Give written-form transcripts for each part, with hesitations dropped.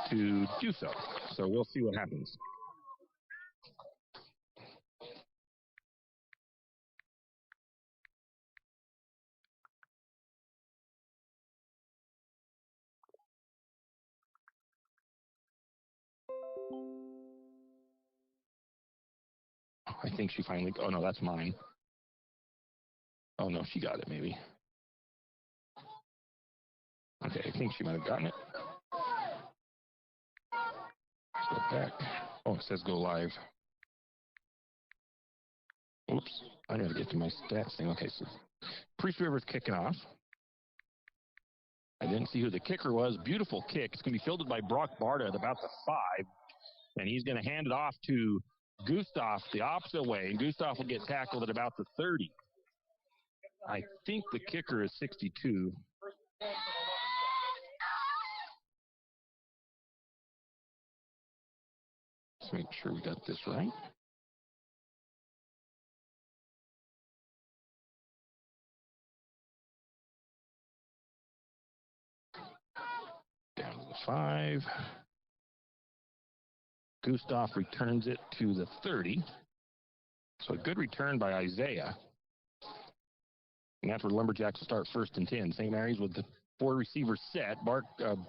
to do so. So we'll see what happens. I think she finally, oh no, that's mine. Oh no, she got it maybe. Okay, I think she might have gotten it. Let's go back. Oh, it says go live. Oops, I gotta get to my stats thing. Okay, so Priest River's kicking off. I didn't see who the kicker was. Beautiful kick. It's gonna be fielded by Brock Barta at about the 5. And he's gonna hand it off to Gustav the opposite way. And Gustav will get tackled at about the 30. I think the kicker is 62. Let's make sure we got this right. Down to the 5. Gustav returns it to the 30. So a good return by Isaiah. And that's where Lumberjacks will start 1st and 10. St. Mary's with the 4 receivers set.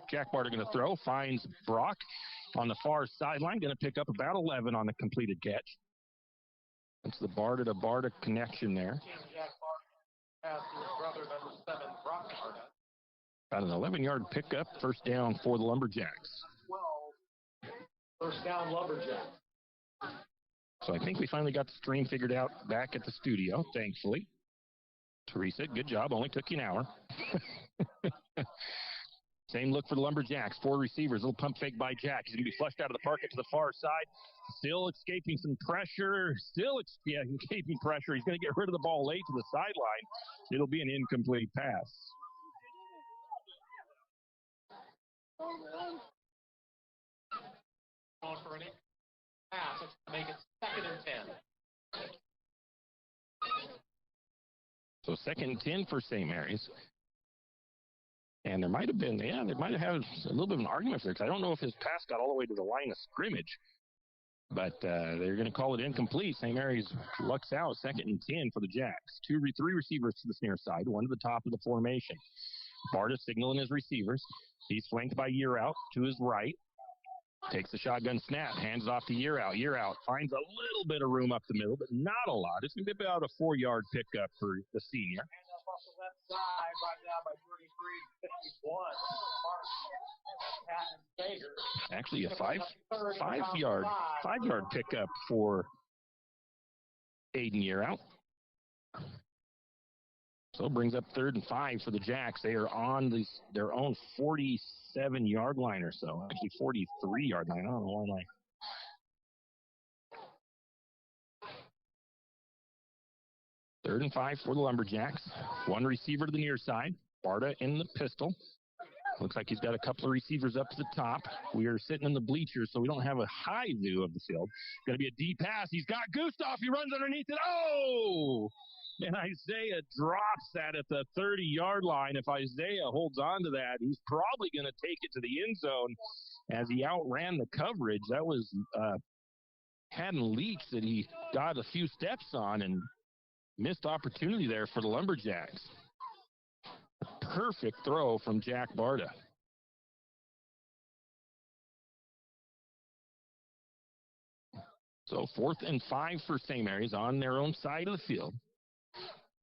Jack Barta going to throw. Finds Brock on the far sideline. Going to pick up about 11 on the completed catch. That's the Barta to Barta connection there. About an 11-yard pickup. 1st down for the Lumberjacks. 1st down, Lumberjacks. So I think we finally got the stream figured out back at the studio, thankfully. Teresa, good job. Only took you an hour. Same look for the Lumberjacks. 4 receivers. Little pump fake by Jack. He's going to be flushed out of the pocket to the far side. Still escaping some pressure. Escaping pressure. He's going to get rid of the ball late to the sideline. It'll be an incomplete pass. For an pass, it's going to make it 2nd and 10. So 2nd and 10 for St. Mary's. And there might have been, they might have had a little bit of an argument there, because I don't know if his pass got all the way to the line of scrimmage. But they're going to call it incomplete. St. Mary's lucks out. 2nd and 10 for the Jacks. 3 receivers to the near side, 1 to the top of the formation. Barta signaling his receivers. He's flanked by Year Out to his right. Takes the shotgun snap, hands it off to Year Out. Year Out finds a little bit of room up the middle, but not a lot. It's going to be about a 4-yard pickup for the senior. Actually, a 5-yard pickup for Aiden Year Out. So it brings up 3rd and 5 for the Jacks. They are on their own 47-yard line or so. Actually, 43-yard line. I don't know why. Third and 5 for the Lumberjacks. 1 receiver to the near side. Barta in the pistol. Looks like he's got a couple of receivers up to the top. We are sitting in the bleachers, so we don't have a high view of the field. Going to be a deep pass. He's got Gustav. He runs underneath it. Oh! And Isaiah drops that at the 30-yard line. If Isaiah holds on to that, he's probably going to take it to the end zone as he outran the coverage. That was Haddon Leach that he got a few steps on and missed opportunity there for the Lumberjacks. Perfect throw from Jack Barta. So 4th and 5 for St. Mary's on their own side of the field.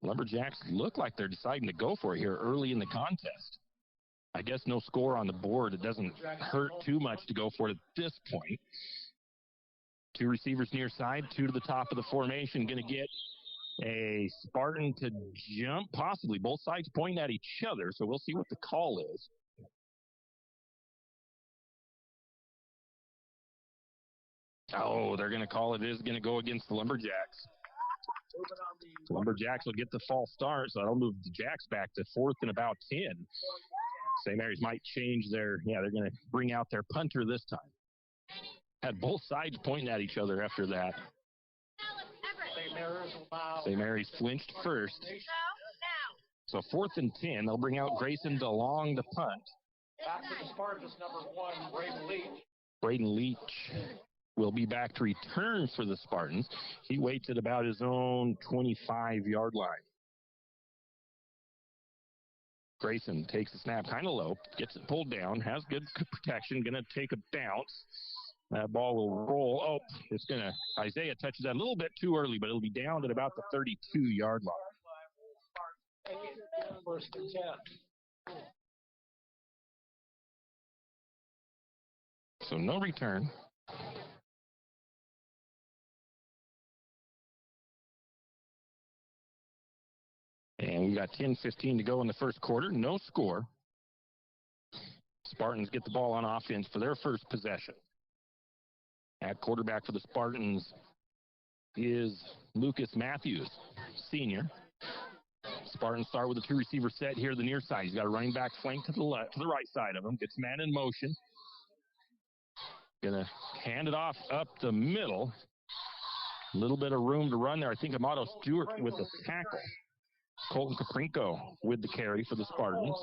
Lumberjacks look like they're deciding to go for it here early in the contest. I guess no score on the board. It doesn't hurt too much to go for it at this point. 2 receivers near side, 2 to the top of the formation. Going to get a Spartan to jump, possibly. Both sides pointing at each other, so we'll see what the call is. Oh, they're going to call it. It is going to go against the Lumberjacks. Lumberjacks will get the false start, so that'll move the Jacks back to 4th and about 10. St. Mary's might change they're going to bring out their punter this time. Had both sides pointing at each other after that. St. Mary's flinched first. So 4th and 10, they'll bring out Grayson DeLong to punt. Back to the Spartans, number 1, Braden Leach. Braden Leach will be back to return for the Spartans. He waits at about his own 25-yard line. Grayson takes the snap kind of low, gets it pulled down, has good protection, going to take a bounce. That ball will roll. Oh, it's going to, Isaiah touches that a little bit too early, but it'll be down at about the 32-yard line. First and 10. So no return. And we've got 10-15 to go in the first quarter. No score. Spartans get the ball on offense for their first possession. At quarterback for the Spartans is Lucas Matthews, senior. Spartans start with a two-receiver set here the near side. He's got a running back flank to the left, to the right side of him. Gets man in motion. Gonna hand it off up the middle. A little bit of room to run there. I think Amato Stewart with the tackle. Colton Caprinko with the carry for the Spartans.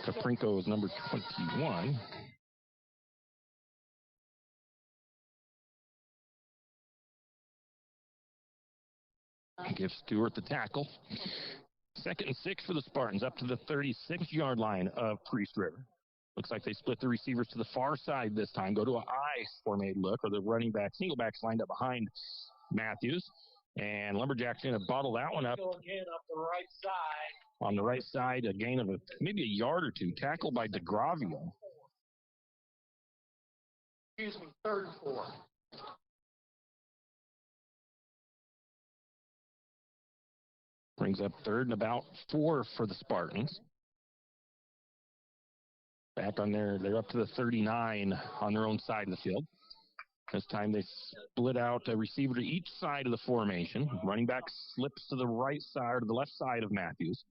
Caprinko is number 21. Gives Stewart the tackle. 2nd and 6 for the Spartans, up to the 36-yard line of Priest River. Looks like they split the receivers to the far side this time. Go to an I formated look, or the running back, single backs lined up behind Matthews. And Lumberjack's going to bottle that one up. Again up the right side. On the right side, a gain of maybe a yard or two. Tackled by DeGravio. Excuse me, 3rd and 4. Brings up 3rd and about 4 for the Spartans. Back on they're up to the 39 on their own side of the field. This time they split out a receiver to each side of the formation. Running back slips to the right side or the left side of Matthews.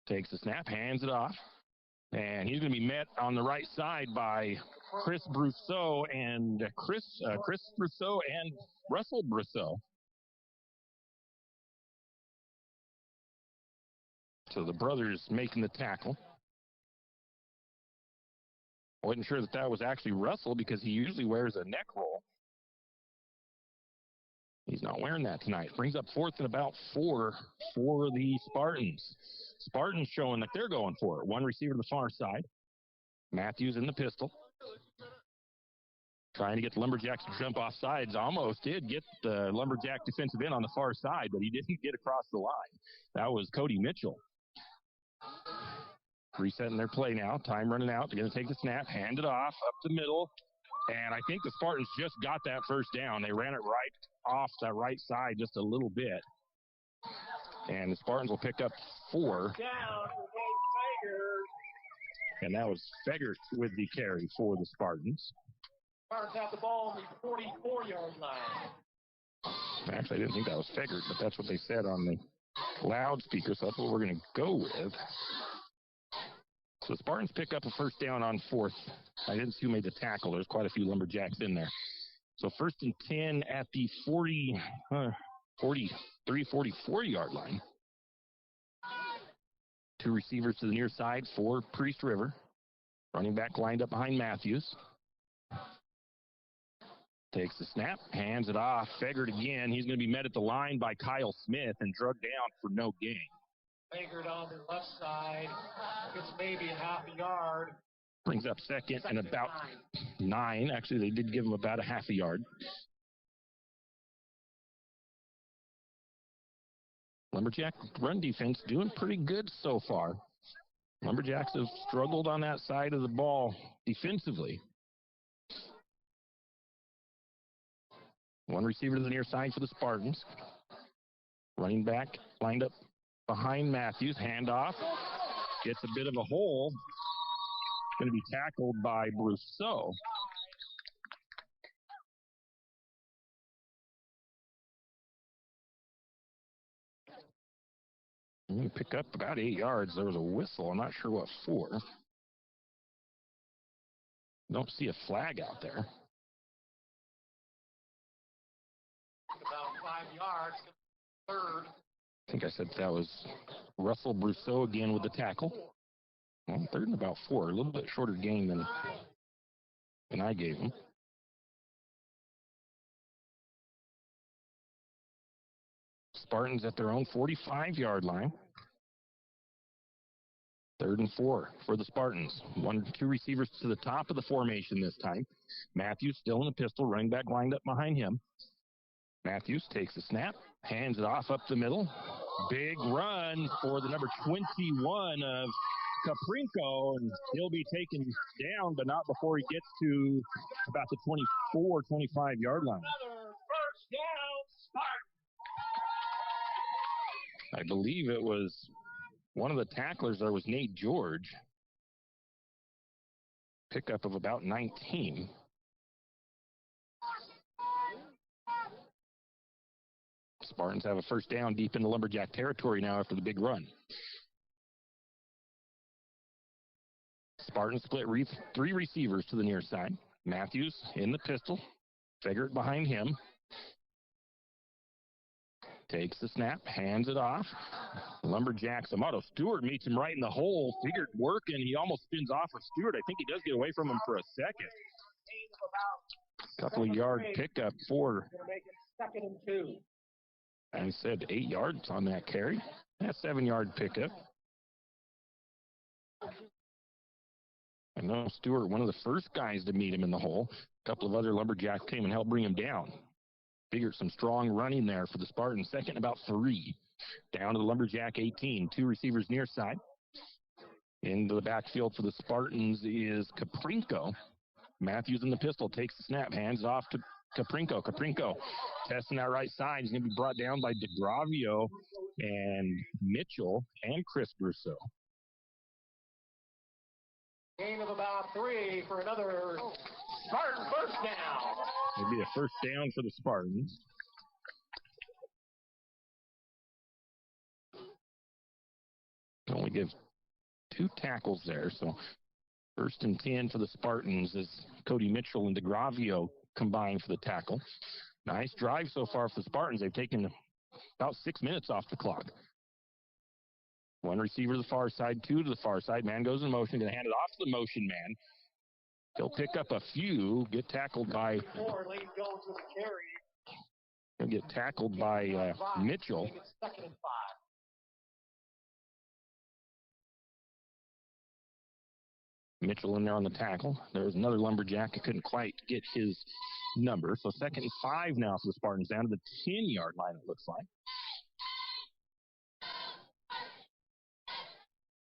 Takes the snap, hands it off. And he's going to be met on the right side by Chris Brousseau and Chris Brousseau and Russell Brousseau. So the brothers making the tackle. I wasn't sure that was actually Russell because he usually wears a neck roll. He's not wearing that tonight. Brings up 4th and about 4 for the Spartans. Spartans showing that they're going for it. One receiver to the far side. Matthews in the pistol. Trying to get the Lumberjacks to jump off sides. Almost did get the Lumberjack defensive end on the far side, but he didn't get across the line. That was Cody Mitchell. Resetting their play now. Time running out. They're going to take the snap, hand it off, up the middle. And I think the Spartans just got that first down. They ran it right off that right side just a little bit. And the Spartans will pick up 4. And that was Feggers with the carry for the Spartans. Spartans have the ball on the 44-yard line. Actually, I didn't think that was Feggers, but that's what they said on the loudspeaker, so that's what we're going to go with. So the Spartans pick up a first down on 4th. I didn't see who made the tackle. There's quite a few Lumberjacks in there. So 1st and 10 at the 44-yard line. 2 receivers to the near side for Priest River. Running back lined up behind Matthews. Takes the snap, hands it off. Feggert again. He's going to be met at the line by Kyle Smith and drugged down for no gain. Feggert on the left side. Gets maybe a half a yard. Brings up 2nd and about 9. Actually, they did give him about a half a yard. Lumberjack run defense doing pretty good so far. Lumberjacks have struggled on that side of the ball defensively. One receiver to the near side for the Spartans. Running back lined up behind Matthews. Handoff. Gets a bit of a hole. Going to be tackled by Brousseau. I'm going to pick up about 8 yards. There was a whistle. I'm not sure what for. Don't see a flag out there. About 5 yards. 3rd. I think I said that was Russell Brousseau again with the tackle. Well, 3rd and about 4. A little bit shorter gain than than I gave him. Spartans at their own 45-yard line. 3rd and 4 for the Spartans. 2 receivers to the top of the formation this time. Matthews still in the pistol, running back lined up behind him. Matthews takes the snap, hands it off up the middle. Big run for the number 21 of Caprinco, and he'll be taken down, but not before he gets to about the 24, 25-yard line. Another first down, Spartan. I believe it was one of the tacklers there was Nate George. Pickup of about 19. Spartans have a first down deep into Lumberjack territory now after the big run. Spartans split 3 receivers to the near side. Matthews in the pistol. Fegert behind him. Takes the snap, hands it off. Lumberjacks, Amato Stewart meets him right in the hole. Figured working. He almost spins off of Stewart. I think he does get away from him for a second. Couple of yard pickup for. Make it 2nd and 2. I said 8 yards on that carry. That's 7-yard pickup. I know Stewart, one of the first guys to meet him in the hole. A couple of other Lumberjacks came and helped bring him down. Figured some strong running there for the Spartans. 2nd, about 3. Down to the Lumberjack 18. 2 receivers near side. Into the backfield for the Spartans is Caprinco. Matthews in the pistol, takes the snap, hands it off to Caprinco. Caprinco testing that right side. He's going to be brought down by DeGravio and Mitchell and Chris Brousseau. Gain of about 3 for another Spartan first down. It'll be a first down for the Spartans. Only give 2 tackles there, so 1st and 10 for the Spartans as Cody Mitchell and DeGravio combine for the tackle. Nice drive so far for the Spartans. They've taken about 6 minutes off the clock. 1 receiver to the far side, 2 to the far side. Man goes in motion, going to hand it off to the motion man. He'll pick up a few, get tackled by. He'll get tackled by Mitchell. 2nd and 5. Mitchell in there on the tackle. There was another Lumberjack who couldn't quite get his number. So 2nd and 5 now for the Spartans, down to the 10-yard line, it looks like.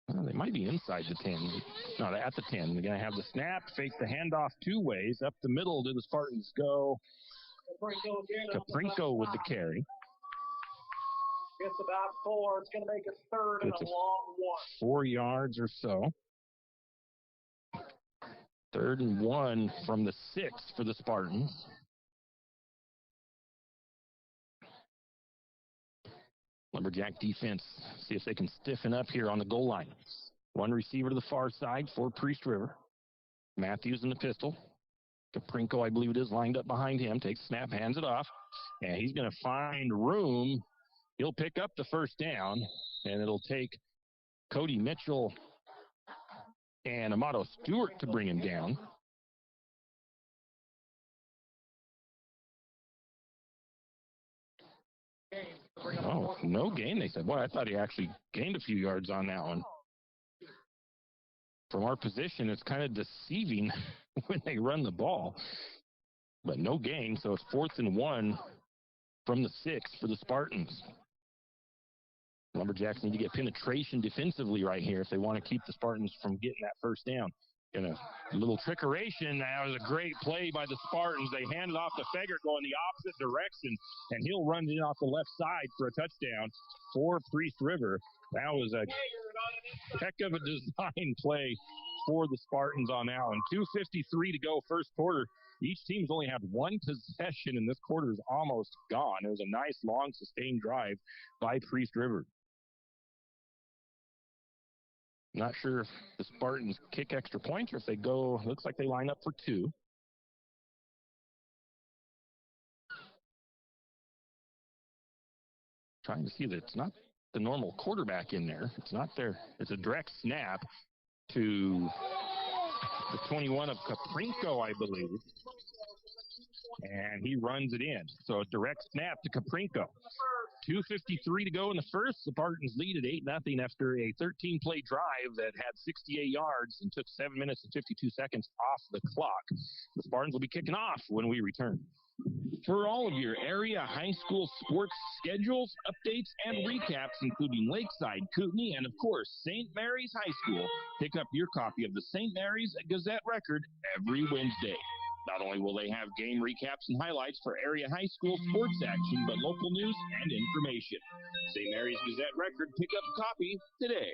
Well, they might be inside the 10. No, they're at the 10. They're going to have the snap, fake the handoff 2 ways. Up the middle do the Spartans go. Caprinco with the carry. It's about 4. It's going to make a 3rd and a long 1. 4 yards or so. 3rd and 1 from the 6 for the Spartans. Lumberjack defense, see if they can stiffen up here on the goal line. 1 receiver to the far side for Priest River. Matthews in the pistol. Caprinco, I believe it is, lined up behind him. Takes the snap, hands it off. And he's going to find room. He'll pick up the first down, and it'll take Cody Mitchell and Amato Stewart to bring him down. Oh, no gain, they said. Boy, I thought he actually gained a few yards on that one. From our position, it's kind of deceiving when they run the ball. But no gain, so it's 4th and 1 from the 6 for the Spartans. Lumberjacks need to get penetration defensively right here if they want to keep the Spartans from getting that first down. And a little trickeration. That was a great play by the Spartans. They handed off to Fegert going the opposite direction, and he'll run in off the left side for a touchdown for Priest River. That was a heck of a design play for the Spartans on that one. 2:53 to go, first quarter. Each team's only had 1 possession, and this quarter is almost gone. It was a nice, long, sustained drive by Priest River. Not sure if the Spartans kick extra points or if they go, looks like they line up for 2. Trying to see that it's not the normal quarterback in there. It's not there. It's a direct snap to the 21 of Caprinco, I believe. And he runs it in. So a direct snap to Caprinco. 2:53 to go in the first. The Spartans lead at 8-0 after a 13-play drive that had 68 yards and took 7 minutes and 52 seconds off the clock. The Spartans will be kicking off when we return. For all of your area high school sports schedules, updates, and recaps, including Lakeside, Kootenai, and of course, St. Mary's High School, pick up your copy of the St. Mary's Gazette-Record every Wednesday. Not only will they have game recaps and highlights for area high school sports action, but local news and information. St. Mary's Gazette-Record, pick up a copy today.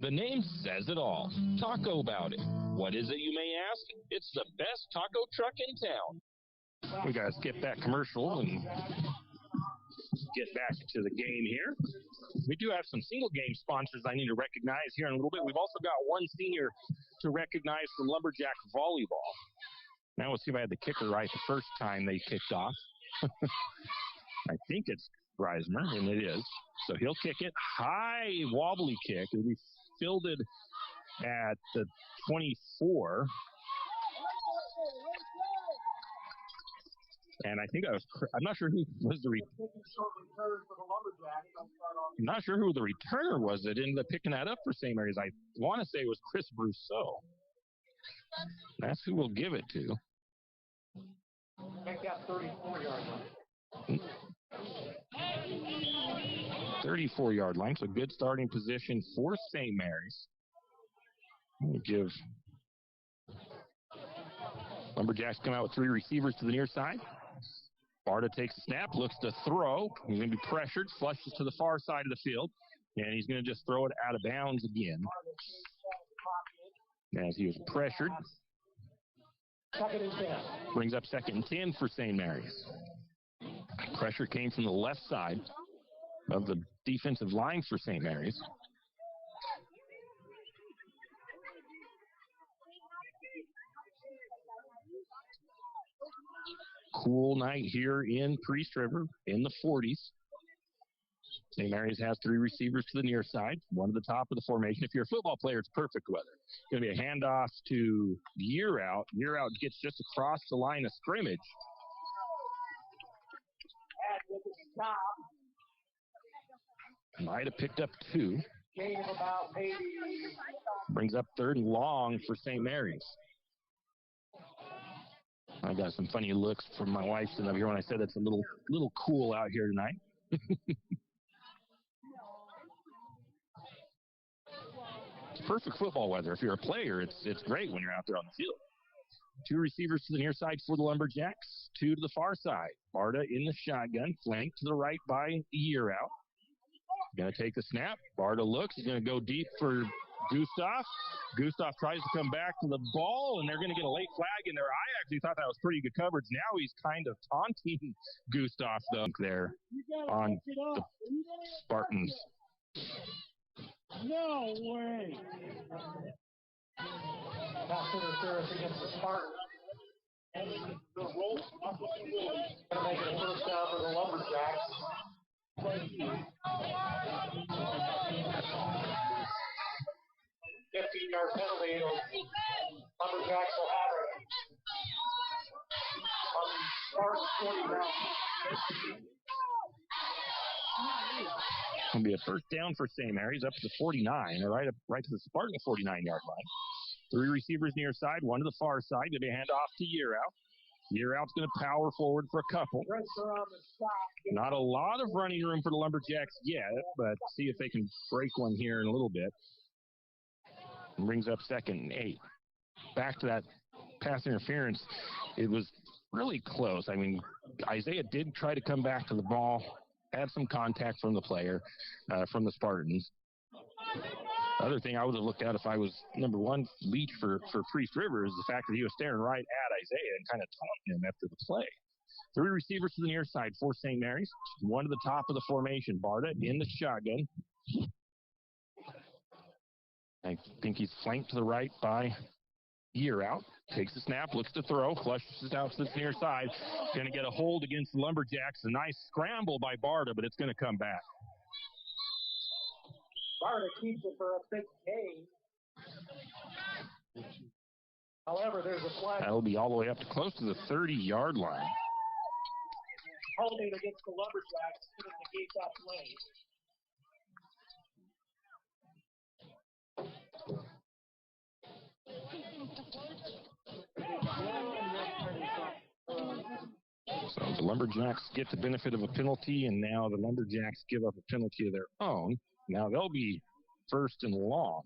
The name says it all. Taco About It. What is it, you may ask? It's the best taco truck in town. We got to skip that commercial and get back to the game here. We do have some single game sponsors I need to recognize here in a little bit. We've also got one senior to recognize from Lumberjack volleyball. Now we'll see if I had the kicker right the first time they kicked off. I think it's Reisner, and it is. So he'll kick it. High wobbly kick. It'll be fielded at the 24. And I think I'm not sure who was the I'm not sure who the returner was that ended up picking that up for St. Mary's. I want to say it was Chris Brousseau. That's who we'll give it to. Make that 34-yard line. 34-yard line, so good starting position for St. Mary's. We'll give Lumberjacks come out with 3 receivers to the near side. Barta takes a snap, looks to throw. He's going to be pressured, flushes to the far side of the field, and he's going to just throw it out of bounds again. As he was pressured. Second and 10. Brings up 2nd and 10 for St. Mary's. Pressure came from the left side of the defensive line for St. Mary's. Cool night here in Priest River in the 40s. St. Mary's has 3 receivers to the near side, one at the top of the formation. If you're a football player, it's perfect weather. It's going to be a handoff to Year Out. Year Out gets just across the line of scrimmage. Might have picked up 2. Brings up 3rd and long for St. Mary's. I got some funny looks from my wife sitting up here when I said it's a little cool out here tonight. It's perfect football weather. If you're a player, it's great when you're out there on the field. 2 receivers to the near side for the Lumberjacks, 2 to the far side. Barta in the shotgun, flanked to the right by Year Out. Going to take the snap. Barta looks. He's going to go deep for Gustav. Gustav tries to come back to the ball, and they're going to get a late flag in there. I actually thought that was pretty good coverage. Now he's kind of taunting Gustav, though, there on the Spartans. No way. Pass interference against the Spartans. Going to make it a first down for the Lumberjacks. 15-yard penalty. Lumberjacks will have it. On Spartan 49. It's going to be a first down for St. Mary's up to the 49, or right to the Spartan 49-yard line. 3 receivers near side, 1 to the far side. Going to hand off to Year Out. Year Out's going to power forward for a couple. Not a lot of running room for the Lumberjacks yet, but see if they can break one here in a little bit. And brings up 2nd and 8. Back to that pass interference. It was really close. I mean, Isaiah did try to come back to the ball, had some contact from the player, from the Spartans. Other thing I would have looked at if I was number 1 leech for Priest River is the fact that he was staring right at Isaiah and kind of taunting him after the play. 3 receivers to the near side for St. Mary's. 1 to the top of the formation. Barta in the shotgun. I think he's flanked to the right by Year Out. Takes the snap, looks to throw, flushes it out to the near side. Going to get a hold against the Lumberjacks. A nice scramble by Barta, but it's going to come back. Barta keeps it for a big gain. However, there's a flag. That'll be all the way up to close to the 30-yard line. Holding against the Lumberjacks in the gate off lane. So the Lumberjacks get the benefit of a penalty, and now the Lumberjacks give up a penalty of their own. Now they'll be first and long.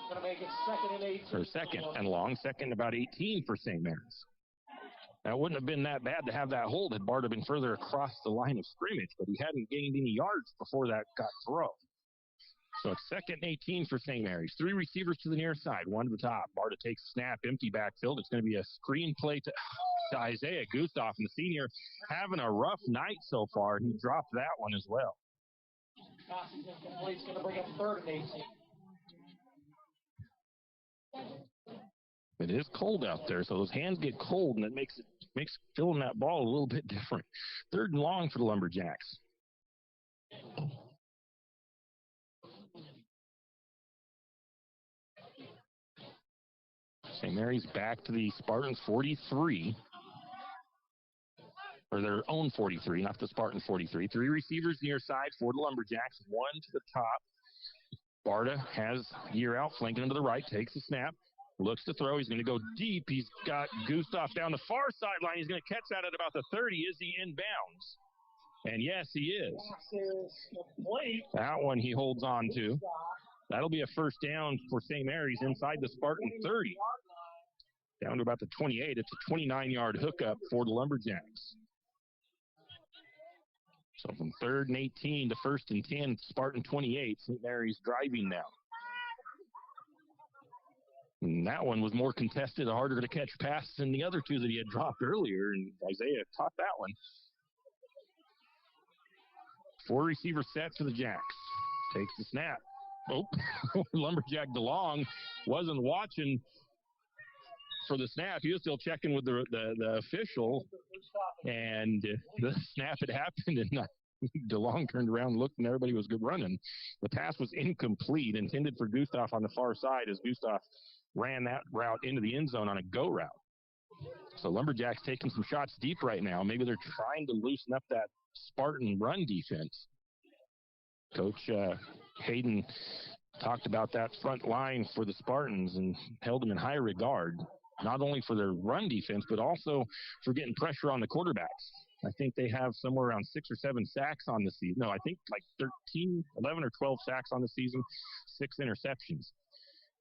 Gonna make it 2nd and 18. Or second and long, second about 18 for St. Mary's. Now, it wouldn't have been that bad to have that hold had Barta been further across the line of scrimmage, but he hadn't gained any yards before that got thrown. So it's 2nd and 18 for St. Mary's. 3 receivers to the near side, 1 to the top. Barta takes a snap, empty backfield. It's going to be a screen play to Isaiah Gustav, and the senior having a rough night so far. He dropped that one as well. Pass is incomplete. It's going to bring up 3rd and 18. It is cold out there, so those hands get cold, and it makes filling that ball a little bit different. 3rd and long for the Lumberjacks. St. Mary's back to the Spartans 43, or their own 43, not the Spartan 43. 3 receivers near side for the Lumberjacks, 1 to the top. Barta has year out, flanking him to the right, takes a snap, looks to throw. He's going to go deep. He's got Gustav down the far sideline. He's going to catch that at about the 30. Is he inbounds? And yes, he is. That one he holds on to. That'll be a first down for St. Mary's inside the Spartan 30. Down to about the 28. It's a 29-yard hookup for the Lumberjacks. So from 3rd and 18 to 1st and 10, Spartan 28. St. Mary's driving now. And that one was more contested, harder to catch pass than the other 2 that he had dropped earlier, and Isaiah caught that one. 4 receiver set for the Jacks. Takes the snap. Oh, Lumberjack DeLong wasn't watching for the snap. He was still checking with the official, and the snap had happened, and DeLong turned around and looked, and everybody was good running. The pass was incomplete, intended for Gustav on the far side, as Gustav ran that route into the end zone on a go route. So Lumberjacks taking some shots deep right now. Maybe they're trying to loosen up that Spartan run defense. Coach Hayden talked about that front line for the Spartans and held them in high regard, not only for their run defense, but also for getting pressure on the quarterbacks. I think they have somewhere around 6 or 7 sacks on the season. No, I think like 11 or 12 sacks on the season, 6 interceptions.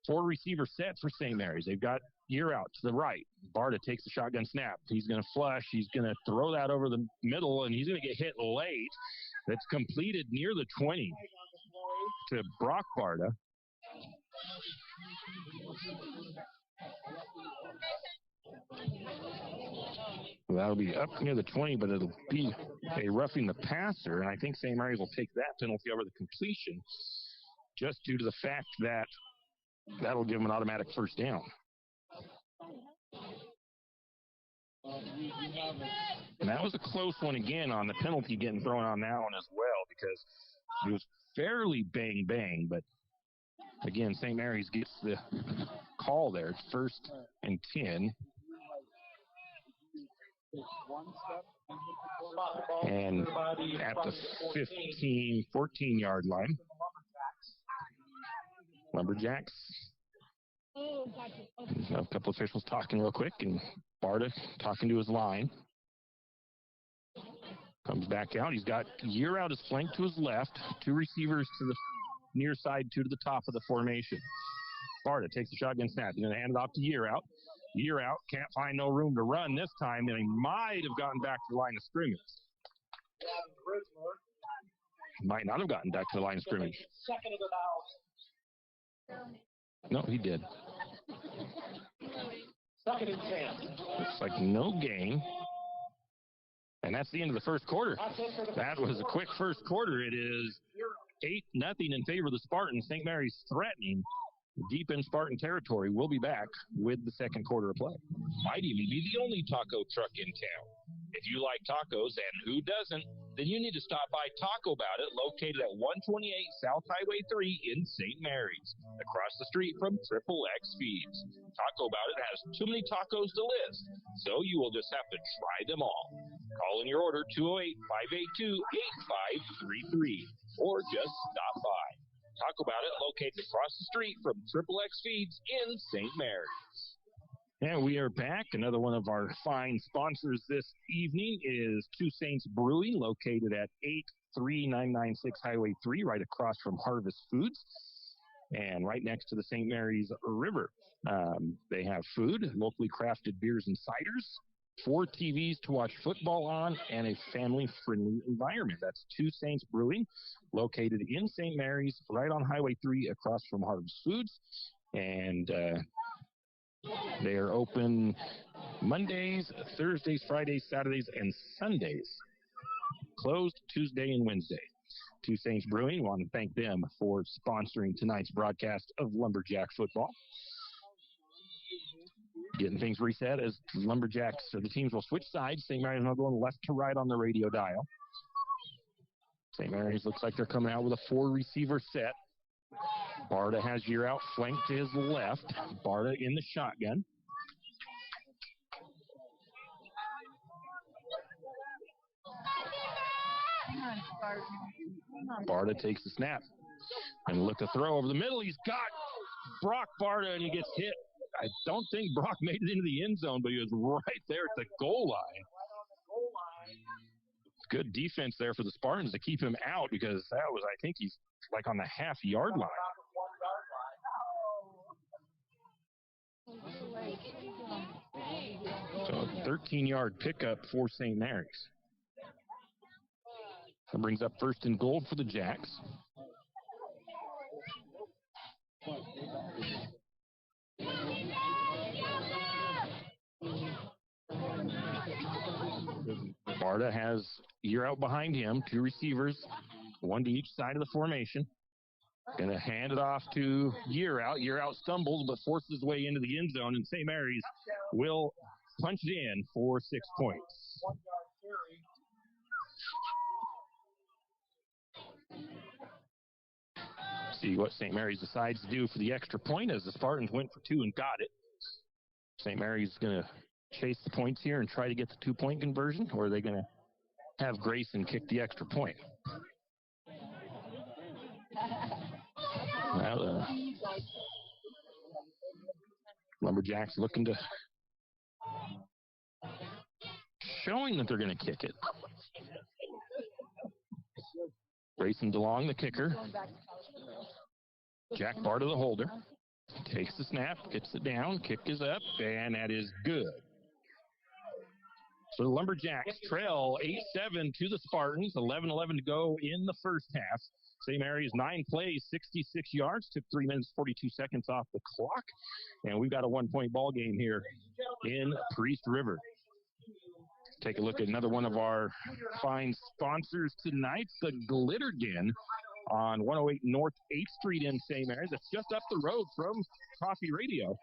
4 receiver sets for St. Mary's. They've got year out to the right. Barta takes a shotgun snap. He's going to flush. He's going to throw that over the middle, and he's going to get hit late. That's completed near the 20 to Brock Barta. Well, that'll be up near the 20, but it'll be a roughing the passer, and I think St. Mary's will take that penalty over the completion just due to the fact that that'll give them an automatic first down. And that was a close one again on the penalty getting thrown on that one as well, because it was fairly bang, but again, St. Mary's gets the call there. It's 1st and 10. And at the 14-yard line, Lumberjacks. A couple officials talking real quick, and Barta talking to his line. Comes back out. He's got year out his flank to his left, 2 receivers to the near side, 2 to the top of the formation. Barta takes the shotgun snap. He's going to hand it off to year out. Year out, can't find no room to run this time, and he might have gotten back to the line of scrimmage. Might not have gotten back to the line of scrimmage. No, he did. 2nd and 10. Looks like no gain. And that's the end of the first quarter. That was a quick first quarter. It is 8-0 in favor of the Spartans. St. Mary's threatening deep in Spartan territory. We'll be back with the second quarter of play. Might even be the only taco truck in town. If you like tacos, and who doesn't, then you need to stop by Taco About It, located at 128 South Highway 3 in St. Mary's, across the street from Triple X Feeds. Taco About It has too many tacos to list, so you will just have to try them all. Call in your order 208-582-8533, or just stop by. Taco About It, located across the street from Triple X Feeds in St. Mary's. And we are back. Another one of our fine sponsors this evening is Two Saints Brewing, located at 83996 Highway 3, right across from Harvest Foods, and right next to the St. Mary's River. They have food, locally crafted beers and ciders, 4 TVs to watch football on, and a family-friendly environment. That's Two Saints Brewing, located in St. Mary's, right on Highway 3, across from Harvest Foods. And they are open Mondays, Thursdays, Fridays, Saturdays, and Sundays. Closed Tuesday and Wednesday. Two Saints Brewing, want to thank them for sponsoring tonight's broadcast of Lumberjack football. Getting things reset as Lumberjacks, the teams will switch sides. St. Mary's now going left to right on the radio dial. St. Mary's looks like they're coming out with a 4-receiver set. Barta has Year Out flanked to his left. Barta in the shotgun. Barta takes the snap and look to throw over the middle. He's got Brock Barta, and he gets hit. I don't think Brock made it into the end zone, but he was right there at the goal line. Good defense there for the Spartans to keep him out, because that was, I think he's like on the half-yard line. So a 13-yard pickup for St. Mary's. That brings up 1st and goal for the Jacks. Barta has Year Out behind him, 2 receivers, 1 to each side of the formation. Going to hand it off to Year Out. Year Out stumbles but forces his way into the end zone, and St. Mary's will punch it in for 6 points. See what St. Mary's decides to do for the extra point, as the Spartans went for 2 and got it. St. Mary's going to chase the points here and try to get the 2-point conversion, or are they going to have Grayson kick the extra point? Well, Lumberjacks looking to, showing that they're going to kick it. Grayson DeLong, the kicker. Jack Barta, the holder. Takes the snap, gets it down, kick is up, and that is good. So the Lumberjacks trail 8-7 to the Spartans, 11-11 to go in the first half. St. Mary's 9 plays, 66 yards, took 3 minutes, 42 seconds off the clock. And we've got a 1-point ball game here in Priest River. Take a look at another one of our fine sponsors tonight, the Glitter Den on 108 North 8th Street in St. Mary's. It's just up the road from Coffee Radio.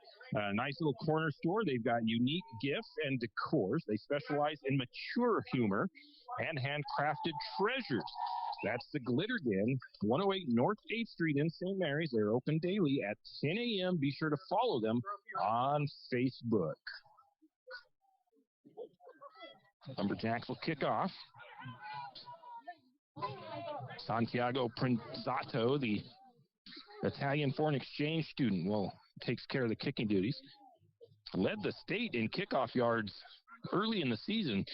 Nice little corner store. They've got unique gifts and decors. They specialize in mature humor and handcrafted treasures. That's the Glitter Den, 108 North 8th Street in St. Mary's. They're open daily at 10 a.m. Be sure to follow them on Facebook. Lumberjacks will kick off. Santiago Prinzato, the Italian foreign exchange student, takes care of the kicking duties. Led the state in kickoff yards early in the season,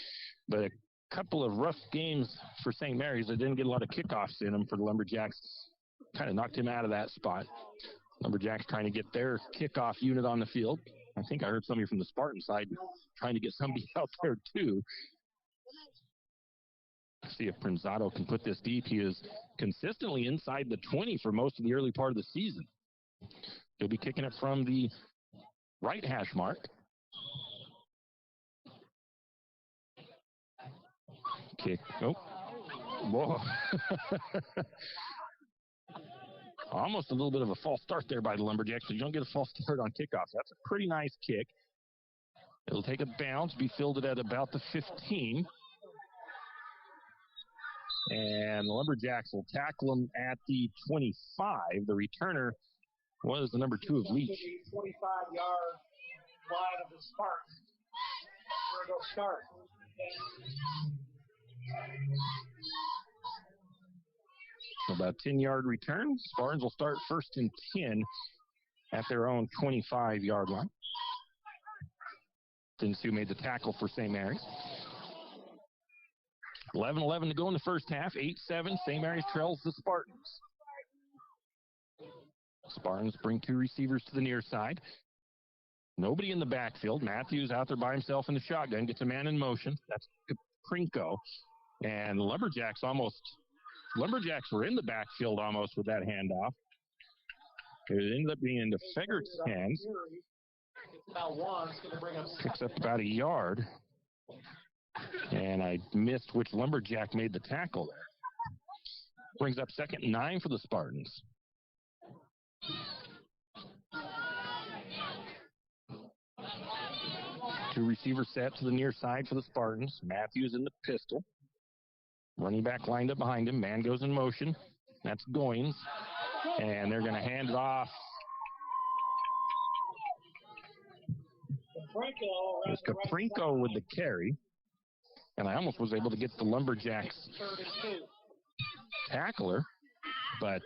but a couple of rough games for St. Mary's that didn't get a lot of kickoffs in them for the Lumberjacks. Kind of knocked him out of that spot. Lumberjacks trying to get their kickoff unit on the field. I think I heard somebody from the Spartan side trying to get somebody out there too. See if Prinzato can put this deep. He is consistently inside the 20 for most of the early part of the season. He'll be kicking it from the right hash mark. Kick. Oh. Whoa. Almost a little bit of a false start there by the Lumberjacks, but you don't get a false start on kickoffs. That's a pretty nice kick. It'll take a bounce, be fielded at about the 15. And the Lumberjacks will tackle him at the 25. The returner was the number 2 of Leach. 25-yard line of the Spartans. We're going to start. About a 10-yard return. Spartans will start 1st and 10 at their own 25-yard line. Sue made the tackle for St. Mary's. 11-11 to go in the first half. 8-7. St. Mary's trails the Spartans. Spartans bring 2 receivers to the near side. Nobody in the backfield. Matthews out there by himself in the shotgun. Gets a man in motion. That's Kaprinko. And Lumberjacks were in the backfield almost with that handoff. It ended up being into Feggert's hands. Picks up about a yard. And I missed which Lumberjack made the tackle there. Brings up 2nd and 9 for the Spartans. Two receivers set to the near side for the Spartans. Matthews in the pistol. Running back lined up behind him. Man goes in motion. That's Goins. And they're going to hand it off. It's Kaprinko with the carry. And I almost was able to get the Lumberjacks tackler, but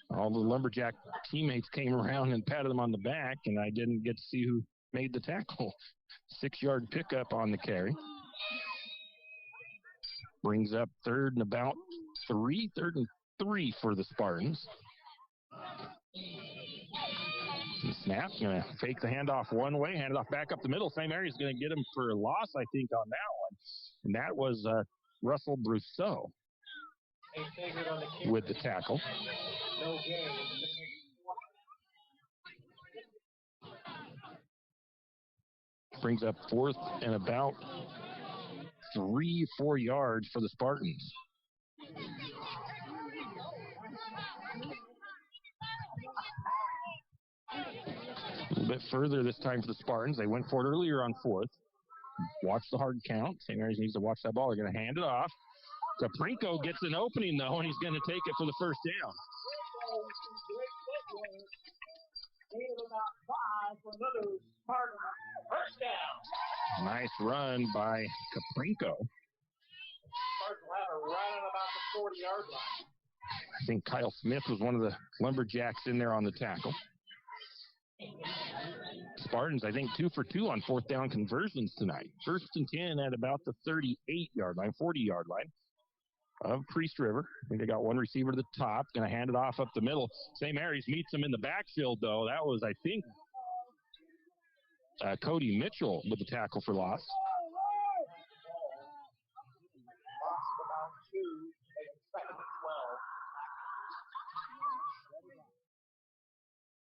all the Lumberjack teammates came around and patted him on the back, and I didn't get to see who made the tackle. 6-yard pickup on the carry. Brings up 3rd and 3 for the Spartans. The snap, going to fake the handoff one way, hand it off back up the middle. St. Mary's going to get him for a loss, I think, on that one. And that was Russell Brousseau with the tackle. Brings up 4th and about 3-4 yards for the Spartans. A little bit further this time for the Spartans. They went for it earlier on 4th. Watch the hard count. St. Mary's needs to watch that ball. They're going to hand it off. Kaprinko gets an opening, though, and he's going to take it for the first down. Nice run by Kaprinko. I think Kyle Smith was one of the Lumberjacks in there on the tackle. Spartans, I think, 2 for 2 on 4th down conversions tonight. 1st and 10 at about the 38-yard line, 40-yard line of Priest River. I think they got one receiver to the top, going to hand it off up the middle. St. Mary's meets him in the backfield, though. That was, I think, Cody Mitchell with the tackle for loss.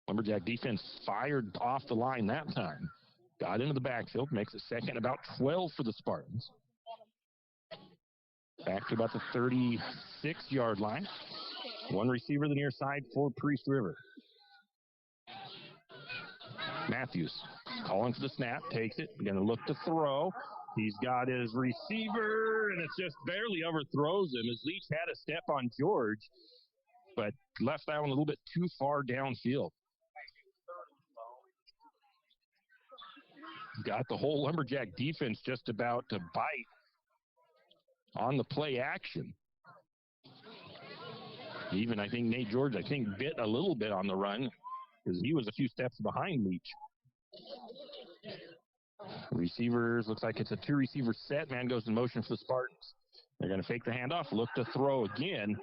Lumberjack defense fired off the line that time. Got into the backfield, makes it 2nd, about 12 for the Spartans. Back to about the 36-yard line. One receiver to the near side for Priest River. Matthews calling for the snap, takes it, going to look to throw. He's got his receiver, and it's just barely overthrows him as Leach had a step on George, but left that one a little bit too far downfield. Got the whole Lumberjack defense just about to bite on the play action. Even, I think, Nate George, bit a little bit on the run because he was a few steps behind Leach. Receivers, looks like it's a 2-receiver set. Man goes in motion for the Spartans. They're going to fake the handoff, look to throw again,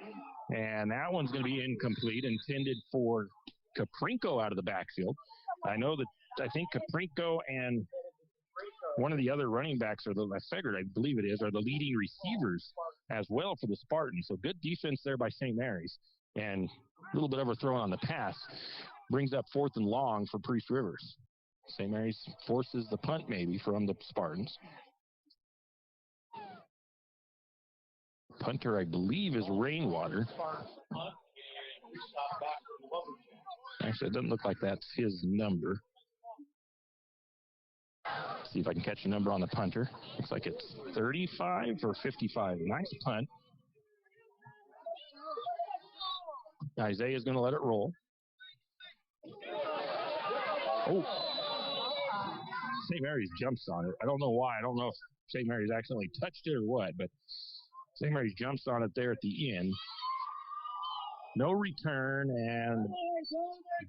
and that one's going to be incomplete, intended for Kaprinko out of the backfield. I think Kaprinko and one of the other running backs, I believe it is, are the leading receivers as well for the Spartans. So good defense there by St. Mary's. And a little bit overthrown on the pass. Brings up 4th and long for Priest Rivers. St. Mary's forces the punt maybe from the Spartans. Punter, I believe, is Rainwater. Actually, it doesn't look like that's his number. See if I can catch a number on the punter. Looks like it's 35 or 55. Nice punt. Isaiah's going to let it roll. Oh. St. Mary's jumps on it. I don't know why. I don't know if St. Mary's accidentally touched it or what, but St. Mary's jumps on it there at the end. No return, and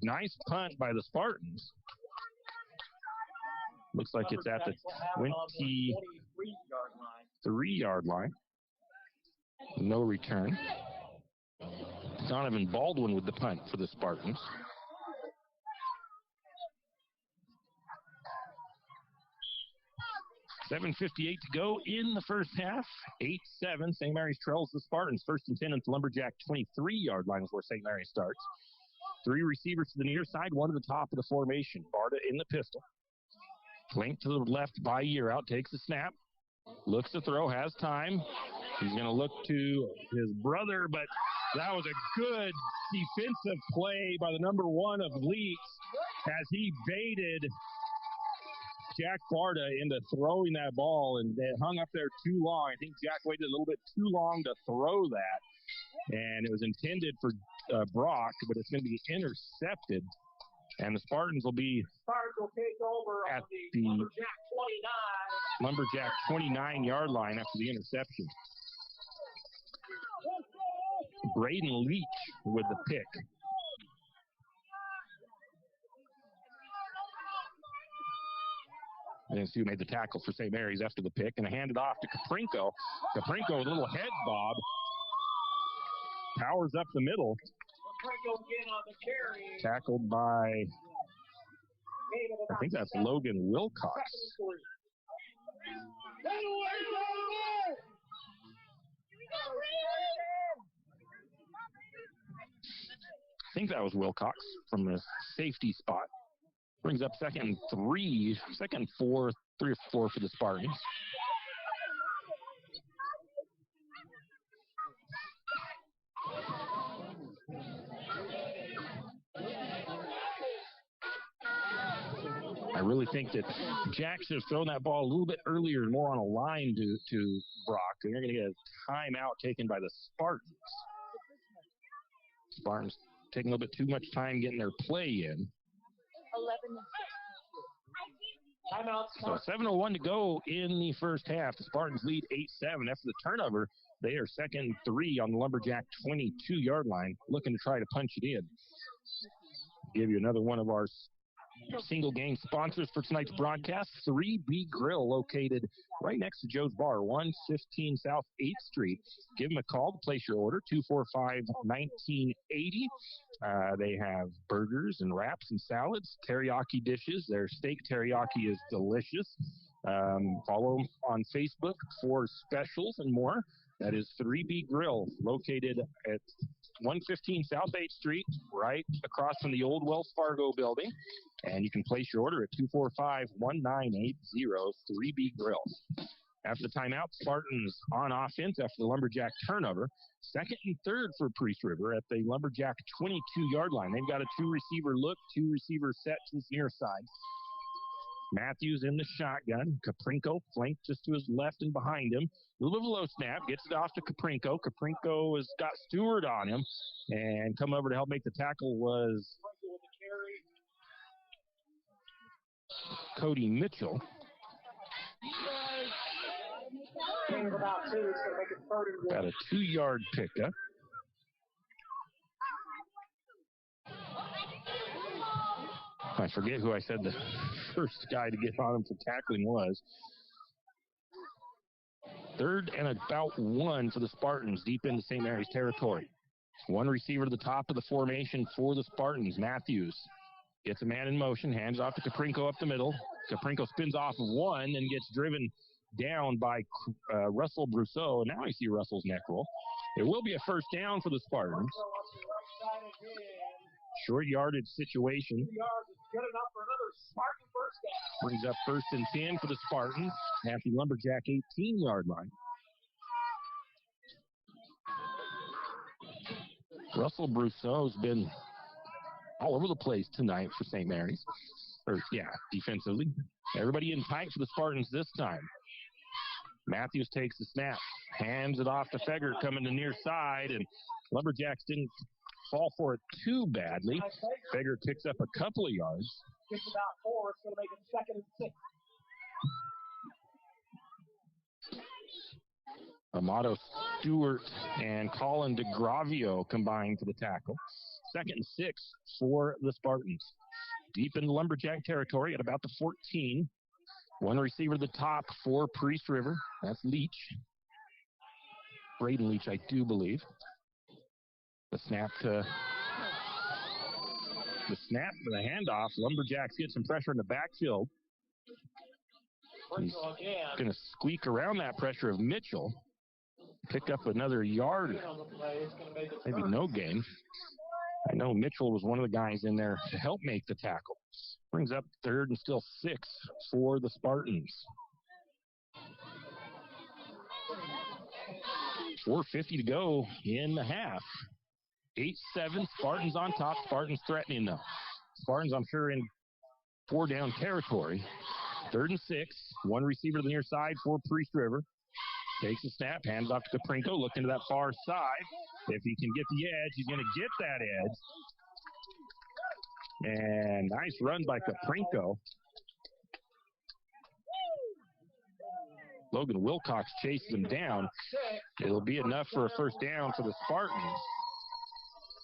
nice punt by the Spartans. Looks like it's at the 23-yard line. No return. Donovan Baldwin with the punt for the Spartans. $7:58 to go in the first half. 8-7. St. Mary's trails the Spartans. 1st and 10 at the Lumberjack 23-yard line is where St. Mary's starts. 3 receivers to the near side, 1 to the top of the formation. Barta in the pistol. Flank to the left by year out, takes the snap. Looks to throw, has time. He's going to look to his brother, but that was a good defensive play by the number 1 of Leeds as he baited Jack Barta into throwing that ball, and it hung up there too long. I think Jack waited a little bit too long to throw that, and it was intended for Brock, but it's going to be intercepted, and the Spartans will be take over at the Lumberjack 29-yard line after the interception. Braden Leach with the pick. And see who made the tackle for St. Mary's after the pick, and handed off to Caprinko. Caprinko with a little head bob. Powers up the middle. Tackled by, I think that's Logan Wilcox. I think that was Wilcox from the safety spot. Brings up 2nd and 3, 2nd and 4, 3 or 4 for the Spartans. I really think that Jack should have thrown that ball a little bit earlier, more on a line to Brock, and they're going to get a timeout taken by the Spartans. Spartans taking a little bit too much time getting their play in. 11. So 7:01 to go in the first half. The Spartans lead 8-7. After the turnover, they are 2nd and 3 on the Lumberjack 22-yard line, looking to try to punch it in. Give you another one of our single game sponsors for tonight's broadcast. 3B Grill, located right next to Joe's Bar, 115 South 8th Street. Give them a call to place your order, 245-1980. They have burgers and wraps and salads, teriyaki dishes. Their steak teriyaki is delicious. Follow them on Facebook for specials and more. That is 3B Grill, located at 115 South 8th Street, right across from the old Wells Fargo building. And you can place your order at 245-1980, 3B Grill. After the timeout, Spartans on offense after the Lumberjack turnover. 2nd and 3rd for Priest River at the Lumberjack 22-yard line. They've got a 2-receiver look, 2-receiver set to the near side. Matthews in the shotgun. Caprinko flanked just to his left and behind him. A little bit of a low snap. Gets it off to Caprinko. Caprinko has got Stewart on him. And come over to help make the tackle was Cody Mitchell. Got a 2-yard pickup. I forget who I said the first guy to get on him for tackling was. 3rd and about 1 for the Spartans deep into St. Mary's territory. 1 receiver to the top of the formation for the Spartans. Matthews gets a man in motion, hands off to Caprinko up the middle. Caprinko spins off of 1 and gets driven down by Russell Brousseau. And now I see Russell's neck roll. It will be a first down for the Spartans. Short yardage situation. Brings up 1st and 10 for the Spartans at the Lumberjack 18-yard line. Russell Brousseau's been all over the place tonight for St. Mary's. Defensively. Everybody in tight for the Spartans this time. Matthews takes the snap, hands it off to Feger coming to near side, and Lumberjacks didn't fall for it too badly. Fager picks up a couple of yards. It's about 4. It's going to make it 2nd and 6. Amato Stewart and Colin DeGravio combined for the tackle. 2nd and 6 for the Spartans. Deep in Lumberjack territory at about the 14. One receiver to the top for Priest River. That's Leach. Braden Leach, I do believe. The snap for the handoff. Lumberjacks get some pressure in the backfield. He's going to squeak around that pressure of Mitchell. Pick up another yard. Maybe no gain. I know Mitchell was one of the guys in there to help make the tackle. Brings up 3rd and still 6 for the Spartans. 4:50 to go in the half. 8-7, Spartans on top. Spartans threatening though. Spartans, I'm sure, in 4-down territory. 3rd and 6. One receiver to the near side for Priest River. Takes a snap, hands off to Caprinko, looking to that far side. If he can get the edge, he's going to get that edge. And nice run by Caprinko. Logan Wilcox chases him down. It'll be enough for a 1st down for the Spartans.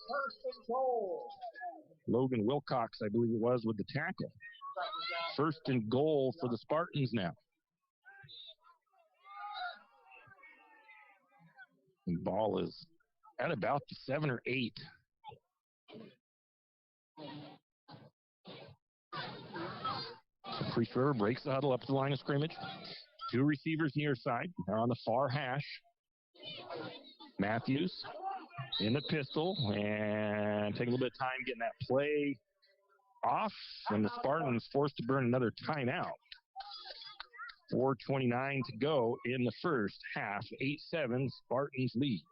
1st and goal. Logan Wilcox, I believe it was, with the tackle. 1st and goal for the Spartans now. The ball is at about the 7 or 8. So Priest River breaks the huddle up to the line of scrimmage. 2 receivers near side. They're on the far hash. Matthews in the pistol and taking a little bit of time getting that play off. And the Spartans forced to burn another timeout. 4:29 to go in the first half. 8-7, Spartans lead.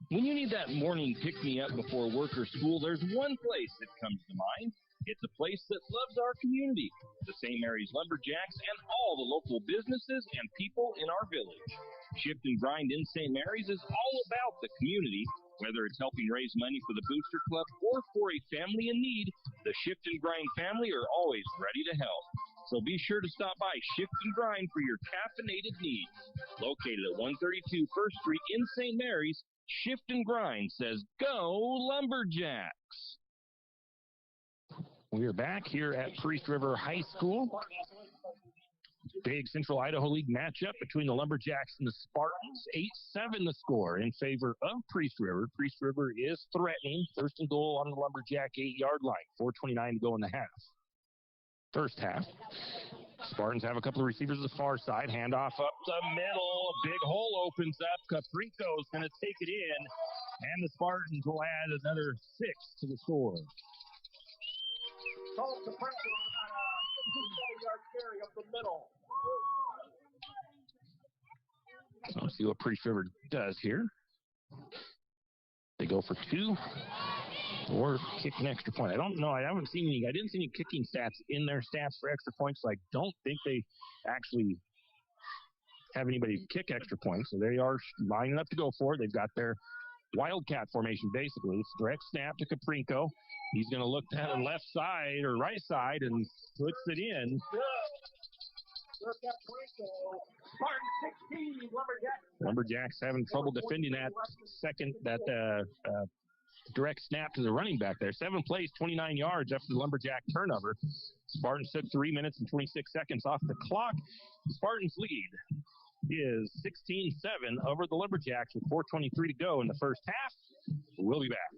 When you need that morning pick-me-up before work or school, there's one place that comes to mind. It's a place that loves our community, the St. Mary's Lumberjacks, and all the local businesses and people in our village. Shift and Grind in St. Mary's is all about the community. Whether it's helping raise money for the Booster Club or for a family in need, the Shift and Grind family are always ready to help. So be sure to stop by Shift and Grind for your caffeinated needs. Located at 132 First Street in St. Mary's, Shift and Grind says, "Go Lumberjacks!" We are back here at Priest River High School. Big Central Idaho League matchup between the Lumberjacks and the Spartans. 8-7 the score in favor of Priest River. Priest River is threatening. 1st and goal on the Lumberjack 8-yard line. 4:29 to go in the half. First half. Spartans have a couple of receivers to the far side. Handoff up the middle. A big hole opens up. Caprinko is going to take it in. And the Spartans will add another 6 to the score. Called Caprinko on a 15-yard carry up the middle. Let's see what Priest River does here. They go for 2 or kick an extra point. I don't know. I didn't see any kicking stats in their stats for extra points, so I don't think they actually have anybody kick extra points. So they are lining up to go for it. They've got their wildcat formation, basically. It's direct snap to Caprinko. He's going to look to the left side or right side and puts it in. Lumberjacks having trouble defending that direct snap to the running back there. 7 plays, 29 yards after the Lumberjack turnover. Spartans took 3 minutes and 26 seconds off the clock. Spartans lead is 16-7 over the Lumberjacks with 4:23 to go in the first half. We'll be back.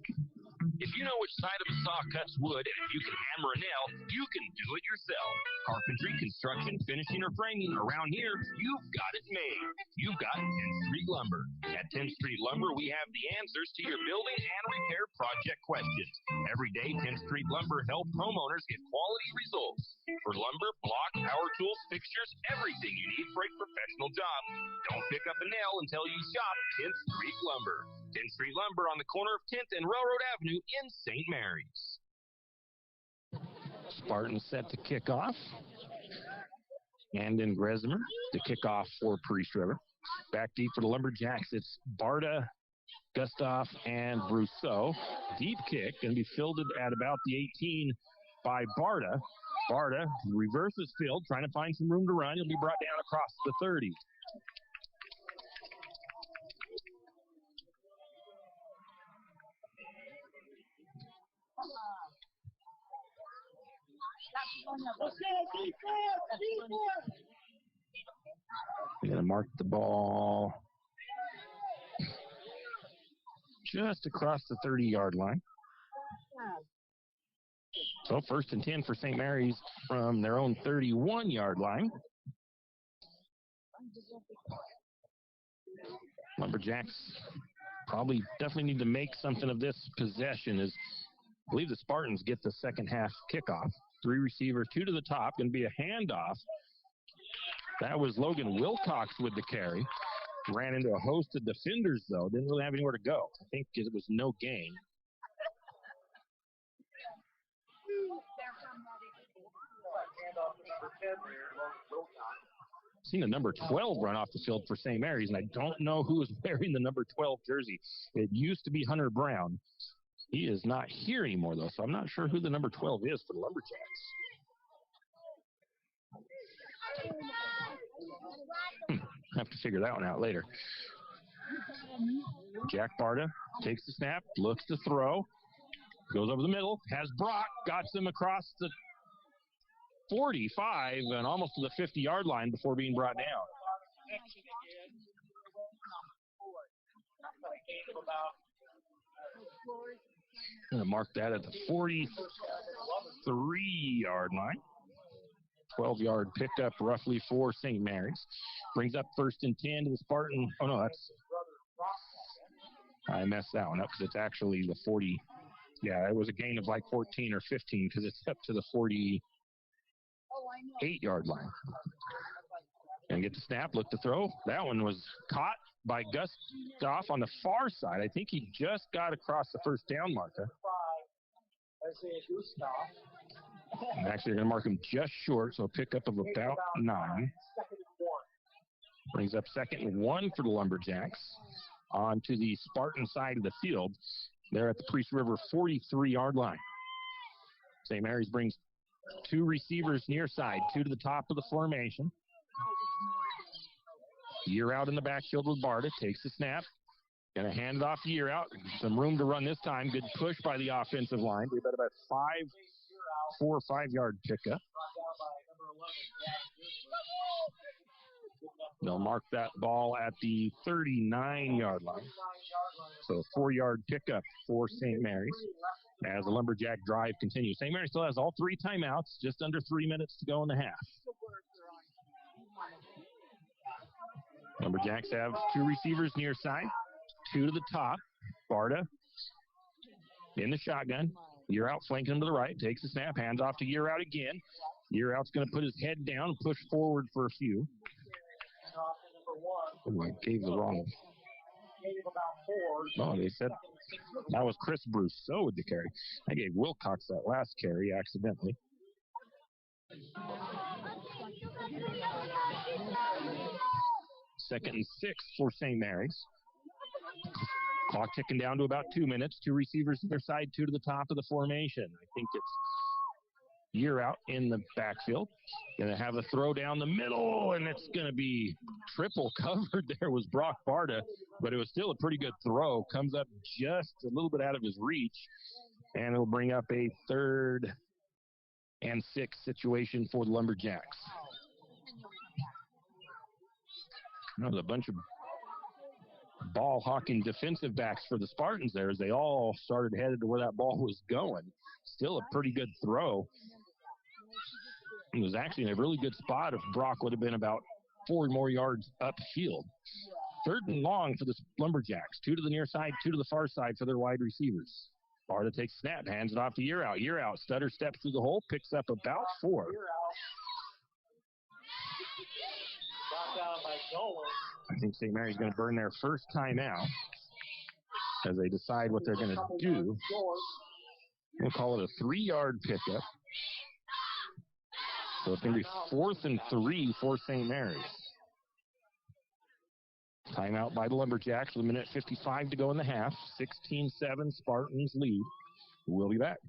If you know which side of a saw cuts wood, and if you can hammer a nail, you can do it yourself. Carpentry, construction, finishing, or framing, around here, you've got it made. You've got 10th Street Lumber. At 10th Street Lumber, we have the answers to your building and repair project questions. Every day, 10th Street Lumber helps homeowners get quality results. For lumber, block, power tools, fixtures, everything you need for a professional job. Don't pick up a nail until you shop 10th Street Lumber. 10th Street Lumber on the corner of 10th and Railroad Avenue in St. Mary's. Spartans set to kick off. And in Gresimer to kick off for Priest River. Back deep for the Lumberjacks, it's Barta Gustav and Brousseau. Deep kick, going to be fielded at about the 18 by Barta. Barta reverses field, trying to find some room to run. He'll be brought down across the 30. We're going to mark the ball just across the 30-yard line. So first and 10 for St. Mary's from their own 31-yard line. Lumberjacks probably definitely need to make something of this possession, as I believe the Spartans get the second half kickoff. 3 receivers, 2 to the top, going to be a handoff. That was Logan Wilcox with the carry. Ran into a host of defenders, though. Didn't really have anywhere to go. I think it was no gain. Seen a number 12 run off the field for St. Mary's, and I don't know who is wearing the number 12 jersey. It used to be Hunter Brown. He is not here anymore, though, so I'm not sure who the number 12 is for the Lumberjacks. Have to figure that one out later. Jack Barta takes the snap, looks to throw, goes over the middle, has Brock, got him across the 45 and almost to the 50-yard line before being brought down. I'm going to mark that at the 43-yard line. 12-yard pickup roughly for St. Mary's. Brings up first and 10 to the Spartan. Oh, no, I messed that one up because it's actually the 40. Yeah, it was a gain of like 14 or 15 because it's up to the 48-yard line. And get the snap, look to throw. That one was caught by Gustav on the far side. I think he just got across the first down marker. And actually, they're going to mark him just short, so a pickup of about 9. Brings up second and 1 for the Lumberjacks. On to the Spartan side of the field. They're at the Priest River 43-yard line. St. Mary's brings 2 receivers near side, 2 to the top of the formation. Year out in the backfield with Barta. Takes the snap. Going to hand it off to Year out. Some room to run this time. Good push by the offensive line. We've got about 4 or 5-yard pickup. They'll mark that ball at the 39-yard line. So 4-yard pickup for St. Mary's as the Lumberjack drive continues. St. Mary's still has all 3 timeouts, just under 3 minutes to go in the half. Lumberjacks have 2 receivers near side, 2 to the top. Barta in the shotgun. Year out flanking him to the right, takes the snap, hands off to Year out again. Year out's going to put his head down and push forward for a few. Oh, I gave the wrong. Oh, they said that was Chris Brousseau with the carry. I gave Wilcox that last carry accidentally. Second and 6 for St. Mary's. Clock ticking down to about 2 minutes. 2 receivers to their side, 2 to the top of the formation. I think it's Year out in the backfield. Going to have a throw down the middle, and it's going to be triple covered. There was Brock Barta, but it was still a pretty good throw. Comes up just a little bit out of his reach, and it'll bring up a 3rd and 6 situation for the Lumberjacks. There's a bunch of ball-hawking defensive backs for the Spartans there as they all started headed to where that ball was going. Still a pretty good throw. It was actually in a really good spot if Brock would have been about 4 more yards upfield. 3rd and long for the Lumberjacks. 2 to the near side, 2 to the far side for their wide receivers. Barta takes snap, hands it off to Year out. Year out, stutter steps through the hole, picks up about 4. I think St. Mary's going to burn their first timeout as they decide what they're going to do. We'll call it a 3-yard pickup. So it's going to be 4th and 3 for St. Mary's. Timeout by the Lumberjacks with a minute 55 to go in the half. 16-7 Spartans lead. We'll be back.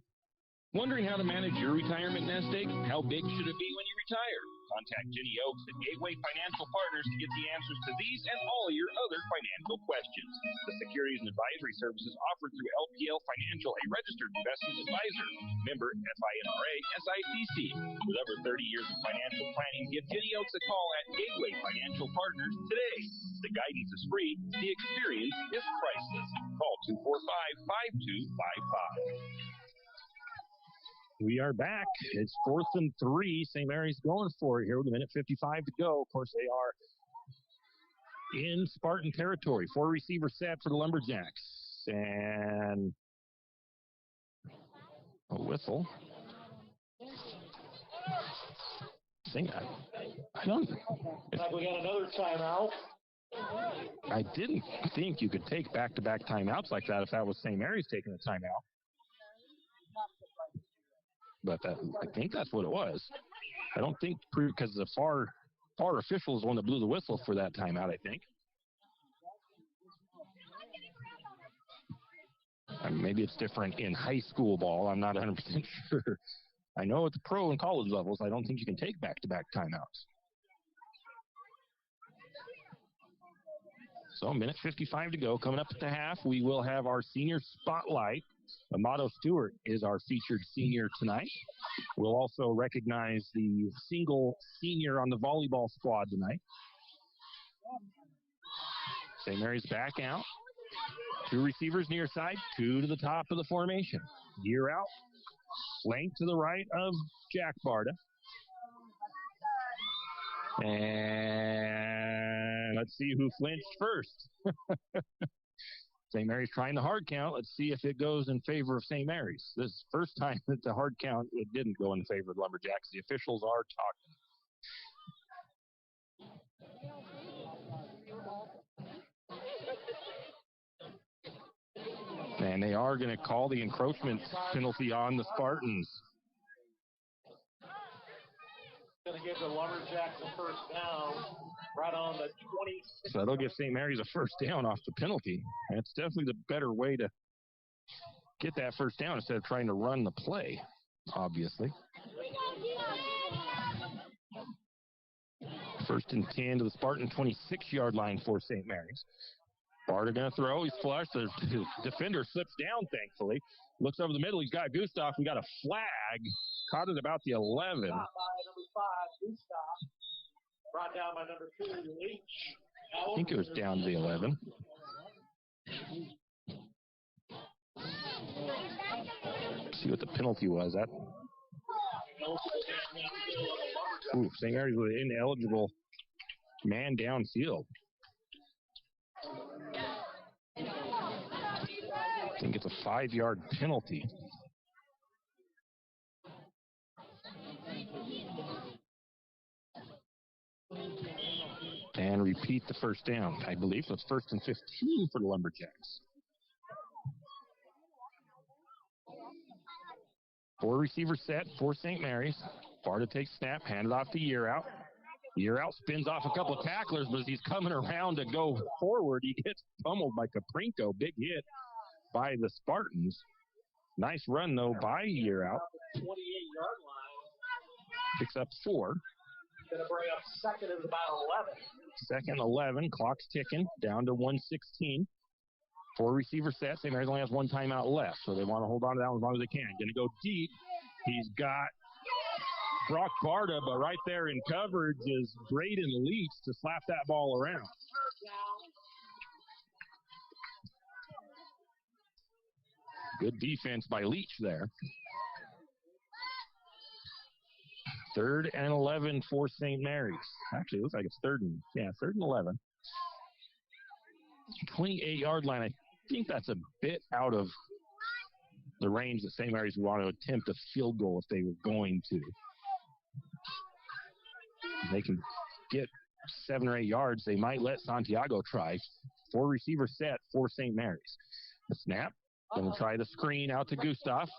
Wondering how to manage your retirement nest egg? How big should it be when you retire? Contact Jenny Oaks at Gateway Financial Partners to get the answers to these and all your other financial questions. The securities and advisory services offered through LPL Financial, a registered investment advisor. Member FINRA SIPC. With over 30 years of financial planning, give Jenny Oaks a call at Gateway Financial Partners today. The guidance is free. The experience is priceless. Call 245-5255. We are back. It's 4th and 3. St. Mary's going for it here with a minute 55 to go. Of course, they are in Spartan territory. 4 receiver set for the Lumberjacks. And a whistle. I don't. Like we got another timeout. I didn't think you could take back-to-back timeouts like that if that was St. Mary's taking a timeout. But I think that's what it was. I don't think, because the far official is the one that blew the whistle for that timeout, I think. Maybe it's different in high school ball. I'm not 100% sure. I know at the pro and college levels, I don't think you can take back-to-back timeouts. So, minute 55 to go. Coming up at the half, we will have our senior spotlight. Amato Stewart is our featured senior tonight. We'll also recognize the single senior on the volleyball squad tonight. St. Mary's back out. 2 receivers near side, 2 to the top of the formation. Gear out. Flank to the right of Jack Barta. And let's see who flinched first. St. Mary's trying the hard count. Let's see if it goes in favor of St. Mary's. This is the first time that the hard count, it didn't go in favor of Lumberjacks. The officials are talking. And they are going to call the encroachment penalty on the Spartans. Going to give the Lumberjacks a first down right on the 20. So that'll give St. Mary's a first down off the penalty. And it's definitely the better way to get that first down instead of trying to run the play, obviously. First and 10 to the Spartan 26-yard line for St. Mary's. Barta going to throw. He's flushed. The defender slips down, thankfully. Looks over the middle. He's got Gustav. We got a flag. Caught at about the 11. By number 5, Gustav. Brought down by number 2, Leach. I think it was down to the 11. Let's see what the penalty was. St. Mary's with an ineligible man downfield. I think it's a 5-yard penalty. And repeat the first down, I believe. So it's 1st and 15 for the Lumberjacks. 4 receivers set for St. Mary's. Barta takes snap, hand it off to Year Out. Year Out spins off a couple of tacklers, but as he's coming around to go forward, he gets pummeled by Caprinko. Big hit by the Spartans. Nice run, though, by Year Out. 28-yard line. Picks up 4. Going to bring up second is about 11. Second 11. Clock's ticking down to 1:16. 4 receiver set. St. Mary's only has 1 timeout left, so they want to hold on to that one as long as they can. Going to go deep. He's got Brock Barta, but right there in coverage is Braden Leach to slap that ball around. Good defense by Leach there. 3rd and 11 for St. Mary's. Actually, it looks like it's 3rd and 11. 28-yard line. I think that's a bit out of the range that St. Mary's would want to attempt a field goal if they were going to. They can get 7 or 8 yards. They might let Santiago try. 4 receivers set for St. Mary's. The snap. Going to try the screen out to Gustav.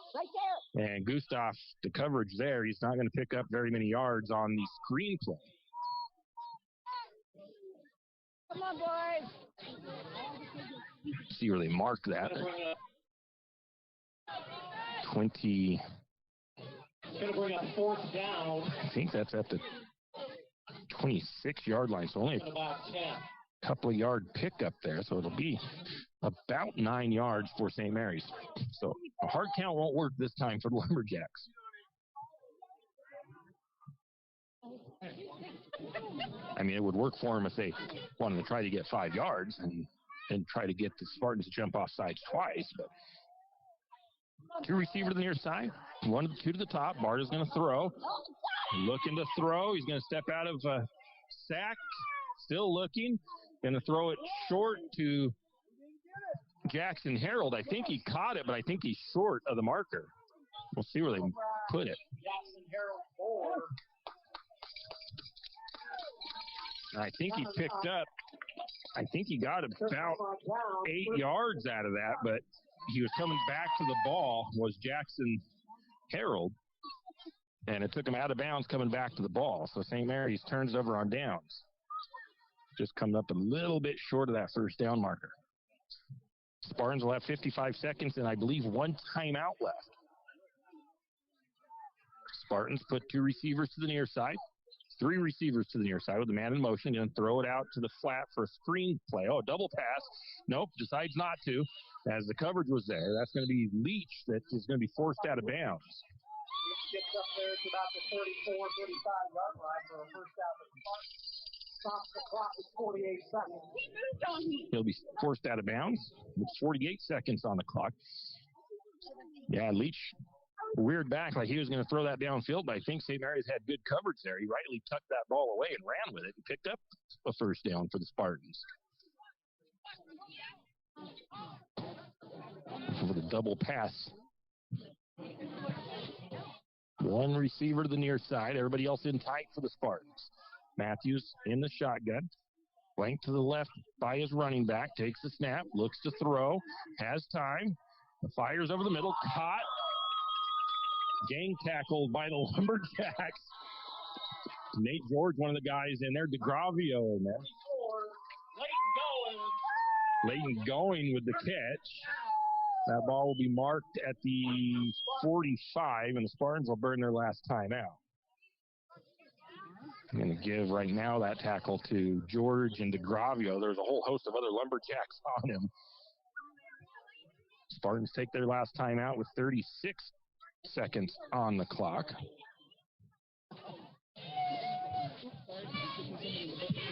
And Gustav, the coverage there, he's not going to pick up very many yards on the screen play. Come on, boys. See where they mark that. 20. It's going to bring up fourth down. I think that's at the 26-yard line, so only About 10. a couple of yard pickup there, so it'll be about 9 yards for St. Mary's. So a hard count won't work this time for the Lumberjacks. I mean, it would work for them if they wanted to try to get 5 yards and try to get the Spartans to jump off sides twice. But 2 receivers to the near side, 1 to 2 to the top. Barta's going to throw. Looking to throw. He's going to step out of sack. Still looking. Going to throw it short to Jackson Harold. I think he caught it, but I think he's short of the marker. We'll see where they put it. Jackson Harold 4. I think he picked up, I think he got about 8 yards out of that, but he was coming back to the ball, was Jackson Harold, and it took him out of bounds coming back to the ball. So St. Mary's turns over on downs. Just coming up a little bit short of that first down marker. Spartans will have 55 seconds and I believe 1 timeout left. Spartans put 2 receivers to the near side. 3 receivers to the near side with the man in motion. Going to throw it out to the flat for a screen play. Oh, a double pass. Nope, decides not to. As the coverage was there, that's going to be Leach that is going to be forced out of bounds. Gets up there to about the 34, 35-yard line for a first down. Stops the clock at 48 seconds. He'll be forced out of bounds with 48 seconds on the clock. Yeah, Leach reared back like he was going to throw that downfield, but I think St. Mary's had good coverage there. He rightly tucked that ball away and ran with it and picked up a first down for the Spartans. With a double pass. 1 receiver to the near side, everybody else in tight for the Spartans. Matthews in the shotgun. Blank to the left by his running back. Takes the snap, looks to throw, has time. Fires over the middle, caught. Gang tackled by the Lumberjacks. Nate George, one of the guys in there. DeGravio in there. Leighton going with the catch. That ball will be marked at the 45, and the Spartans will burn their last time out. I'm going to give right now that tackle to George and DeGravio. There's a whole host of other Lumberjacks on him. Spartans take their last time out with 36 seconds on the clock.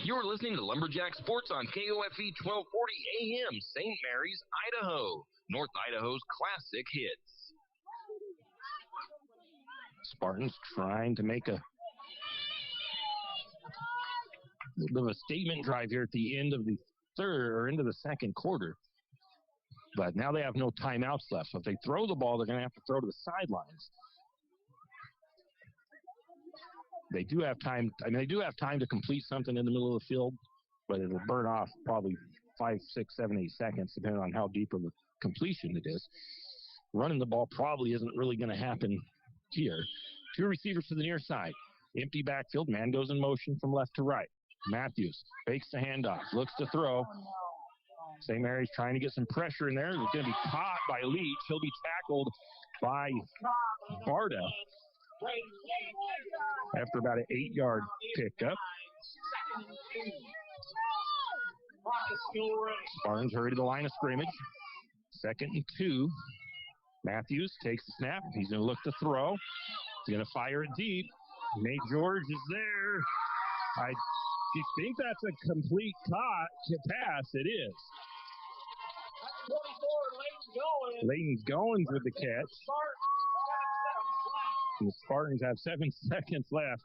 You're listening to Lumberjack Sports on KOFE 1240 AM, St. Mary's, Idaho, North Idaho's classic hits. Spartans trying to make a little bit of a statement drive here at the end of the third or into the second quarter. But now they have no timeouts left. So if they throw the ball, they're going to have to throw to the sidelines. They do have time. I mean, they do have time to complete something in the middle of the field, but it'll burn off probably 5, 6, 7, 8 seconds, depending on how deep of a completion it is. Running the ball probably isn't really going to happen here. 2 receivers to the near side. Empty backfield. Man goes in motion from left to right. Matthews fakes the handoff, looks to throw. St. Mary's trying to get some pressure in there. It's going to be caught by Leach. He'll be tackled by Barta after about an 8-yard pickup. Spartans hurry to the line of scrimmage. 2nd and 2. Matthews takes the snap. He's going to look to throw. He's going to fire it deep. Nate George is there. I think that's a complete pass. It is. Leighton Goins with the catch. And the Spartans have 7 seconds left.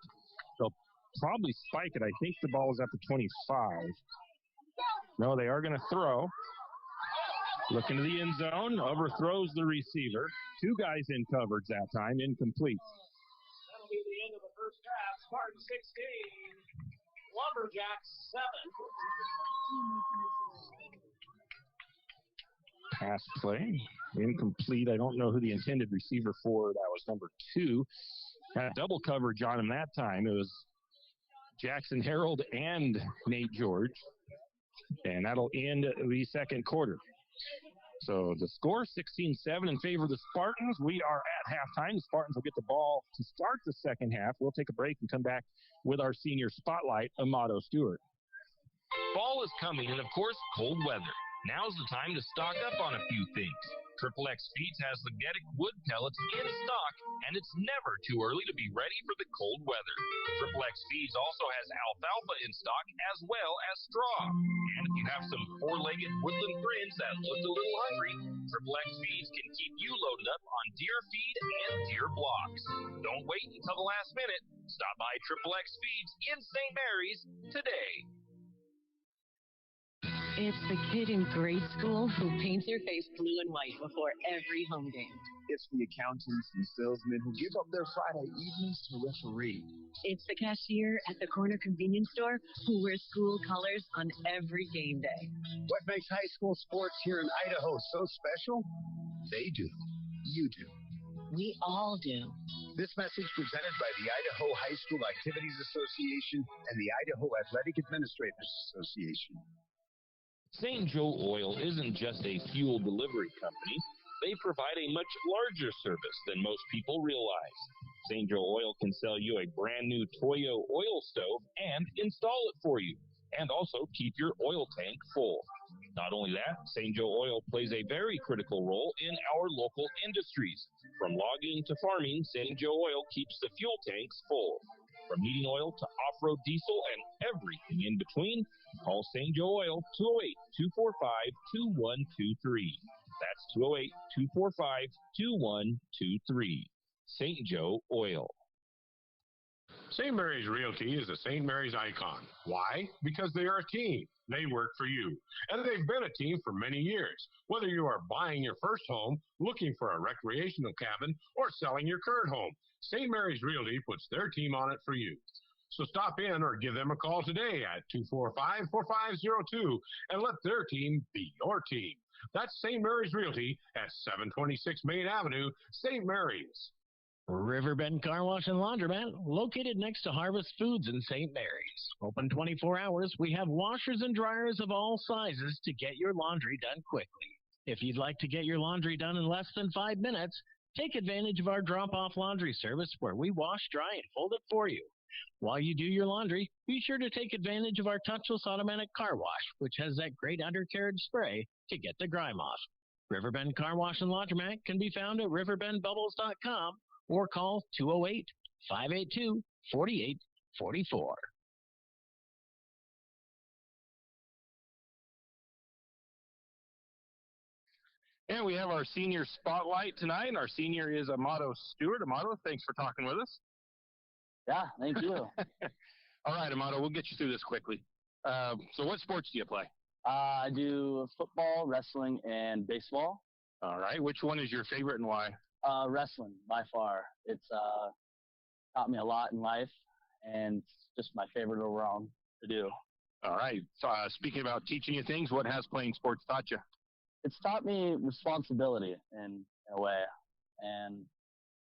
They'll probably spike it. I think the ball is at the 25. No, they are going to throw. Looking to the end zone. Overthrows the receiver. 2 guys in coverage that time. Incomplete. That'll be the end of the first half. Spartans 16. Lumberjacks 7. Pass play. Incomplete. I don't know who the intended receiver for that was number 2. Had double coverage on him that time. It was Jackson Harold and Nate George. And that'll end the second quarter. So the score, 16-7 in favor of the Spartans. We are at halftime. The Spartans will get the ball to start the second half. We'll take a break and come back with our senior spotlight, Amato Stewart. Fall is coming, and of course, cold weather. Now's the time to stock up on a few things. XXX Feeds has the Getic wood pellets in stock, and it's never too early to be ready for the cold weather. XXX Feeds also has alfalfa in stock as well as straw. And if you have some four-legged woodland friends that look a little hungry, XXX Feeds can keep you loaded up on deer feed and deer blocks. Don't wait until the last minute. Stop by XXX Feeds in St. Mary's today. It's the kid in grade school who paints their face blue and white before every home game. It's the accountants and salesmen who give up their Friday evenings to referee. It's the cashier at the corner convenience store who wears school colors on every game day. What makes high school sports here in Idaho so special? They do. You do. We all do. This message presented by the Idaho High School Activities Association and the Idaho Athletic Administrators Association. St. Joe Oil isn't just a fuel delivery company. They provide a much larger service than most people realize. St. Joe Oil can sell you a brand new Toyo oil stove and install it for you, and also keep your oil tank full. Not only that, St. Joe Oil plays a very critical role in our local industries. From logging to farming, St. Joe Oil keeps the fuel tanks full. From heating oil to off-road diesel and everything in between, call St. Joe Oil, 208-245-2123. That's 208-245-2123. St. Joe Oil. St. Mary's Realty is a St. Mary's icon. Why? Because they are a team. They work for you. And they've been a team for many years. Whether you are buying your first home, looking for a recreational cabin, or selling your current home, St. Mary's Realty puts their team on it for you. So stop in or give them a call today at 245-4502 and let their team be your team. That's St. Mary's Realty at 726 Main Avenue, St. Mary's. Riverbend Car Wash and Laundromat, located next to Harvest Foods in St. Mary's. Open 24 hours, we have washers and dryers of all sizes to get your laundry done quickly. If you'd like to get your laundry done in less than 5 minutes, take advantage of our drop-off laundry service where we wash, dry, and fold it for you. While you do your laundry, be sure to take advantage of our touchless automatic car wash, which has that great undercarriage spray to get the grime off. Riverbend Car Wash and Laundromat can be found at riverbendbubbles.com or call 208-582-4844. And we have our senior spotlight tonight, and our senior is Amato Stewart. Amato, thanks for talking with us. Yeah, thank you. All right, Amato, we'll get you through this quickly. So what sports do you play? I do football, wrestling, and baseball. All right. Which one is your favorite and why? Wrestling, by far. It's taught me a lot in life, and it's just my favorite overall to do. All right. So, speaking about teaching you things, what has playing sports taught you? It's taught me responsibility in a way, and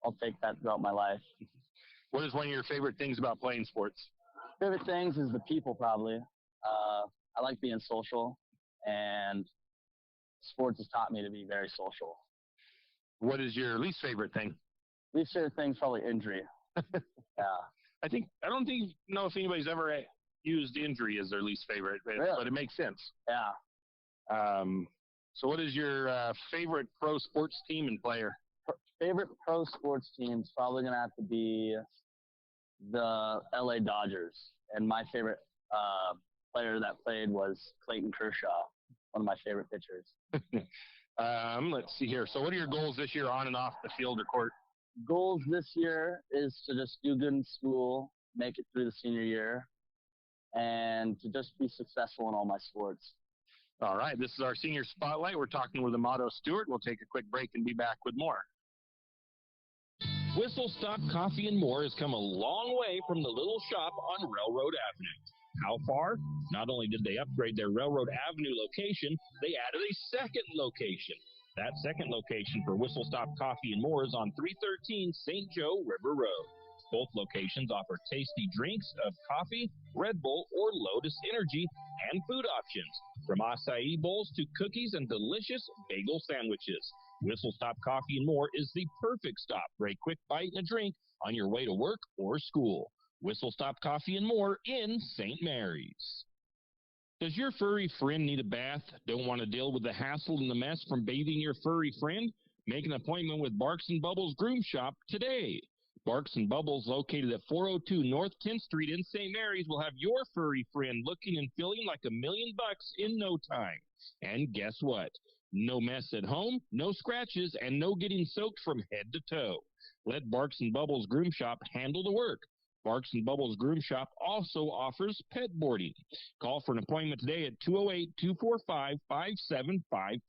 I'll take that throughout my life. What is one of your favorite things about playing sports? Favorite things is the people, probably. I like being social, and sports has taught me to be very social. What is your least favorite thing? Least favorite thing is probably injury. Yeah. I don't know if anybody's ever used injury as their least favorite, but, Really? but it makes sense. Yeah. So what is your favorite pro sports team and player? Favorite pro sports team is probably going to have to be the LA Dodgers. And my favorite player that played was Clayton Kershaw, one of my favorite pitchers. Let's see here. So what are your goals this year on and off the field or court? Goals this year is to just do good in school, make it through the senior year, and to just be successful in all my sports. All right. This is our senior spotlight. We're talking with Amato Stewart. We'll take a quick break and be back with more. Whistle Stop Coffee and More has come a long way from the little shop on Railroad Avenue. How far? Not only did they upgrade their Railroad Avenue location, they added a second location. That second location for Whistle Stop Coffee and More is on 313 St. Joe River Road. Both locations offer tasty drinks of coffee, Red Bull, or Lotus Energy, and food options, from acai bowls to cookies and delicious bagel sandwiches. Whistle Stop Coffee and More is the perfect stop for a quick bite and a drink on your way to work or school. Whistle Stop Coffee and More in St. Mary's. Does your furry friend need a bath? Don't want to deal with the hassle and the mess from bathing your furry friend? Make an appointment with Barks and Bubbles Groom Shop today. Barks and Bubbles, located at 402 North 10th Street in St. Mary's, will have your furry friend looking and feeling like $1 million in no time. And guess what? No mess at home, no scratches, and no getting soaked from head to toe. Let Barks and Bubbles Groom Shop handle the work. Barks and Bubbles Groom Shop also offers pet boarding. Call for an appointment today at 208-245-5755.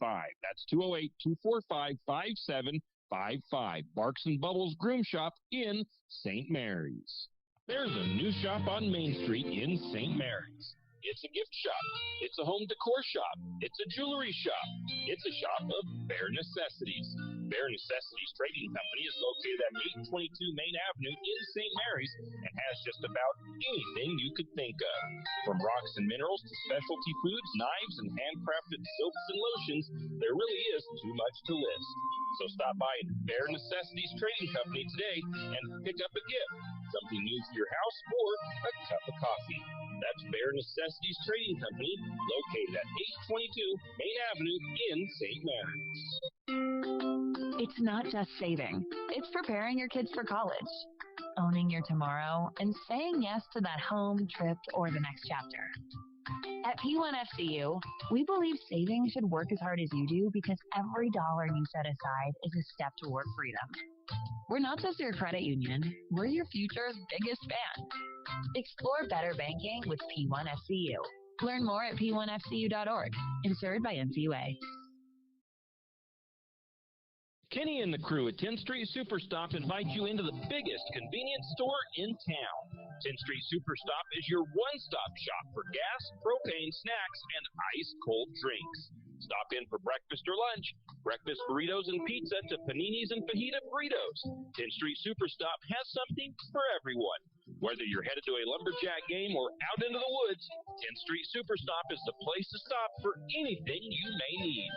That's 208-245-5755. Barks and Bubbles Groom Shop in St. Mary's. There's a new shop on Main Street in St. Mary's. It's a gift shop. It's a home decor shop. It's a jewelry shop. It's a shop of bare necessities. Bare Necessities Trading Company is located at 822 Main Avenue in St. Mary's and has just about anything you could think of. From rocks and minerals to specialty foods, knives, and handcrafted soaps and lotions, there really is too much to list. So stop by Bare Necessities Trading Company today and pick up a gift, something new for your house, or a cup of coffee. That's Bare Necessities Trading Company, located at 822 Main Avenue in St. Mary's. It's not just saving. It's preparing your kids for college, owning your tomorrow, and saying yes to that home, trip, or the next chapter. At P1FCU, we believe saving should work as hard as you do because every dollar you set aside is a step toward freedom. We're not just your credit union, we're your future's biggest fan. Explore better banking with P1FCU. Learn more at p1fcu.org. Insured by NCUA. Kenny and the crew at 10th Street Superstop invite you into the biggest convenience store in town. 10th Street Superstop is your one-stop shop for gas, propane, snacks, and ice-cold drinks. Stop in for breakfast or lunch, breakfast burritos and pizza to paninis and fajita burritos. 10th Street Superstop has something for everyone. Whether you're headed to a Lumberjack game or out into the woods, 10th Street Superstop is the place to stop for anything you may need.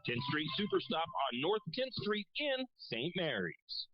10th Street Superstop on North 10th Street in St. Mary's.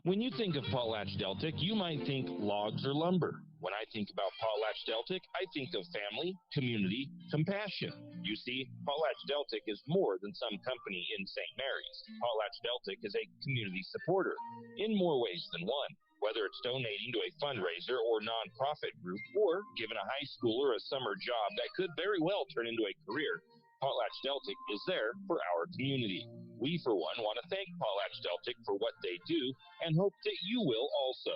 When you think of Potlatch-Deltic, you might think logs or lumber. When I think about Potlatch-Deltic, I think of family, community, compassion. You see, Potlatch-Deltic is more than some company in St. Mary's. Potlatch-Deltic is a community supporter in more ways than one. Whether it's donating to a fundraiser or nonprofit group, or giving a high schooler a summer job that could very well turn into a career, Potlatch-Deltic is there for our community. We, for one, want to thank Potlatch-Deltic for what they do and hope that you will also.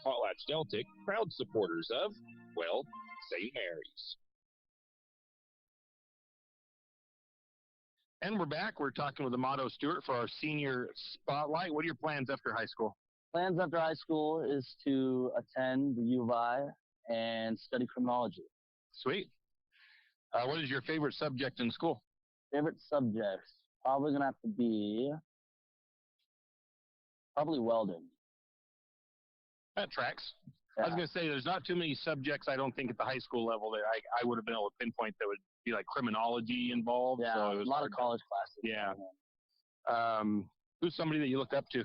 Potlatch-Deltic, proud supporters of, well, St. Mary's. And we're back. We're talking with Amato Stewart for our senior spotlight. What are your plans after high school? Plans after high school is to attend the U of I and study criminology. Sweet. What is your favorite subject in school? Favorite subjects? Probably going to have to be welding. That tracks. Yeah. I was going to say, there's not too many subjects, I don't think, at the high school level that I would have been able to pinpoint that would be like criminology involved. Yeah, so it was a lot of college classes. Yeah. Who's somebody that you looked up to?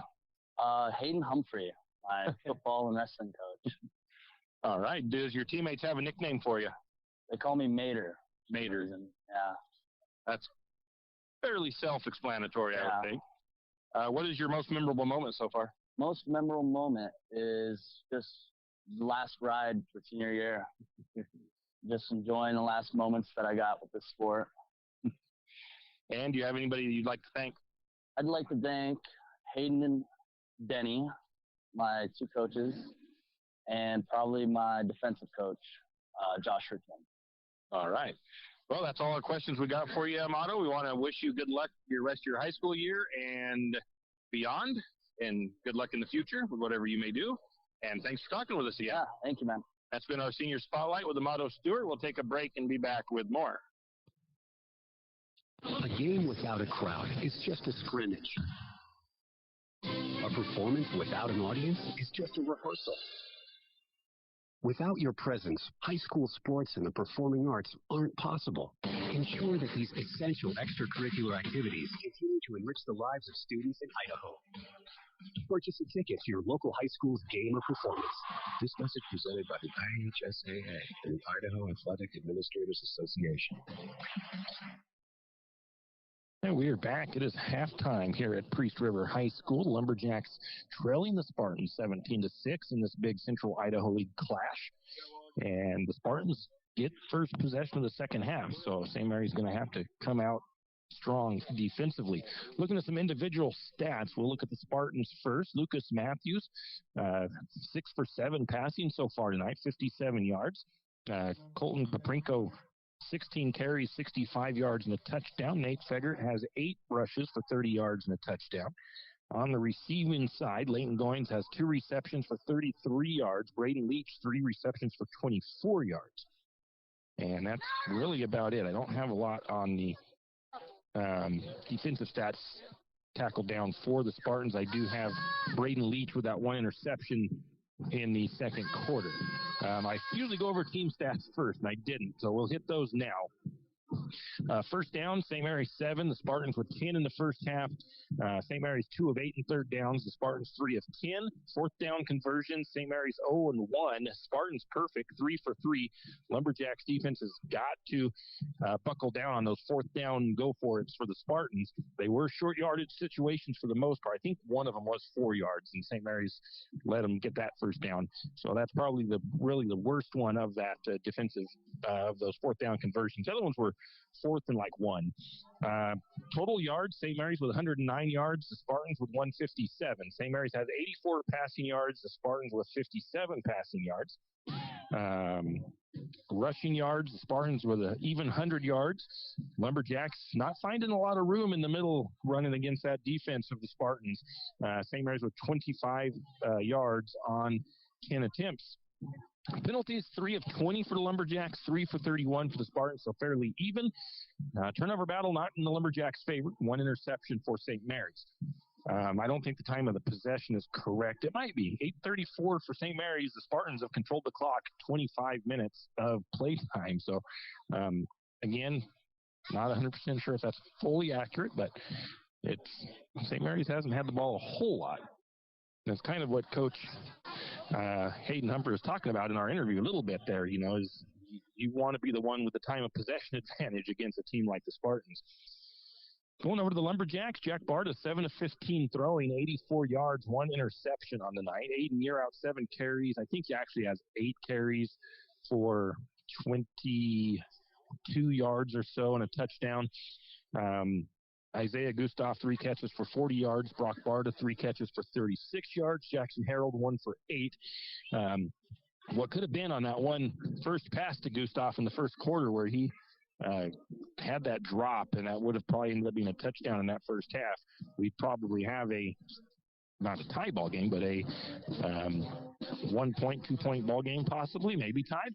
Hayden Humphrey, my football and wrestling coach. All right. Does your teammates have a nickname for you? They call me Mater. Mater. Yeah. That's fairly self-explanatory, I would think. What is your most memorable moment so far? Most memorable moment is just the last ride for senior year. Just enjoying the last moments that I got with the sport. And do you have anybody you'd like to thank? I'd like to thank Hayden and Denny, my two coaches, and probably my defensive coach, Josh Richmond. All right. Well, that's all our questions we got for you, Amato. We want to wish you good luck your rest of your high school year and beyond, and good luck in the future with whatever you may do. And thanks for talking with us again. Yeah, thank you, man. That's been our Senior Spotlight with Amato Stewart. We'll take a break and be back with more. A game without a crowd is just a scrimmage. A performance without an audience is just a rehearsal. Without your presence, high school sports and the performing arts aren't possible. Ensure that these essential extracurricular activities continue to enrich the lives of students in Idaho. Purchase a ticket to your local high school's game or performance. This message presented by the IHSAA and the Idaho Athletic Administrators Association. And we are back. It is halftime here at Priest River High School. Lumberjacks trailing the Spartans 17-6 in this big Central Idaho League clash. And the Spartans get first possession of the second half. So St. Mary's going to have to come out strong defensively. Looking at some individual stats, we'll look at the Spartans first. Lucas Matthews, 6 for 7 passing so far tonight, 57 yards. Colton Paprinko, 16 carries, 65 yards and a touchdown. Nate Fegert has 8 rushes for 30 yards and a touchdown. On the receiving side, Leighton Goins has 2 receptions for 33 yards. Braden Leach, 3 receptions for 24 yards. And that's really about it. I don't have a lot on the defensive stats tackled down for the Spartans. I do have Braden Leach with that 1 interception in the second quarter. I usually go over team stats first, and I didn't, so we'll hit those now. First down, St. Mary's 7. The Spartans with 10 in the first half. St. Mary's 2 of 8 in third downs. The Spartans 3 of 10. Fourth down conversions, St. Mary's 0 and 1. Spartans perfect, 3 for 3. Lumberjacks defense has got to buckle down on those fourth down go-for-its for the Spartans. They were short yardage situations for the most part. I think one of them was 4 yards, and St. Mary's let them get that first down. So that's probably really the worst one of that defensive of those fourth down conversions. The other ones were fourth and 1. Total yards, St. Mary's with 109 yards, the Spartans with 157. St. Mary's has 84 passing yards, the Spartans with 57 passing yards. Rushing yards, the Spartans with an even 100 yards. Lumberjacks not finding a lot of room in the middle running against that defense of the Spartans. St. Mary's with 25 yards on 10 attempts. Penalties, 3 of 20 for the Lumberjacks, 3 for 31 for the Spartans, so fairly even. Turnover battle not in the Lumberjacks' favor. 1 interception for St. Mary's. I don't think the time of the possession is correct. It might be. 8:34 for St. Mary's. The Spartans have controlled the clock 25 minutes of play time. So, again, not 100% sure if that's fully accurate, but St. Mary's hasn't had the ball a whole lot. That's kind of what Coach Hayden Humper was talking about in our interview a little bit there, is you want to be the one with the time of possession advantage against a team like the Spartans. Going over to the Lumberjacks, Jack Barta, 7 of 15 throwing, 84 yards, 1 interception on the night. Aiden Yearout, 7 carries. I think he actually has 8 carries for 22 yards or so and a touchdown. Isaiah Gustav, 3 catches for 40 yards. Brock Barta, 3 catches for 36 yards. Jackson Harold, 1 for 8. What could have been on that one first pass to Gustav in the first quarter where he had that drop, and that would have probably ended up being a touchdown in that first half. We'd probably have not a tie ball game, but a 1-point, 2-point ball game possibly, maybe tied.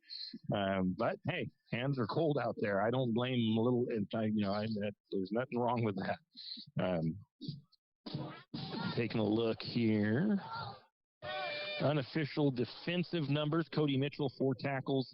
But hey, hands are cold out there. I don't blame him a little. There's nothing wrong with that. Taking a look here. Unofficial defensive numbers. Cody Mitchell, 4 tackles.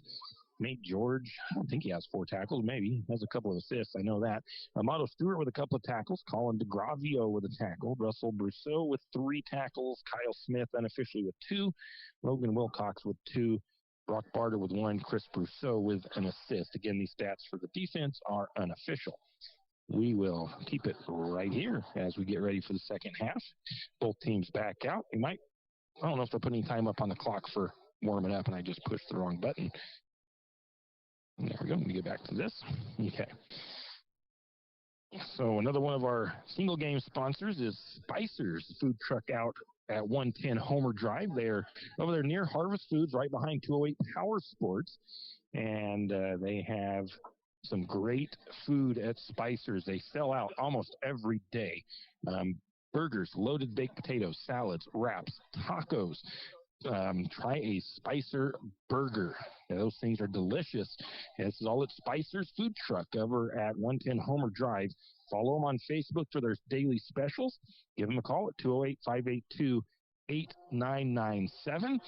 Nate George, I don't think he has 4 tackles. Maybe he has a couple of assists. I know that. Amato Stewart with a couple of tackles. Colin DeGravio with a tackle. Russell Brousseau with 3 tackles. Kyle Smith unofficially with 2. Logan Wilcox with 2. Brock Barter with 1. Chris Brousseau with an assist. Again, these stats for the defense are unofficial. We will keep it right here as we get ready for the second half. Both teams back out. I don't know if they're putting time up on the clock for warming up, and I just pushed the wrong button. There we go. Let me get back to this. Okay. So another one of our single game sponsors is Spicer's food truck out at 110 Homer Drive. They're over there near Harvest Foods, right behind 208 Power Sports. And they have some great food at Spicer's. They sell out almost every day. Burgers, loaded baked potatoes, salads, wraps, tacos. Try a Spicer burger. Yeah, those things are delicious. And this is all at Spicer's Food Truck over at 110 Homer Drive. Follow them on Facebook for their daily specials. Give them a call at 208-582-8997.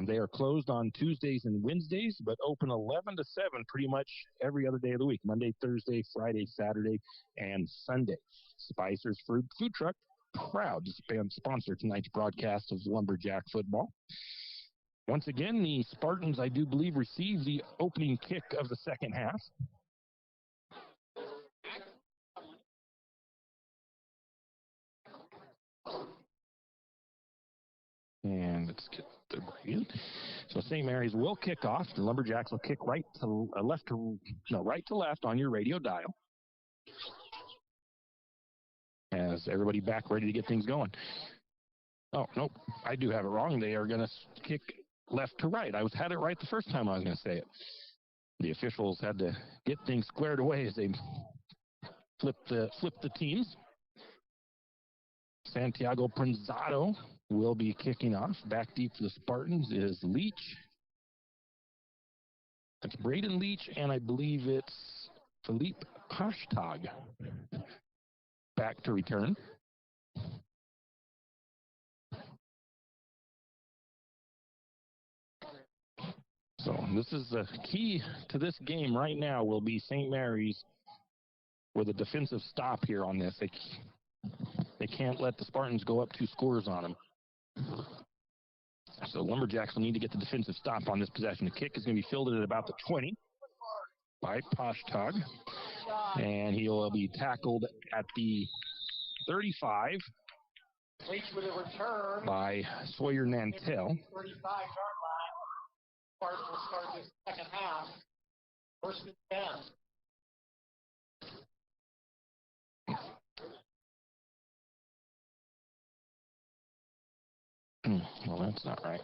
They are closed on Tuesdays and Wednesdays, but open 11 to 7 pretty much every other day of the week, Monday, Thursday, Friday, Saturday, and Sunday. Spicer's Food Truck, proud to sponsor tonight's broadcast of Lumberjack football. Once again, the Spartans, I do believe, received the opening kick of the second half. And let's get the in. So St. Mary's will kick off. The Lumberjacks will kick right to left on your radio dial. As everybody back ready to get things going. Oh, nope, I do have it wrong. They are going to kick left to right. I had it right the first time I was going to say it. The officials had to get things squared away as they flipped the teams. Santiago Pranzado will be kicking off. Back deep for the Spartans is Leach. That's Braden Leach, and I believe it's Philippe Hashtag back to return. So this is the key to this game right now will be St. Mary's with a defensive stop here on this. They can't let the Spartans go up 2 scores on them. So Lumberjacks will need to get the defensive stop on this possession. The kick is going to be fielded at about the 20 by Pashtag. And he will be tackled at the 35 by Sawyer Nantel. 35-yard line. Spartans will start this second half. First and 10. Well, that's not right.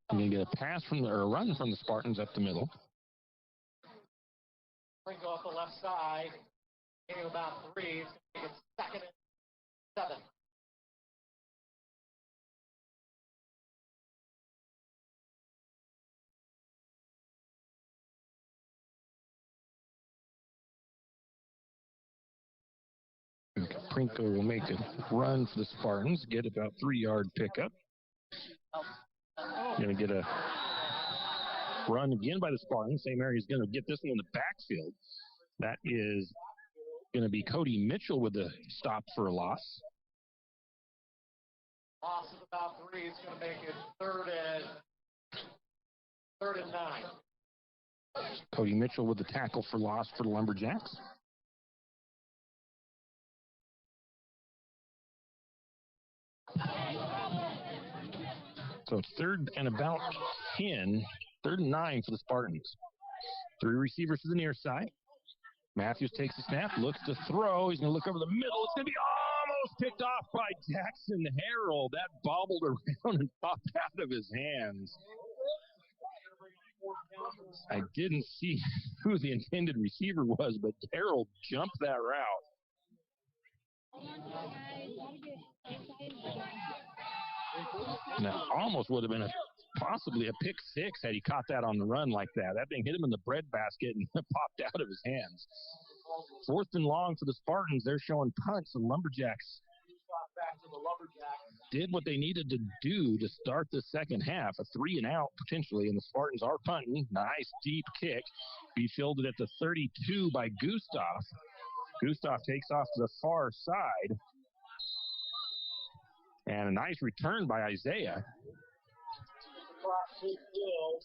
I'm going to get a pass or a run from the Spartans up the middle. Go off the left side. Getting about 3. It's going to make it second and 7. Prinko will make a run for the Spartans, get about 3-yard pickup. Going to get a run again by the Spartans. St. Mary's going to get this one in the backfield. That is going to be Cody Mitchell with the stop for a loss. Loss of about 3. It's going to make it third and 9. Cody Mitchell with the tackle for loss for the Lumberjacks. So it's third and about 10, 3rd and 9 for the Spartans. 3 receivers to the near side. Matthews takes the snap, looks to throw. He's going to look over the middle. It's going to be almost picked off by Jackson Harrell. That bobbled around and popped out of his hands. I didn't see who the intended receiver was, but Harrell jumped that route. And that almost would have been possibly a pick 6 had he caught that on the run like that. That thing hit him in the breadbasket and popped out of his hands. 4th and long for the Spartans. They're showing punts. The Lumberjacks did what they needed to do to start the second half. A 3-and-out potentially, and the Spartans are punting. Nice deep kick. Be fielded at the 32 by Gustav. Gustav takes off to the far side. And a nice return by Isaiah.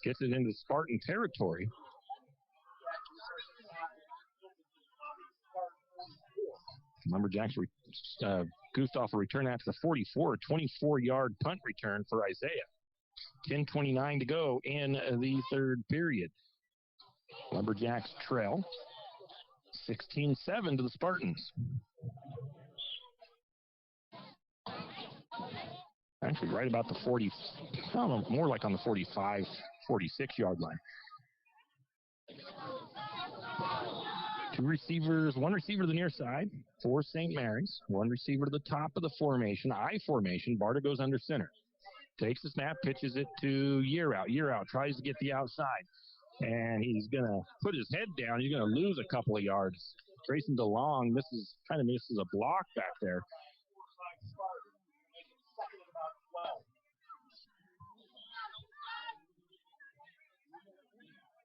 Gets it into Spartan territory. Lumberjacks, Gustav will return after the 44, a 24-yard punt return for Isaiah. 10:29 to go in the third period. Lumberjacks trail 16-7 to the Spartans. Actually, right about the 40, more like on the 45, 46-yard line. One receiver to the near side for St. Mary's. One receiver to the top of the formation, I formation. Barta goes under center. Takes the snap, pitches it to Year Out. Year Out tries to get the outside, and he's going to put his head down. He's going to lose a couple of yards. Grayson DeLong misses a block back there.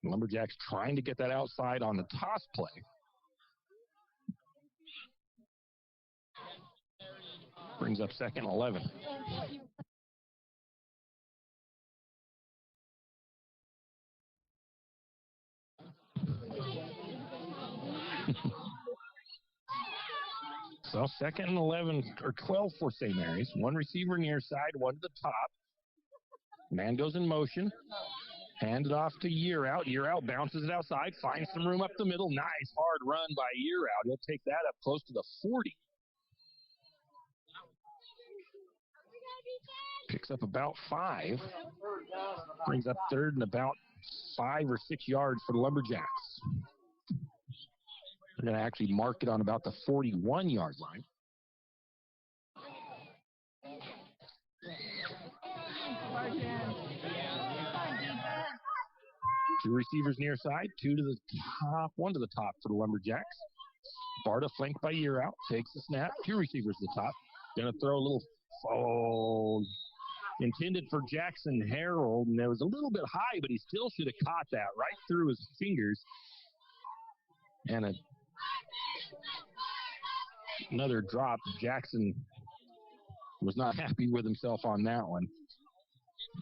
Lumberjacks trying to get that outside on the toss play. Brings up 2nd and 11. So 2nd and 11 or 12 for St. Mary's. One receiver near side, one to the top. Man goes in motion. Hand it off to Year Out. Year Out bounces it outside, finds some room up the middle. Nice hard run by Year Out. He'll take that up close to the 40. Picks up about 5. Brings up 3rd and about 5 or 6 yards for the Lumberjacks. They're going to actually mark it on about the 41-yard line. Two receivers near side, two to the top, one to the top for the Lumberjacks. Barta flanked by Year Out, takes the snap, two receivers to the top. Going to throw a little intended for Jackson Harold, and it was a little bit high, but he still should have caught that right through his fingers. And another drop. Jackson was not happy with himself on that one.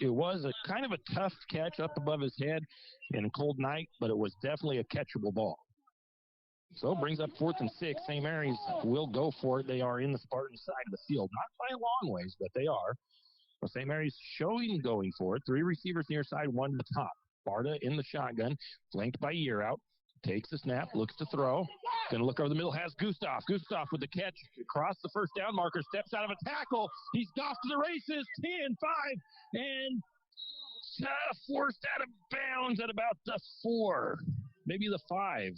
It was a kind of a tough catch up above his head in a cold night, but it was definitely a catchable ball. So it brings up 4th and 6. St. Mary's will go for it. They are in the Spartan side of the field. Not by a long ways, but they are. Well, St. Mary's showing going for it. 3 receivers near side, one to the top. Barta in the shotgun, flanked by Year Out. Takes the snap, looks to throw. Going to look over the middle, has Gustav. Gustav with the catch across the first down marker, steps out of a tackle. He's off to the races, 10, 5, and forced out of bounds at about the 4, maybe the 5.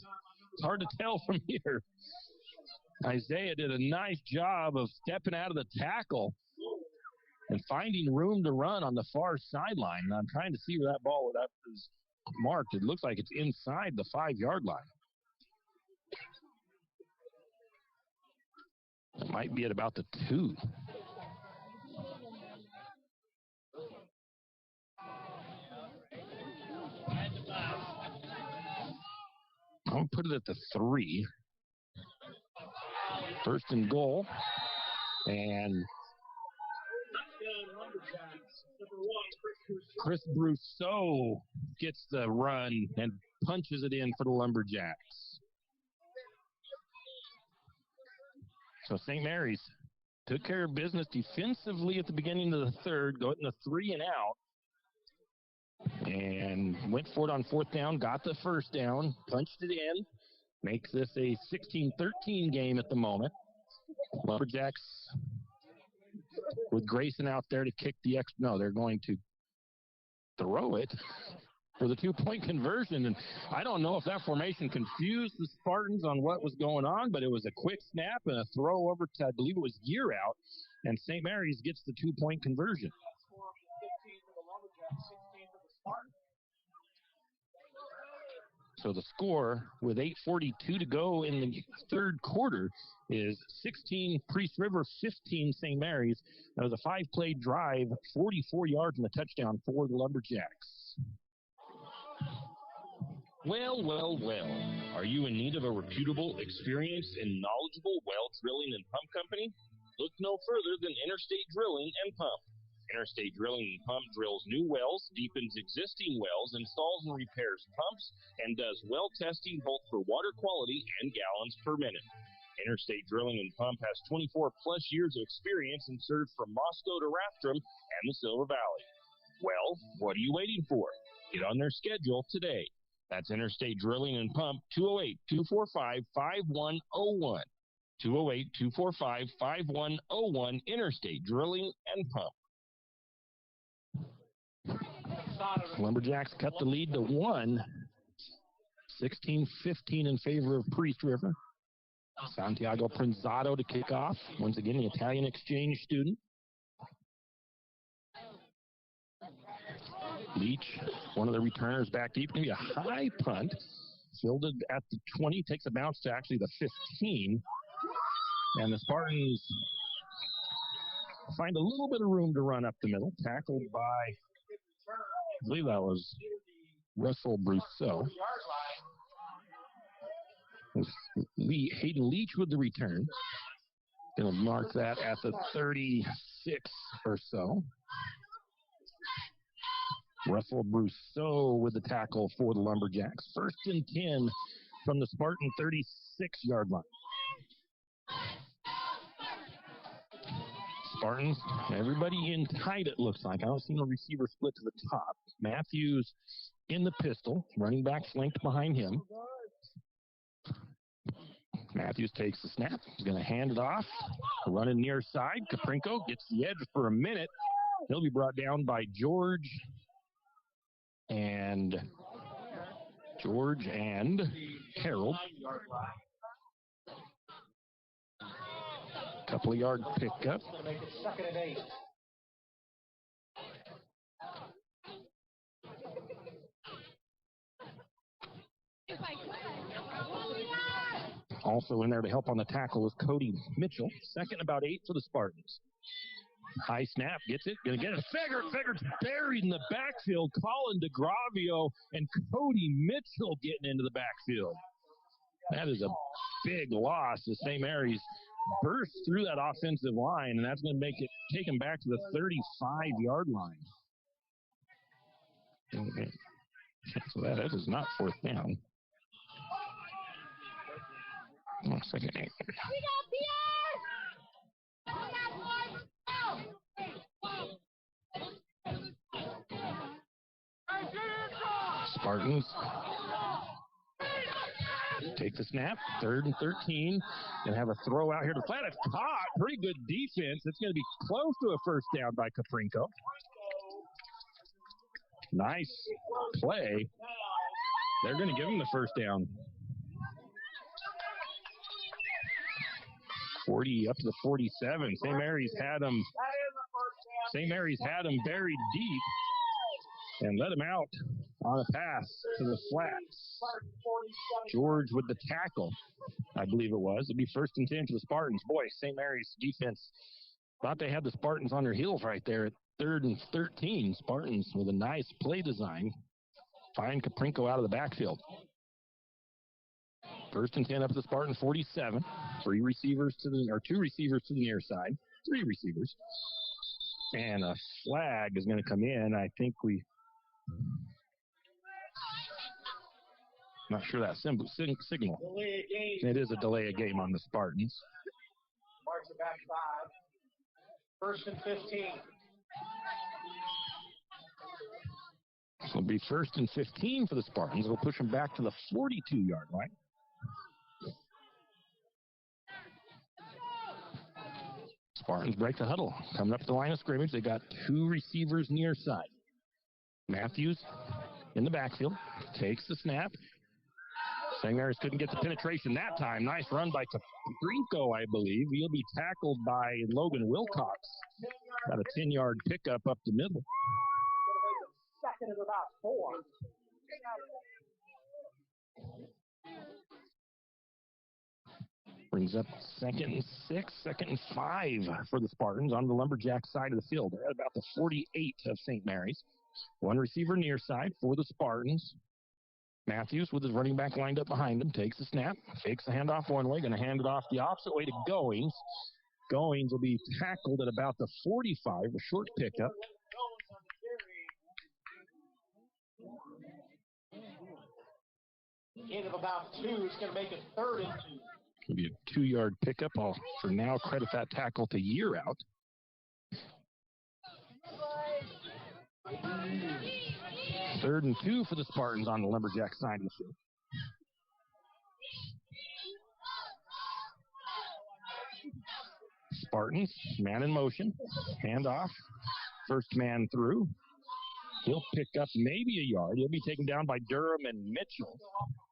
It's hard to tell from here. Isaiah did a nice job of stepping out of the tackle and finding room to run on the far sideline. I'm trying to see where that ball is marked. It looks like it's inside the 5-yard line. It might be at about the 2. I'm going to put it at the 3. 1st and goal. And Chris Brousseau gets the run and punches it in for the Lumberjacks. So St. Mary's took care of business defensively at the beginning of the 3rd, going the 3 and out, and went for it on 4th down, got the 1st down, punched it in, makes this a 16-13 game at the moment. Lumberjacks with Grayson out there to kick the extra. No, they're going to throw it for the 2-point conversion. And I don't know if that formation confused the Spartans on what was going on, but it was a quick snap and a throw over to, I believe it was Year Out, and St. Mary's gets the 2-point conversion. So the score with 8:42 to go in the 3rd quarter is 16 Priest River, 15 St. Mary's. That was a 5-play drive, 44 yards and a touchdown for the Lumberjacks. Well. Are you in need of a reputable, experienced, and knowledgeable well drilling and pump company? Look no further than Interstate Drilling and Pump. Interstate Drilling and Pump drills new wells, deepens existing wells, installs and repairs pumps, and does well testing both for water quality and gallons per minute. Interstate Drilling and Pump has 24-plus years of experience and serves from Moscow to Rathdrum and the Silver Valley. Well, what are you waiting for? Get on their schedule today. That's Interstate Drilling and Pump, 208-245-5101. 208-245-5101, Interstate Drilling and Pump. Lumberjacks cut the lead to 1. 16-15 in favor of Priest River. Santiago Pranzato to kick off. Once again, the Italian exchange student. Leach, one of the returners back deep. Going to be a high punt. Fielded at the 20, takes a bounce to actually the 15. And the Spartans find a little bit of room to run up the middle. Tackled by, I believe that was Russell Brousseau. Hayden Leach with the return. Going to mark that at the 36 or so. Russell Brousseau with the tackle for the Lumberjacks. 1st and 10 from the Spartan 36-yard line. Spartans, everybody in tight, it looks like. I don't see no receiver split to the top. Matthews in the pistol, running back flanked behind him. Matthews takes the snap. He's going to hand it off. Running near side. Caprinko gets the edge for a minute. He'll be brought down by George and Harold. Couple of yard pickup. Make it 2nd and 8. Also in there to help on the tackle is Cody Mitchell. 2nd about 8 for the Spartans. High snap, gets it, gonna get it. Feggert's buried in the backfield. Colin DeGravio and Cody Mitchell getting into the backfield. That is a big loss as St. Mary's burst through that offensive line, and that's going to take him back to the 35-yard line. Okay. So that is not 4th down. 2nd and 8. Spartans take the snap. 3rd and 13. Gonna have a throw out here to flat. It's caught. Pretty good defense. It's going to be close to a 1st down by Caprinko. Nice play. They're going to give him the 1st down. 40 up to the 47. St. Mary's had him buried deep and let him out on a pass to the flats. George with the tackle, I believe it was. It'll be 1st and 10 for the Spartans. Boy, St. Mary's defense thought they had the Spartans on their heels right there at 3rd and 13. Spartans with a nice play design find Caprinko out of the backfield. 1st and 10 up to the Spartan 47. 2 receivers to the near side. 3 receivers. And a flag is going to come in. I think not sure that signal. It is a delay of game on the Spartans. Marks it back 5. 1st and 15. So it'll be 1st and 15 for the Spartans. It'll push them back to the 42-yard line. Spartans break the huddle. Coming up to the line of scrimmage, they got 2 receivers near side. Matthews in the backfield, takes the snap. St. Mary's couldn't get the penetration that time. Nice run by Caprinko, I believe. He'll be tackled by Logan Wilcox. Got a 10-yard pickup up the middle. 2nd and about 4. Brings up 2nd and 6, 2nd and 5 for the Spartans on the Lumberjack side of the field. They're at about the 48 of St. Mary's. 1 receiver near side for the Spartans. Matthews with his running back lined up behind him, takes the snap, fakes the handoff one way, going to hand it off the opposite way to Goings. Goings will be tackled at about the 45, a short pickup. Gain of about 2. It's going to make it 3rd and 2. It'll be a 2-yard pickup. I'll, for now, credit that tackle to Year Out. Third and 2 for the Spartans on the Lumberjack side of the field. Spartans, man in motion, handoff, first man through. He'll pick up maybe a yard. He'll be taken down by Durham and Mitchell.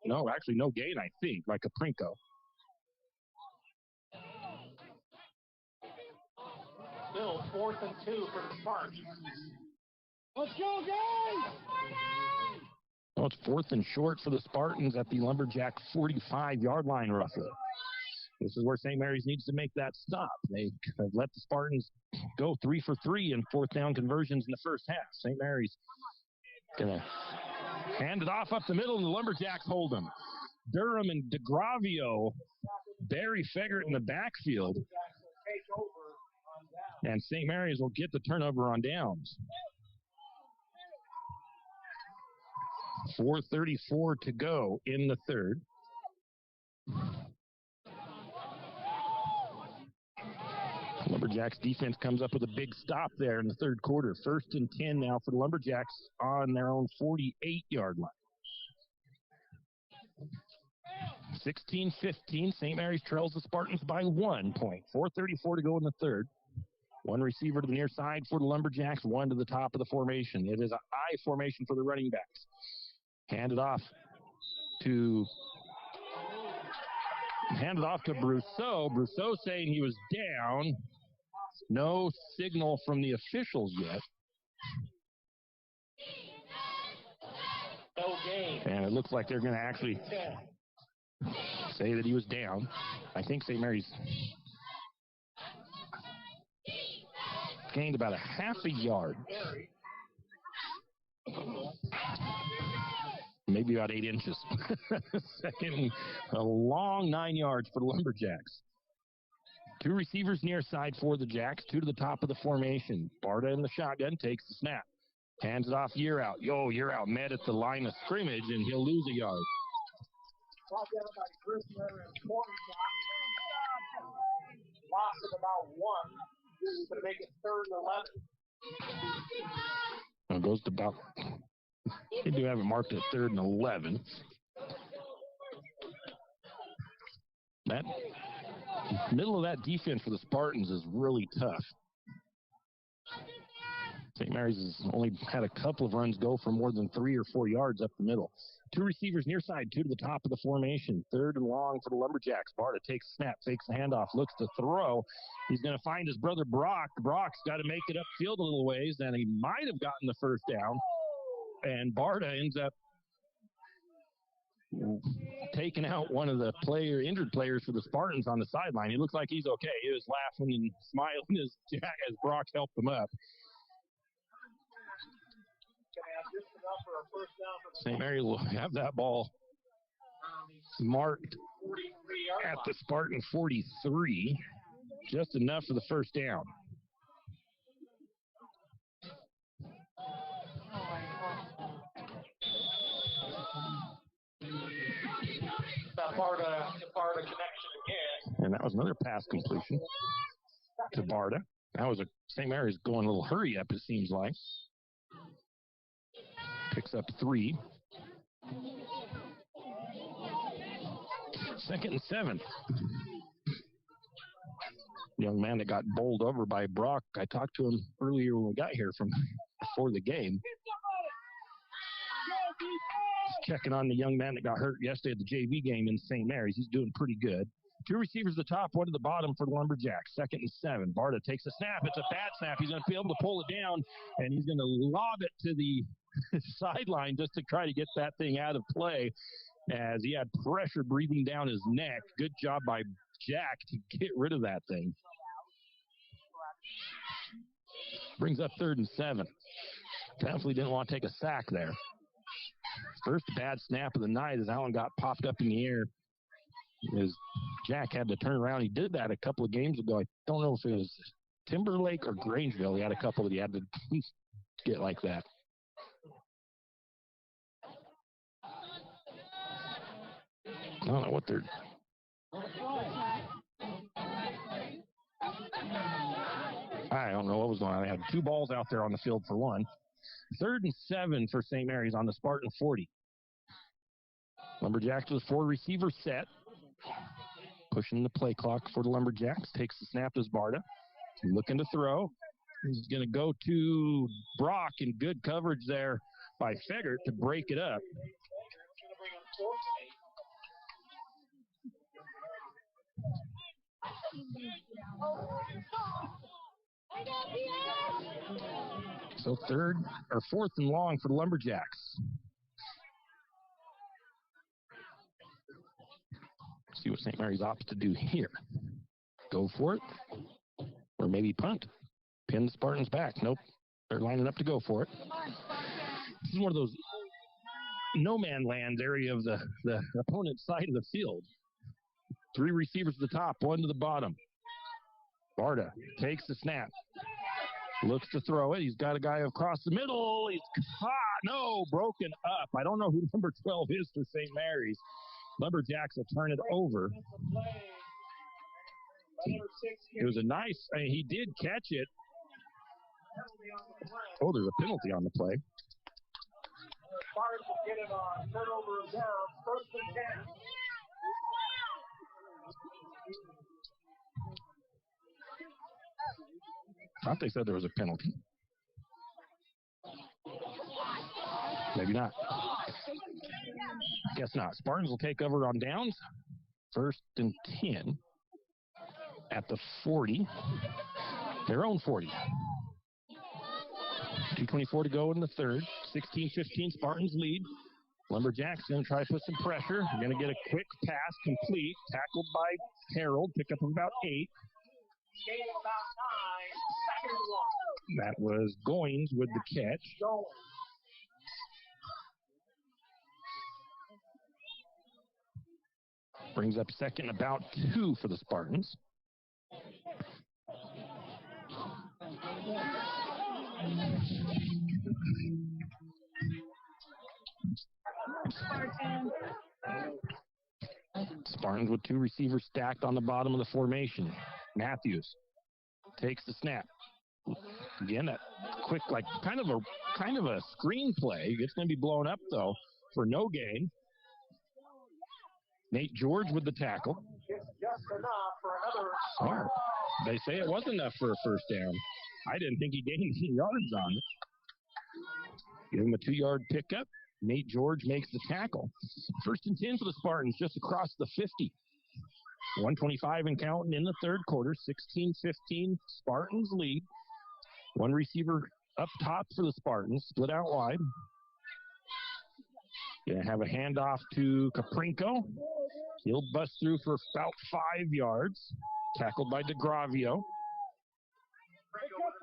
No, actually no gain, I think, by Kaprinko. Still 4th and 2 for the Spartans. Let's go, guys! Well, it's 4th and short for the Spartans at the Lumberjack 45-yard line, roughly. This is where St. Mary's needs to make that stop. They have let the Spartans go 3 for 3 in 4th down conversions in the first half. St. Mary's going to hand it off up the middle, and the Lumberjacks hold them. Durham and DeGravio bury Fegert in the backfield. And St. Mary's will get the turnover on downs. 4:34 to go in the third. Lumberjacks defense comes up with a big stop there in the third quarter. 1st and 10 now for the Lumberjacks on their own 48-yard line. 16-15, St. Mary's trails the Spartans by 1 point. 4:34 to go in the third. One receiver to the near side for the Lumberjacks, one to the top of the formation. It is an I formation for the running backs. Hand it off to Brousseau. Brousseau saying he was down. No signal from the officials yet. No game. And it looks like they're going to actually say that he was down. I think St. Mary's gained about a half a yard. Maybe about 8 inches. Second, a long 9 yards for the Lumberjacks. 2 receivers near side for the Jacks, 2 to the top of the formation. Barta in the shotgun takes the snap. Hands it off Year Out. Year Out met at the line of scrimmage, and he'll lose a yard. Loss of about 1 to make it 3rd and 11. It goes to about, they do have it marked at 3rd and 11. That middle of that defense for the Spartans is really tough. St. Mary's has only had a couple of runs go for more than 3 or 4 yards up the middle. 2 receivers near side, 2 to the top of the formation. 3rd and long for the Lumberjacks. Barta takes a snap, fakes the handoff, looks to throw. He's going to find his brother Brock. Brock's got to make it upfield a little ways, and he might have gotten the first down. And Barta ends up taking out one of the injured players for the Spartans on the sideline. He looks like he's okay. He was laughing and smiling as Brock helped him up. St. Mary will have that ball marked at the Spartan 43, just enough for the first down. Barta connection again. And that was another pass completion to Barta. That was St. Mary's going a little hurry up, it seems like. Picks up 3. 2nd and 7. Young man that got bowled over by Brock. I talked to him earlier when we got here from before the game. Checking on the young man that got hurt yesterday at the JV game in St. Mary's. He's doing pretty good. 2 receivers at the top, 1 to the bottom for the Lumberjacks. 2nd and 7. Barta takes a snap. It's a bad snap. He's going to be able to pull it down, and he's going to lob it to the sideline just to try to get that thing out of play as he had pressure breathing down his neck. Good job by Jack to get rid of that thing. Brings up 3rd and 7. Definitely didn't want to take a sack there. First bad snap of the night as that one got popped up in the air. As Jack had to turn around. He did that a couple of games ago. I don't know if it was Timberlake or Grangeville. He had a couple that he had to get like that. I don't know what they're... I don't know what was going on. They had 2 balls out there on the field for 1. 3rd and 7 for St. Mary's on the Spartan 40. Lumberjacks with 4 receivers set. Pushing the play clock for the Lumberjacks. Takes the snap as Barta. Looking to throw. He's going to go to Brock, and good coverage there by Fegert to break it up. So fourth and long for the Lumberjacks. See what St. Mary's opts to do here. Go for it, or maybe punt. Pin the Spartans back. Nope, they're lining up to go for it. This is one of those no man land area of the opponent's side of the field. 3 receivers to the top, 1 to the bottom. Barta takes the snap. Looks to throw it. He's got a guy across the middle. He's caught. No, broken up. I don't know who number 12 is for St. Mary's. Lumberjacks will turn it over. It was a nice, he did catch it. Oh, there's a penalty on the play. Spartans will get it on turnover of down, 1st and 10. I thought they said there was a penalty. Maybe not. Guess not. Spartans will take over on downs. 1st and 10 at the 40. Their own 40. 2:24 to go in the third. 16-15 Spartans lead. Lumberjacks going to try to put some pressure. They're going to get a quick pass complete. Tackled by Harold. Pick up about 8. That was Goins with the catch. Brings up 2nd about 2 for the Spartans. Spartans with 2 receivers stacked on the bottom of the formation. Matthews takes the snap. Again, that quick, like kind of a screen play. It's going to be blown up though for no gain. Nate George with the tackle. It's just enough for another. Smart. They say it wasn't enough for a first down. I didn't think he gained any yards on it. Give him a 2-yard pickup. Nate George makes the tackle. 1st and 10 for the Spartans, just across the 50. 1:25 and counting in the third quarter. 16-15 Spartans lead. 1 receiver up top for the Spartans, split out wide. Gonna have a handoff to Caprinco. He'll bust through for about 5 yards. Tackled by DeGravio.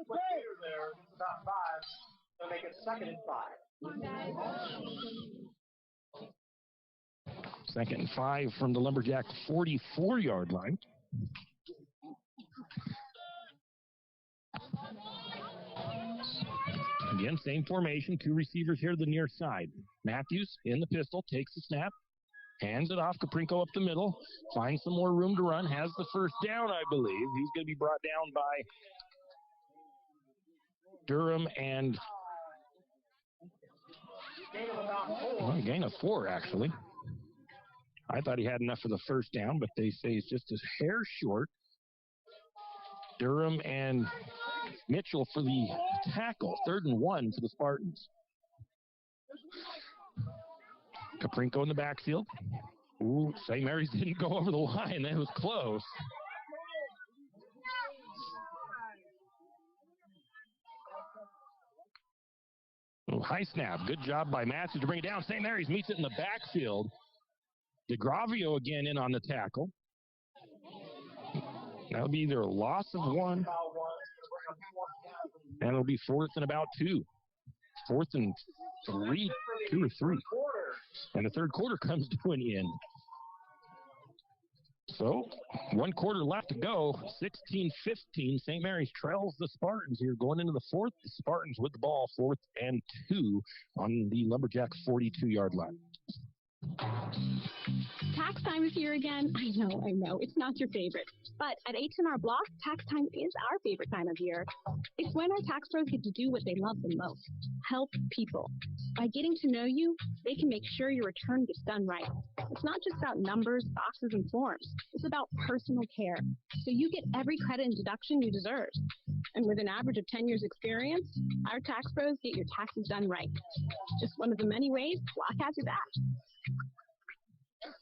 There, it's about 5. They'll make it 2nd and 5. 2nd and 5 from the Lumberjack 44-yard line. Again, same formation. 2 receivers here to the near side. Matthews in the pistol, takes the snap, hands it off. Caprinco up the middle, finds some more room to run, has the first down, I believe. He's going to be brought down by Durham and a gain of 4, actually. I thought he had enough for the first down, but they say he's just a hair short. Durham and Mitchell for the tackle. 3rd and 1 for the Spartans. Caprinco in the backfield. Ooh, St. Mary's didn't go over the line. That was close. Ooh, high snap. Good job by Matthews to bring it down. St. Mary's meets it in the backfield. DeGravio again in on the tackle. That'll be either a loss of 1, and it'll be 4th and about 2. 4th and 3, 2 or 3. And the third quarter comes to an end. So, 1 quarter left to go. 16-15. St. Mary's trails the Spartans here going into the 4th. The Spartans with the ball, 4th and 2 on the Lumberjacks 42-yard line. Tax time is here again. I know. It's not your favorite. But at H&R Block, tax time is our favorite time of year. It's when our tax pros get to do what they love the most, help people. By getting to know you, they can make sure your return gets done right. It's not just about numbers, boxes, and forms. It's about personal care. So you get every credit and deduction you deserve. And with an average of 10 years experience, our tax pros get your taxes done right. Just one of the many ways Block has your back.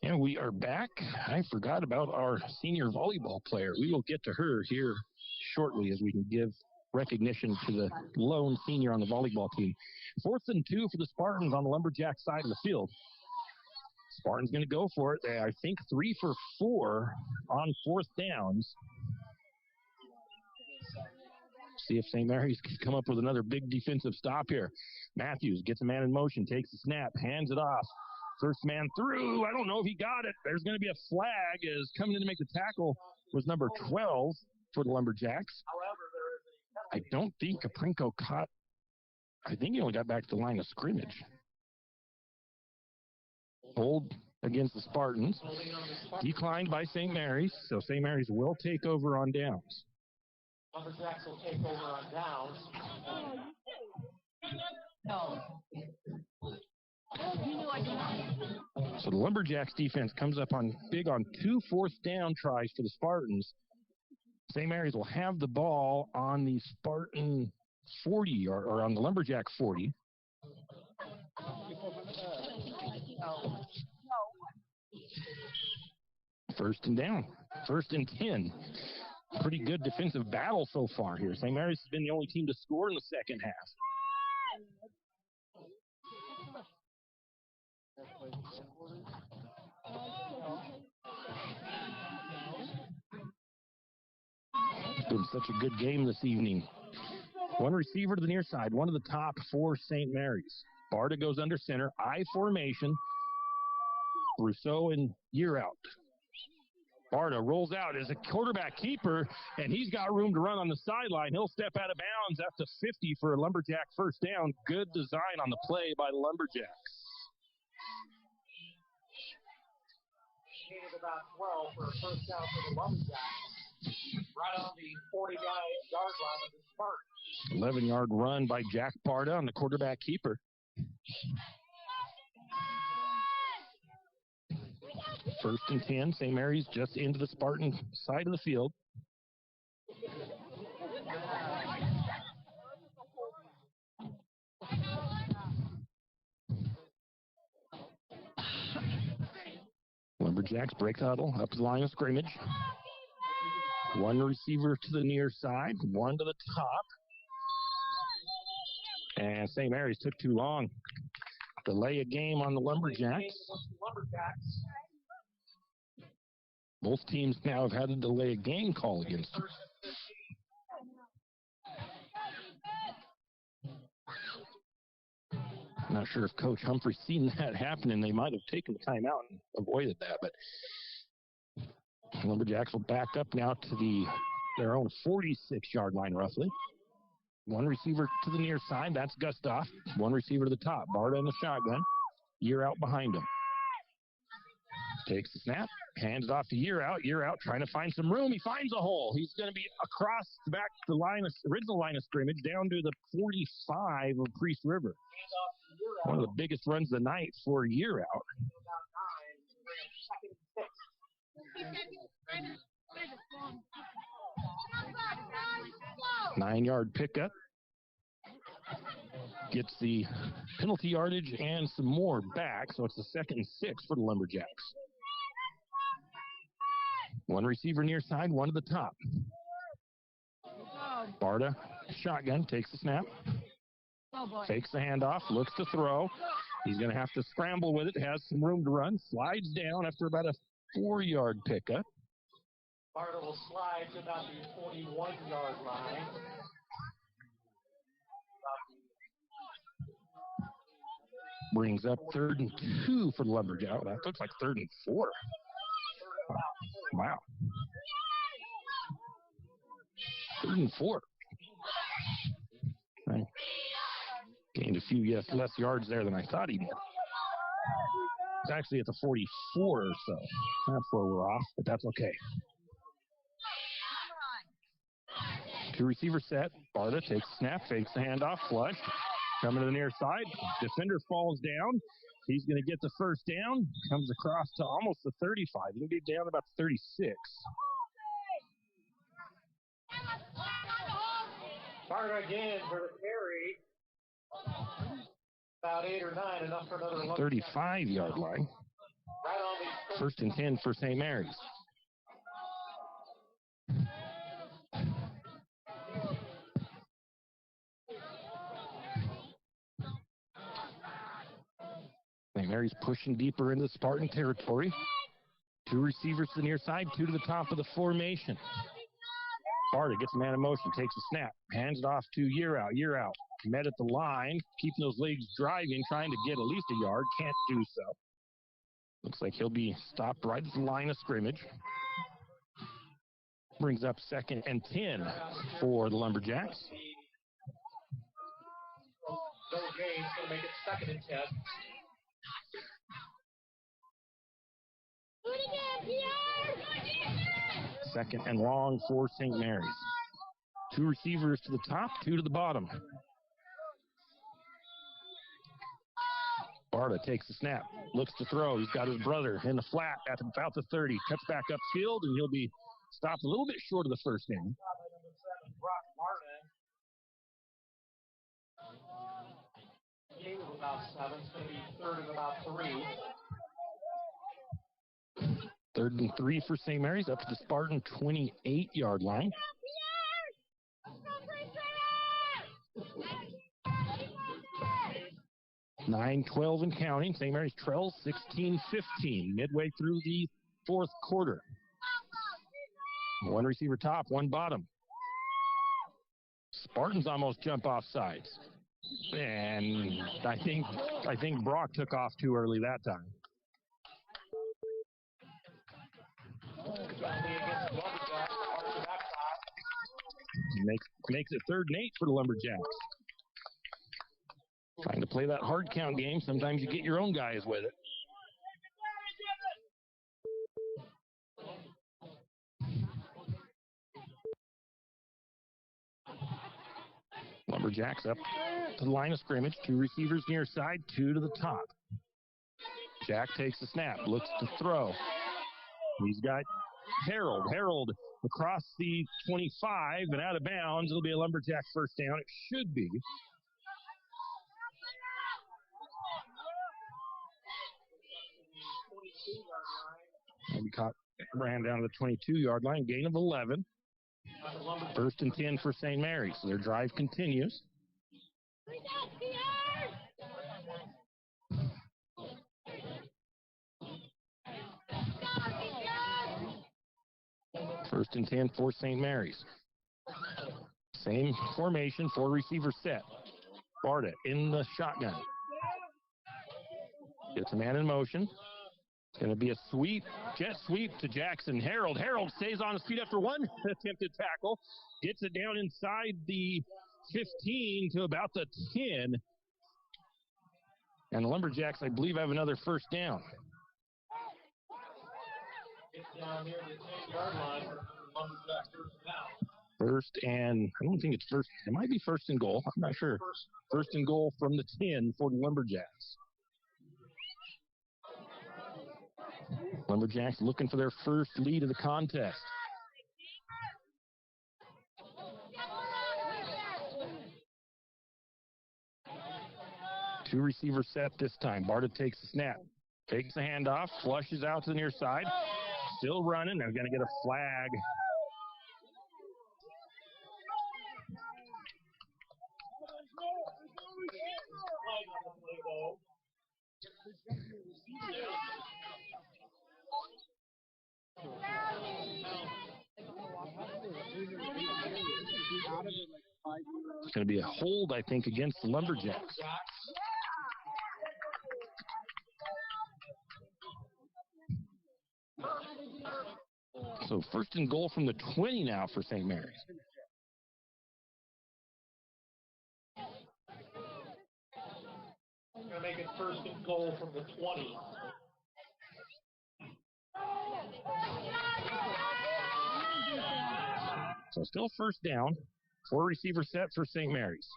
And we are back. I forgot about our senior volleyball player. We will get to her here shortly as we can give recognition to the lone senior on the volleyball team. 4th and 2 for the Spartans on the Lumberjack side of the field. Spartans going to go for it. They, I think, 3 for 4 on 4th downs. See if St. Mary's can come up with another big defensive stop here. Matthews gets a man in motion, takes the snap, hands it off. First man through. I don't know if he got it. There's going to be a flag as coming in to make the tackle was number 12 for the Lumberjacks. I don't think Kaprenko caught. I think he only got back to the line of scrimmage. Hold against the Spartans. Declined by St. Mary's, so St. Mary's will take over on downs. Lumberjacks will take over on downs. No. So the Lumberjacks defense comes up on big on 2 4th down tries for the Spartans. St. Mary's will have the ball on the Spartan 40 or on the Lumberjack 40. First and down. 1st and 10. Pretty good defensive battle so far here. St. Mary's has been the only team to score in the second half. It's been such a good game this evening. One receiver to the near side, one of the top for St. Mary's. Barta goes under center, I formation. Rousseau and year out. Barta rolls out as a quarterback keeper, and he's got room to run on the sideline. He'll step out of bounds at the 50 for a Lumberjack first down. Good design on the play by the Lumberjacks. Needed about 12 for a first down for the Lumberjacks. Right on the 49-yard line of the Spartans. 11-yard run by Jack Barta on the quarterback keeper. First and 10, St. Mary's just into the Spartan side of the field. Lumberjacks break huddle up to the line of scrimmage. One receiver to the near side, one to the top. And St. Mary's took too long. Delay a game on the Lumberjacks. Both teams now have had to delay a game call against them. I'm not sure if Coach Humphrey's seen that happen, and they might have taken the timeout and avoided that. But Lumberjacks will back up now to their own 46-yard line, roughly. One receiver to the near side, that's Gustav. One receiver to the top, Barta in the shotgun. Year out behind him. Takes the snap, hands it off to Year out trying to find some room. He finds a hole. He's going to be across back the original line of scrimmage down to the 45 of Priest River. One of the biggest runs of the night for Year out. 9-yard pickup. Gets the penalty yardage and some more back, so it's the 2nd and 6 for the Lumberjacks. One receiver near side, one to the top. Barta, shotgun, takes the snap. Fakes the handoff, looks to throw. He's going to have to scramble with it, has some room to run, slides down after about a 4-yard pickup. Barta will slide to about the 41-yard line. Brings up 3rd and 2 for the Lumberjacks. That looks like 3rd and 4. Wow. 3rd and 4. Right. Gained a few less yards there than I thought he did. It's actually at the 44 or so. That's where we're off, but that's okay. Two receiver set. Barta takes snap, fakes the handoff, flush. Coming to the near side. Defender falls down. He's going to get the first down. Comes across to almost the 35. He's going to be down about 36. Barta again for the carry. About 8 or 9, enough for another 35-yard line. Right on the First and 10 for St. Mary's. St. Mary's pushing deeper into Spartan territory. Two receivers to the near side, two to the top of the formation. Barta gets man in motion, takes a snap, hands it off to Year Out. Met at the line, keeping those legs driving, trying to get at least a yard, can't do so. Looks like he'll be stopped right at the line of scrimmage. Brings up second and 10 for the Lumberjacks. No gain, going to make it second and 10. Second and long for St. Mary's. Two receivers to the top, two to the bottom. Barta takes the snap, looks to throw. He's got his brother in the flat at about the 30. Cuts back upfield, and he'll be stopped a little bit short of the first down. Gain of about 7. It's going to be third and about 3. Third and 3 for St. Mary's, up to the Spartan 28-yard line. Nine, 12 and counting. St. Mary's trails 16-15 midway through the fourth quarter. One receiver top, one bottom. Spartans almost jump off sides. And I think Brock took off too early that time. Makes it 3rd and 8 for the Lumberjacks. Trying to play that hard count game. Sometimes you get your own guys with it. Lumberjacks up to the line of scrimmage. Two receivers near side, two to the top. Jack takes the snap, looks to throw. He's got Harold. Harold across the 25 and out of bounds. It'll be a Lumberjack first down. It should be. And ran down to the 22-yard line, gain of 11. First and 10 for St. Mary's. So their drive continues. First and 10 for St. Mary's. Same formation, 4 receiver set. Barta in the shotgun. Gets a man in motion. It's going to be a sweep, jet sweep to Jackson. Harold stays on his feet after one attempted tackle. Gets it down inside the 15 to about the 10. And the Lumberjacks, I believe, have another first down. It's down near the 10-yard line for Lumberjacks first down. First and, I don't think it's first. It might be first and goal. I'm not sure. First and goal from the 10 for the Lumberjacks. Lumberjacks looking for their first lead of the contest. Two receiver set this time. Barta takes the snap. Takes the handoff. Flushes out to the near side. Still running. They're going to get a flag. It's going to be a hold, I think, against the Lumberjacks. So first and goal from the 20 now for St. Mary's. Going to make it first and goal from the 20. So still first down. 4 receiver set for St. Mary's.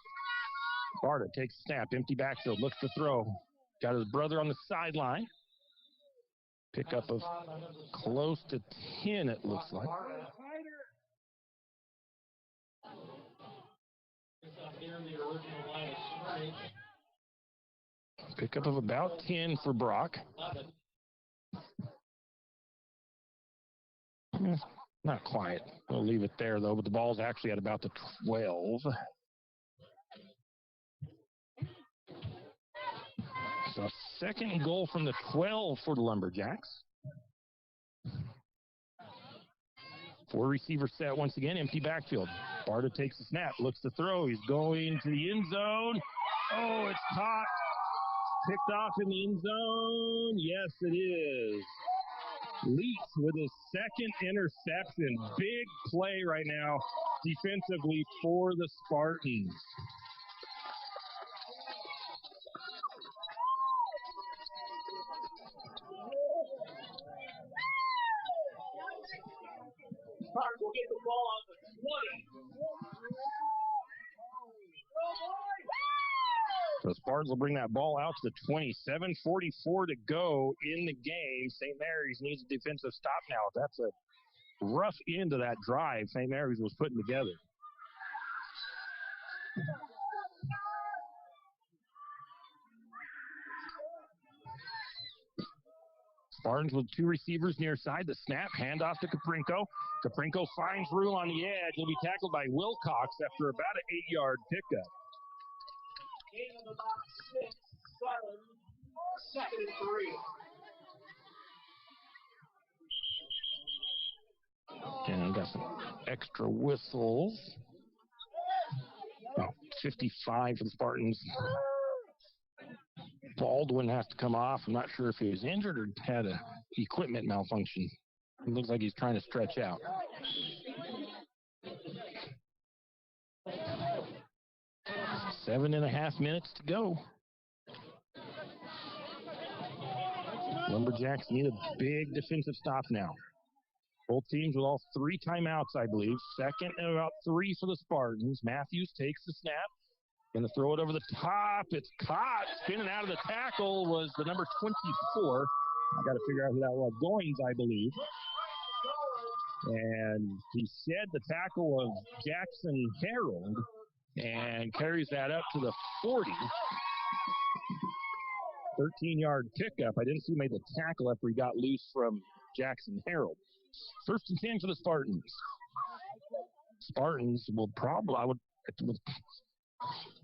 Barta takes a snap, empty backfield, looks to throw. Got his brother on the sideline. Pickup of close to 10, it looks like. Pickup of about 10 for Brock. Not quite. We'll leave it there, though, but the ball's actually at about the 12. So second and goal from the 12 for the Lumberjacks. 4 receiver set once again, empty backfield. Barta takes the snap, looks to throw. He's going to the end zone. Oh, it's caught. Picked off in the end zone. Yes, it is. Leaks with his second interception. Big play right now defensively for the Spartans. Spartans will get the ball on the 20. So Spartans will bring that ball out to the 27, 44 to go in the game. St. Mary's needs a defensive stop now. That's a rough end to that drive St. Mary's was putting together. Spartans with 2 receivers near side. The snap, handoff to Caprinko. Caprinko finds room on the edge. He'll be tackled by Wilcox after about an 8-yard pickup. Gain of about 6, 7, second and 3. And got some extra whistles. 55 for the Spartans. Baldwin has to come off. I'm not sure if he was injured or had a equipment malfunction. It looks like he's trying to stretch out. Seven and a half minutes to go. Lumberjacks need a big defensive stop now. Both teams with all 3 timeouts, I believe. Second and about 3 for the Spartans. Matthews takes the snap. Going to throw it over the top. It's caught. Spinning out of the tackle was the number 24. I got to figure out who that was. Goings, I believe. And he shed the tackle of Jackson Harold and carries that up to the 40. 13-yard pickup. I didn't see him make the tackle after he got loose from Jackson Harold. First and 10 for the Spartans. Spartans will probably,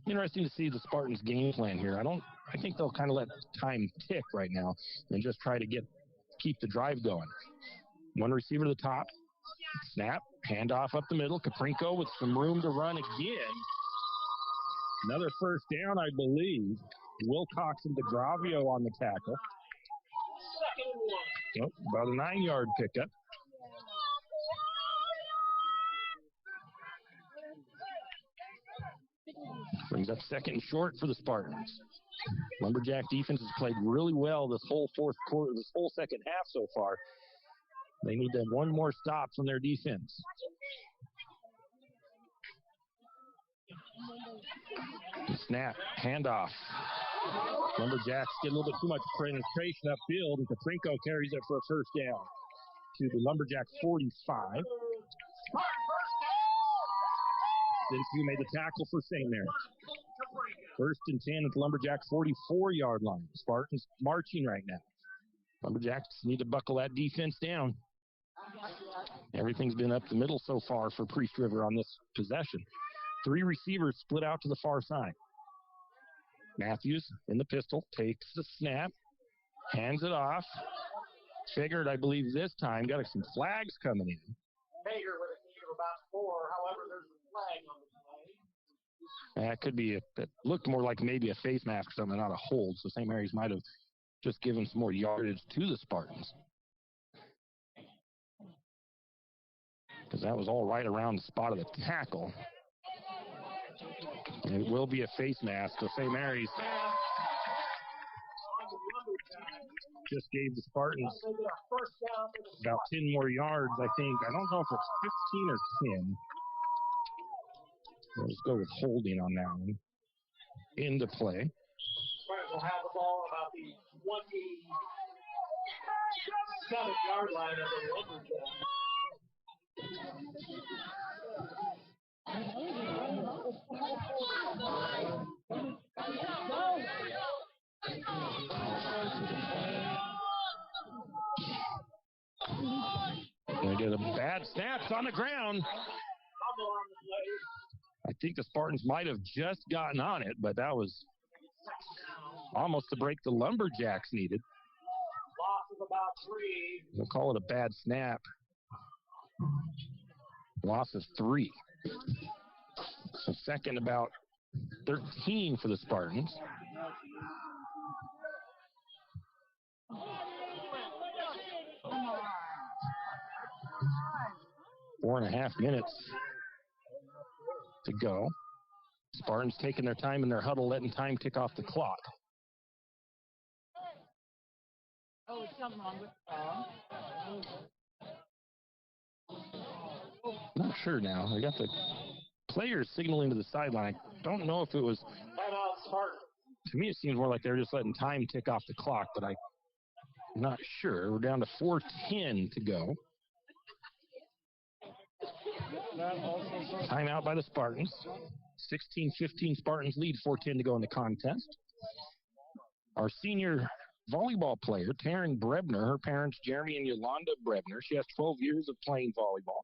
interesting to see the Spartans game plan here. I think they'll kind of let time tick right now and just try to keep the drive going. 1 receiver to the top. Snap, handoff up the middle. Caprinko with some room to run again. Another first down, I believe. Wilcox and DeGravio on the tackle. About a 9-yard pickup. Brings up second and short for the Spartans. Lumberjack defense has played really well this whole fourth quarter, this whole second half so far. They need to have 1 more stop from their defense. Snap, handoff. Lumberjacks get a little bit too much penetration upfield, and Caprinko carries it for a first down to the Lumberjack 45. Since he made the tackle for St. Mary's. First and 10 at the Lumberjack 44-yard line. Spartans marching right now. Lumberjacks need to buckle that defense down. Everything's been up the middle so far for Priest River on this possession. 3 receivers split out to the far side. Matthews in the pistol, takes the snap, hands it off. Figured, I believe, this time, got some flags coming in. Hager with a gain of about 4. However, there's a flag on the play. That could be, it looked more like maybe a face mask or something, not a hold. So St. Mary's might have just given some more yardage to the Spartans. Because that was all right around the spot of the tackle. And it will be a face mask. So St. Mary's just gave the Spartans about 10 more yards, I think. I don't know if it's 15 or 10. Let's go with holding on that one. Into play. We'll have the ball about the 27-yard line of the Lumberjack. Gonna get a bad snap. It's on the ground. I think the Spartans might have just gotten on it, but that was almost the break the Lumberjacks needed. Loss of about 3. We'll call it a bad snap. Loss of 3. So second about 13 for the Spartans. Four and a half minutes to go. Spartans taking their time in their huddle, letting time tick off the clock. Oh, it's something wrong with Not sure now. I got the players signaling to the sideline. I don't know if it was. To me, it seems more like they're just letting time tick off the clock, but I'm not sure. We're down to 4:10 to go. Timeout by the Spartans. 16-15 Spartans lead, 4:10 to go in the contest. Our senior volleyball player, Taryn Brebner, her parents, Jeremy and Yolanda Brebner. She has 12 years of playing volleyball.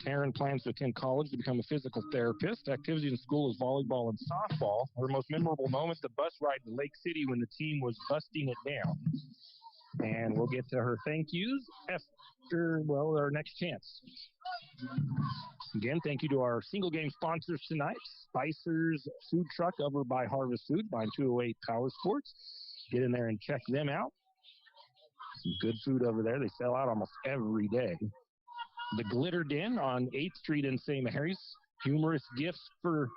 Taryn plans to attend college to become a physical therapist. Activities in school is volleyball and softball. Her most memorable moment, the bus ride to Lake City when the team was busting it down. And we'll get to her thank yous after, well, our next chance. Again, thank you to our single game sponsors tonight. Spicer's Food Truck over by Harvest Food, by 208 Power Sports. Get in there and check them out. Some good food over there. They sell out almost every day. The Glitter Den on 8th Street in St. Mary's. Humorous gifts for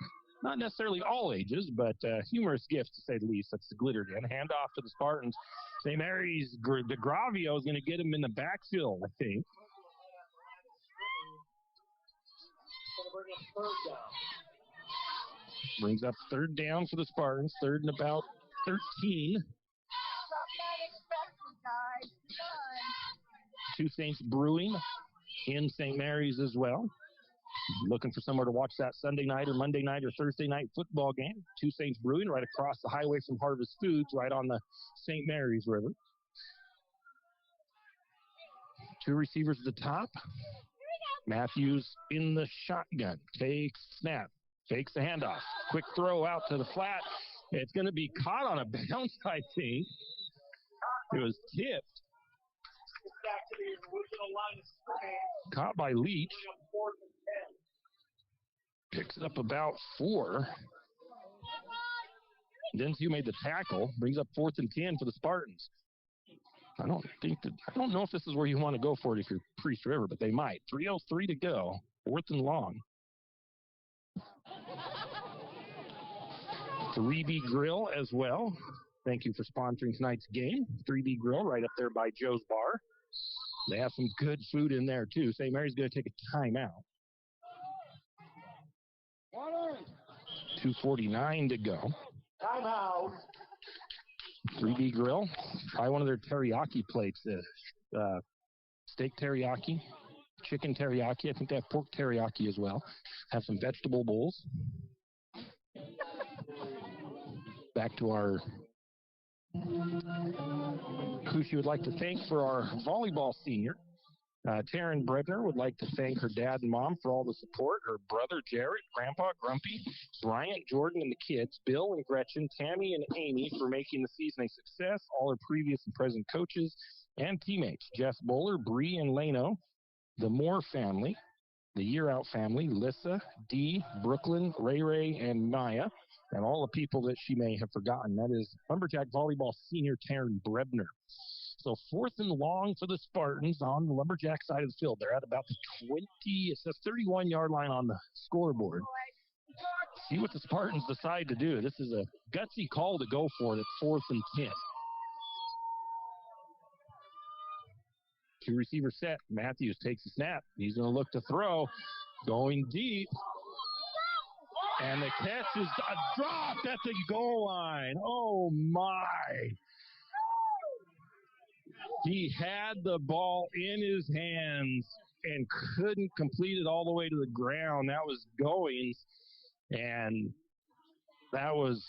not necessarily all ages, but humorous gifts to say the least. That's the Glitter Den. Hand off to the Spartans. St. Mary's DeGravio is going to get him in the backfield, I think. Brings up third down for the Spartans. Third and about 13. Two Saints Brewing in St. Mary's as well. Looking for somewhere to watch that Sunday night or Monday night or Thursday night football game. Two Saints Brewing right across the highway from Harvest Foods, right on the St. Mary's River. Two receivers at the top. Matthews in the shotgun. Takes snap. Fakes the handoff. Quick throw out to the flat. It's going to be caught on a bounce, I think. It was tipped. Caught by Leach. Picks it up about 4. Denzio made the tackle. Brings up 4th and 10 for the Spartans. I don't know if this is where you want to go for it if you're Priest River, but they might. 3:03 to go. 4th and long. 3B Grill as well. Thank you for sponsoring tonight's game. 3B Grill right up there by Joe's Bar. They have some good food in there too. St. Mary's going to take a timeout. 2:49 to go. Timeout. 3B Grill. Try one of their teriyaki plates. Steak teriyaki, chicken teriyaki. I think they have pork teriyaki as well. Have some vegetable bowls. Back to our who she would like to thank for our volleyball senior. Taryn Brebner would like to thank her dad and mom for all the support, her brother Jared, Grandpa Grumpy, Bryant, Jordan, and the kids, Bill and Gretchen, Tammy and Amy for making the season a success, all her previous and present coaches and teammates, Jeff Bowler, Bree and Lano, the Moore family, the Year Out family, Lissa, Dee, Brooklyn, Ray, and Maya, and all the people that she may have forgotten. That is Lumberjack volleyball senior Taryn Brebner. So 4th and long for the Spartans on the Lumberjack side of the field. They're at about the 31-yard line on the scoreboard. See what the Spartans decide to do. This is a gutsy call to go for it at 4th and 10. Two-receiver set. Matthews takes the snap. He's going to look to throw. Going deep. And the catch is dropped at the goal line. Oh, my. He had the ball in his hands and couldn't complete it all the way to the ground. That was Goings. And that was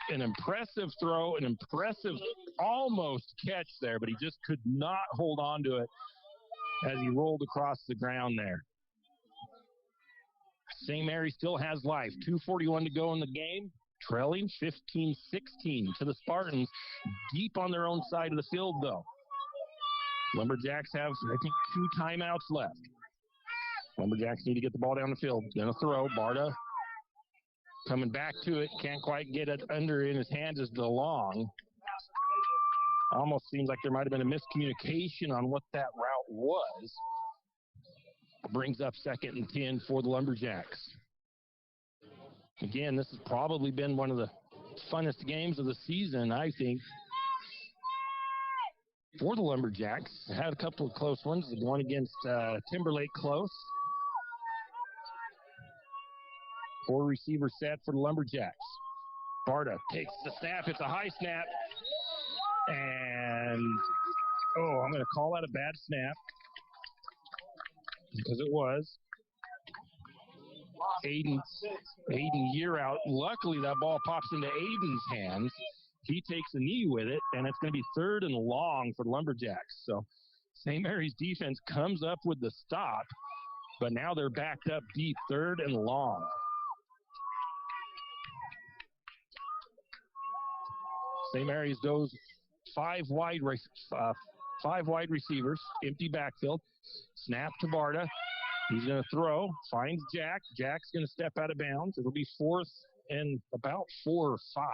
an impressive throw, an impressive almost catch there, but he just could not hold on to it as he rolled across the ground there. St. Mary still has life. 2:41 to go in the game, trailing 15-16 to the Spartans, deep on their own side of the field, though. Lumberjacks have, I think, 2 timeouts left. Lumberjacks need to get the ball down the field. Gonna throw. Barta coming back to it. Can't quite get it under in his hands as DeLong. Almost seems like there might have been a miscommunication on what that route was. Brings up 2nd and 10 for the Lumberjacks. Again, this has probably been one of the funnest games of the season, I think, for the Lumberjacks. Had a couple of close ones. The one against Timberlake close. 4-receiver set for the Lumberjacks. Barta takes the snap. It's a high snap. And, I'm going to call that a bad snap. Because it was. Aiden Year out. Luckily, that ball pops into Aiden's hands. He takes a knee with it, and it's going to be 3rd and long for the Lumberjacks. So St. Mary's defense comes up with the stop, but now they're backed up deep, 3rd and long. St. Mary's goes 5 wide receivers, empty backfield. Snap to Barta. He's going to throw, finds Jack. Jack's going to step out of bounds. It'll be 4th and about 4 or 5.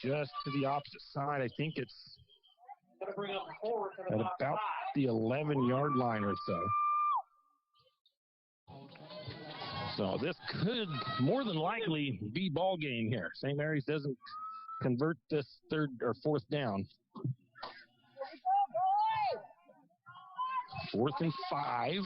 Just to the opposite side, I think it's at about the 11-yard line or so. So this could more than likely be ball game here. St. Mary's doesn't convert this 3rd or 4th down. 4th and 5.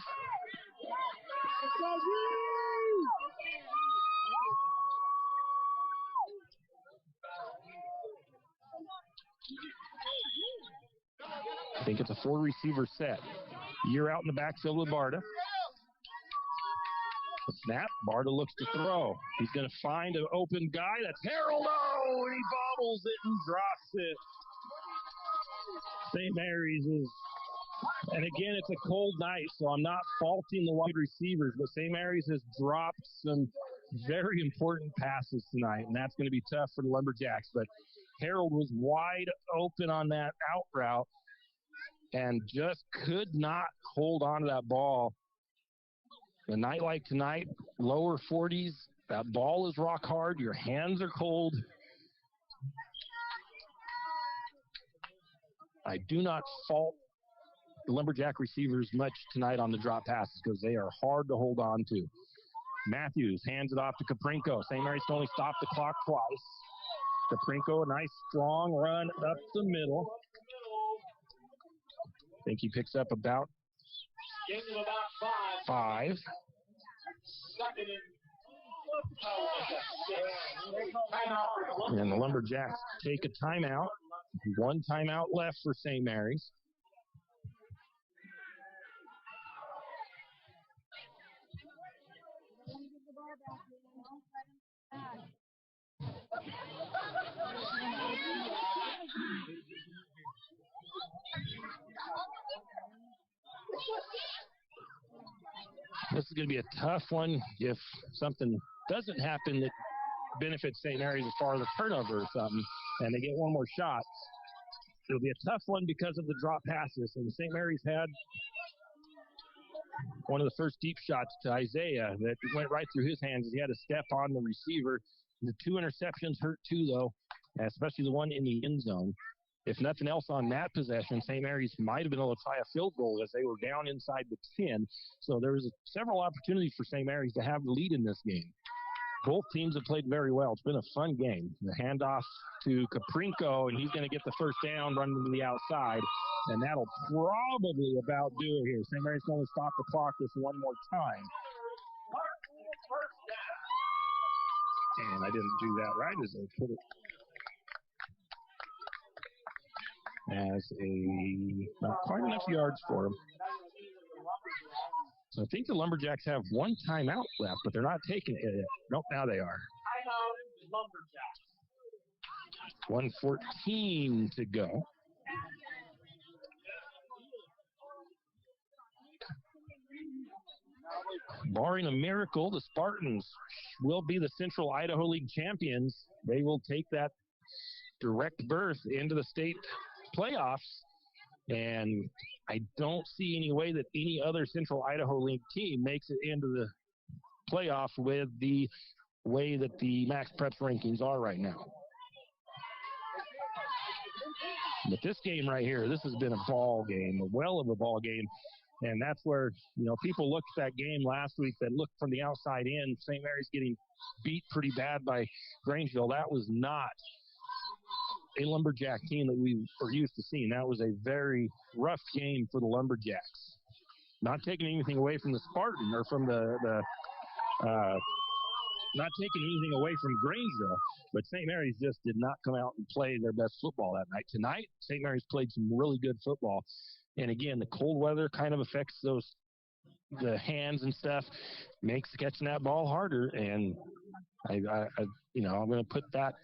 I think it's a 4-receiver set. Year out in the backfield with Barta. The snap. Barta looks to throw. He's going to find an open guy. That's Harold. Oh, and he bobbles it and drops it. St. Mary's is, and again, it's a cold night, so I'm not faulting the wide receivers, but St. Mary's has dropped some very important passes tonight, and that's going to be tough for the Lumberjacks. But Harold was wide open on that out route and just could not hold on to that ball. A night like tonight, lower 40s, that ball is rock hard, your hands are cold. I do not fault the Lumberjack receivers much tonight on the drop passes because they are hard to hold on to. Matthews hands it off to Caprinko. St. Mary's can only stop the clock twice. Caprinko, a nice strong run up the middle. I think he picks up about 5. And the Lumberjacks take a timeout. 1 timeout left for St. Mary's. This is going to be a tough one if something doesn't happen that benefits St. Mary's as far as a turnover or something, and they get one more shot. It'll be a tough one because of the drop passes. And St. Mary's had one of the first deep shots to Isaiah that went right through his hands. He had to step on the receiver. The 2 interceptions hurt too, though, especially the one in the end zone. If nothing else on that possession, St. Mary's might have been able to try a field goal as they were down inside the 10. So there was several opportunities for St. Mary's to have the lead in this game. Both teams have played very well. It's been a fun game. The handoff to Caprinko, and he's going to get the first down, running to the outside, and that'll probably about do it here. St. Mary's going to stop the clock this one more time. And I didn't do that right as I put it as not quite enough yards for him. So I think the Lumberjacks have one timeout left, but they're not taking it yet. Nope, now they are. 1:14 to go. Barring a miracle, the Spartans will be the Central Idaho League champions. They will take that direct berth into the state playoffs. And I don't see any way that any other Central Idaho League team makes it into the playoff with the way that the Max Preps rankings are right now. But this game right here, this has been a ball game, a well of a ball game. And that's where, people looked at that game last week that looked from the outside in, St. Mary's getting beat pretty bad by Grangeville. That was not a Lumberjack team that we were used to seeing. That was a very rough game for the Lumberjacks. Not taking anything away from the Spartan or from not taking anything away from Grangeville, but St. Mary's just did not come out and play their best football that night. Tonight, St. Mary's played some really good football. And again, the cold weather kind of affects the hands and stuff, makes catching that ball harder. And I'm going to put that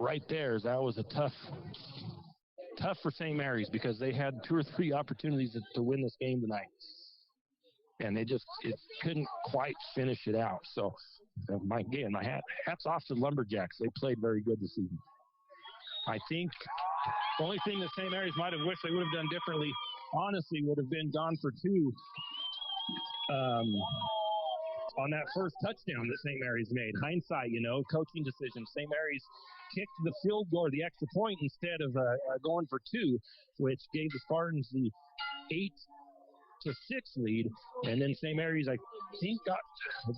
right there. That was a tough for St. Mary's because they had 2 or 3 opportunities to win this game tonight, and it couldn't quite finish it out. So, my hats off to the Lumberjacks. They played very good this evening. I think the only thing that St. Mary's might have wished they would have done differently, honestly, would have been gone for 2 on that first touchdown that St. Mary's made. Hindsight, coaching decisions. St. Mary's kicked the field goal or the extra point instead of going for 2, which gave the Spartans the 8-6 lead. And then St. Mary's, I think, got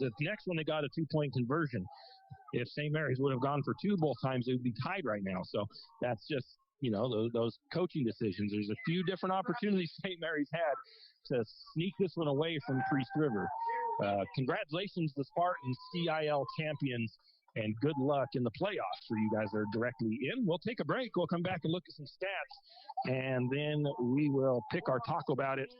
the next one. They got a 2-point conversion. If St. Mary's would have gone for 2 both times, they would be tied right now. So that's just, those coaching decisions. There's a few different opportunities St. Mary's had to sneak this one away from Priest River. Congratulations, the Spartans, CIL champions, and good luck in the playoffs for you guys that are directly in. We'll take a break. We'll come back and look at some stats, and then we will pick our Talk About It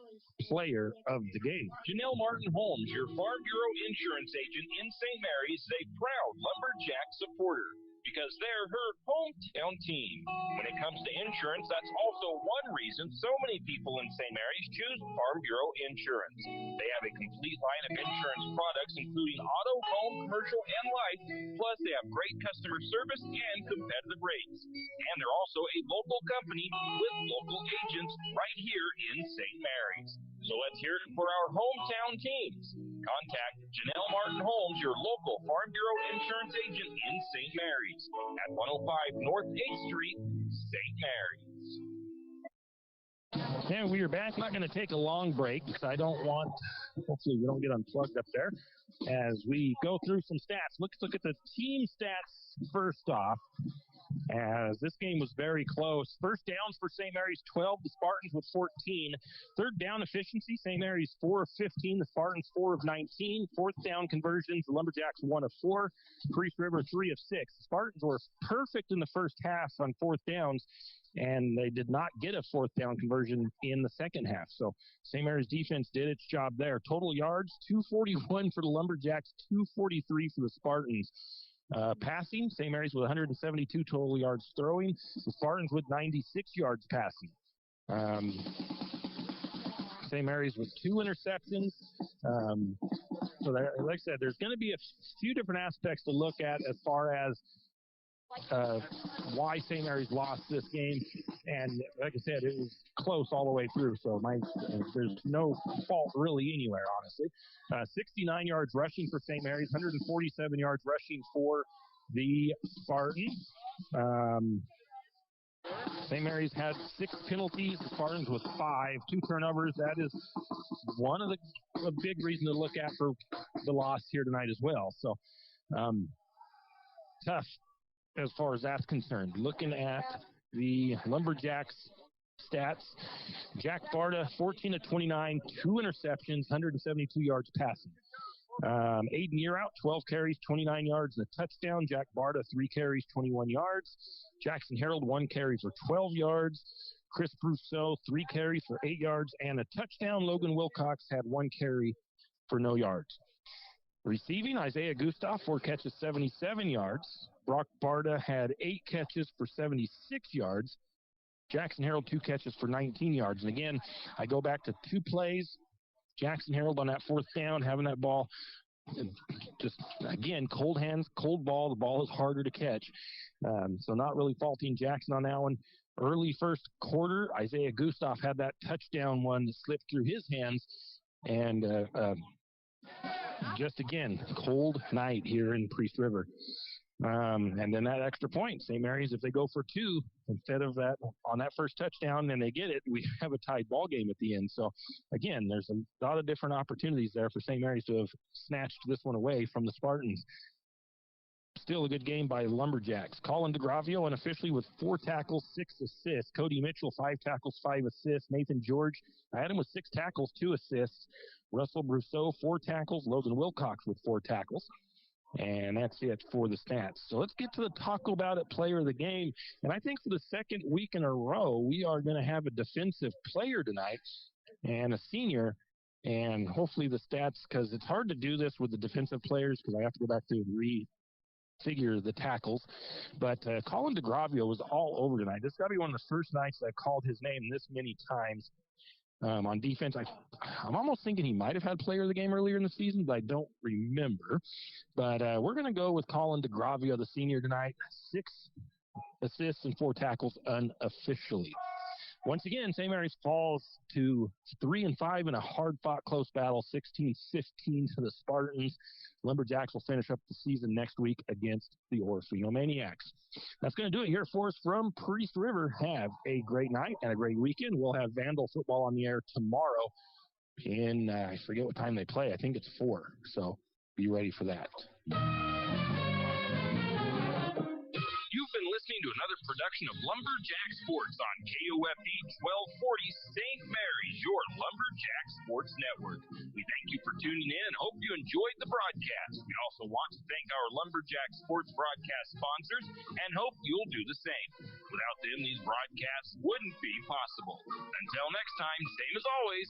player of the game. Janelle Martin Holmes, your Farm Bureau insurance agent in St. Mary's, is a proud Lumberjack supporter because they're her hometown team. When it comes to insurance, that's also one reason so many people in St. Mary's choose Farm Bureau Insurance. They have a complete line of insurance products, including auto, home, commercial, and life. Plus, they have great customer service and competitive rates. And they're also a local company with local agents right here in St. Mary's. So let's hear it for our hometown teams. Contact Janelle Martin Holmes, your local Farm Bureau insurance agent in St. Mary's at 105 North 8th Street, St. Mary's. And we are back. Not going to take a long break because hopefully we don't get unplugged up there as we go through some stats. Let's look at the team stats first off, as this game was very close. First downs for St. Mary's, 12, the Spartans with 14. Third down efficiency, St. Mary's 4 of 15, the Spartans 4 of 19. Fourth down conversions, the Lumberjacks 1 of 4, Priest River 3 of 6. The Spartans were perfect in the first half on fourth downs, and they did not get a fourth down conversion in the second half. So St. Mary's defense did its job there. Total yards, 241 for the Lumberjacks, 243 for the Spartans. Passing, St. Mary's with 172 total yards throwing, the Spartans with 96 yards passing. St. Mary's with 2 interceptions. So there, like I said, there's going to be a few different aspects to look at as far as why St. Mary's lost this game. And like I said, it was close all the way through. So there's no fault really anywhere, honestly. 69 yards rushing for St. Mary's, 147 yards rushing for the Spartans. St. Mary's had 6 penalties, the Spartans with 5, 2 turnovers. That is one of a big reason to look at for the loss here tonight as well. So Tough as far as that's concerned. Looking at the Lumberjacks stats, Jack Barta, 14 of 29, 2 interceptions, 172 yards passing. Aiden Yearout, 12 carries, 29 yards, and a touchdown. Jack Barta, 3 carries, 21 yards. Jackson Harold, 1 carry for 12 yards. Chris Brousseau, 3 carries for 8 yards and a touchdown. Logan Wilcox had 1 carry for no yards. Receiving, Isaiah Gustav, 4 catches, 77 yards. Brock Barta had 8 catches for 76 yards. Jackson Harold, 2 catches for 19 yards. And again, I go back to 2 plays. Jackson Harold on that 4th down, having that ball, just, again, cold hands, cold ball. The ball is harder to catch. So not really faulting Jackson on that one. Early first quarter, Isaiah Gustav had that touchdown one that slipped through his hands. And just, again, cold night here in Priest River. And then that extra point, St. Mary's, if they go for 2 instead of that on that first touchdown and they get it, we have a tied ball game at the end. So, again, there's a lot of different opportunities there for St. Mary's to have snatched this one away from the Spartans. Still a good game by Lumberjacks. Colin DeGravio unofficially with 4 tackles, 6 assists. Cody Mitchell, 5 tackles, 5 assists. Nathan George, I had him with 6 tackles, 2 assists. Russell Brousseau, 4 tackles. Logan Wilcox with 4 tackles. And that's it for the stats. So let's get to the Talk About It player of the game. And I think for the second week in a row, we are going to have a defensive player tonight and a senior. And hopefully the stats, because it's hard to do this with the defensive players because I have to go back to refigure the tackles. But Colin DeGravio was all over tonight. This got to be one of the first nights I called his name this many times. On defense, I'm almost thinking he might have had player of the game earlier in the season, but I don't remember. But we're going to go with Colin DeGravio, the senior tonight. 6 assists and 4 tackles unofficially. Once again, St. Mary's falls to 3-5 in a hard-fought close battle, 16-15 to the Spartans. Lumberjacks will finish up the season next week against the Orofino Maniacs. That's going to do it here for us from Priest River. Have a great night and a great weekend. We'll have Vandal football on the air tomorrow in, I forget what time they play. I think it's 4, so be ready for that. You've been listening to another production of Lumberjack Sports on KOFE 1240 St. Mary's, your Lumberjack Sports Network. We thank you for tuning in and hope you enjoyed the broadcast. We also want to thank our Lumberjack Sports broadcast sponsors and hope you'll do the same. Without them, these broadcasts wouldn't be possible. Until next time, same as always,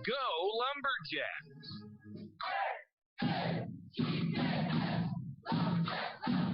go Lumberjacks! Lumberjacks!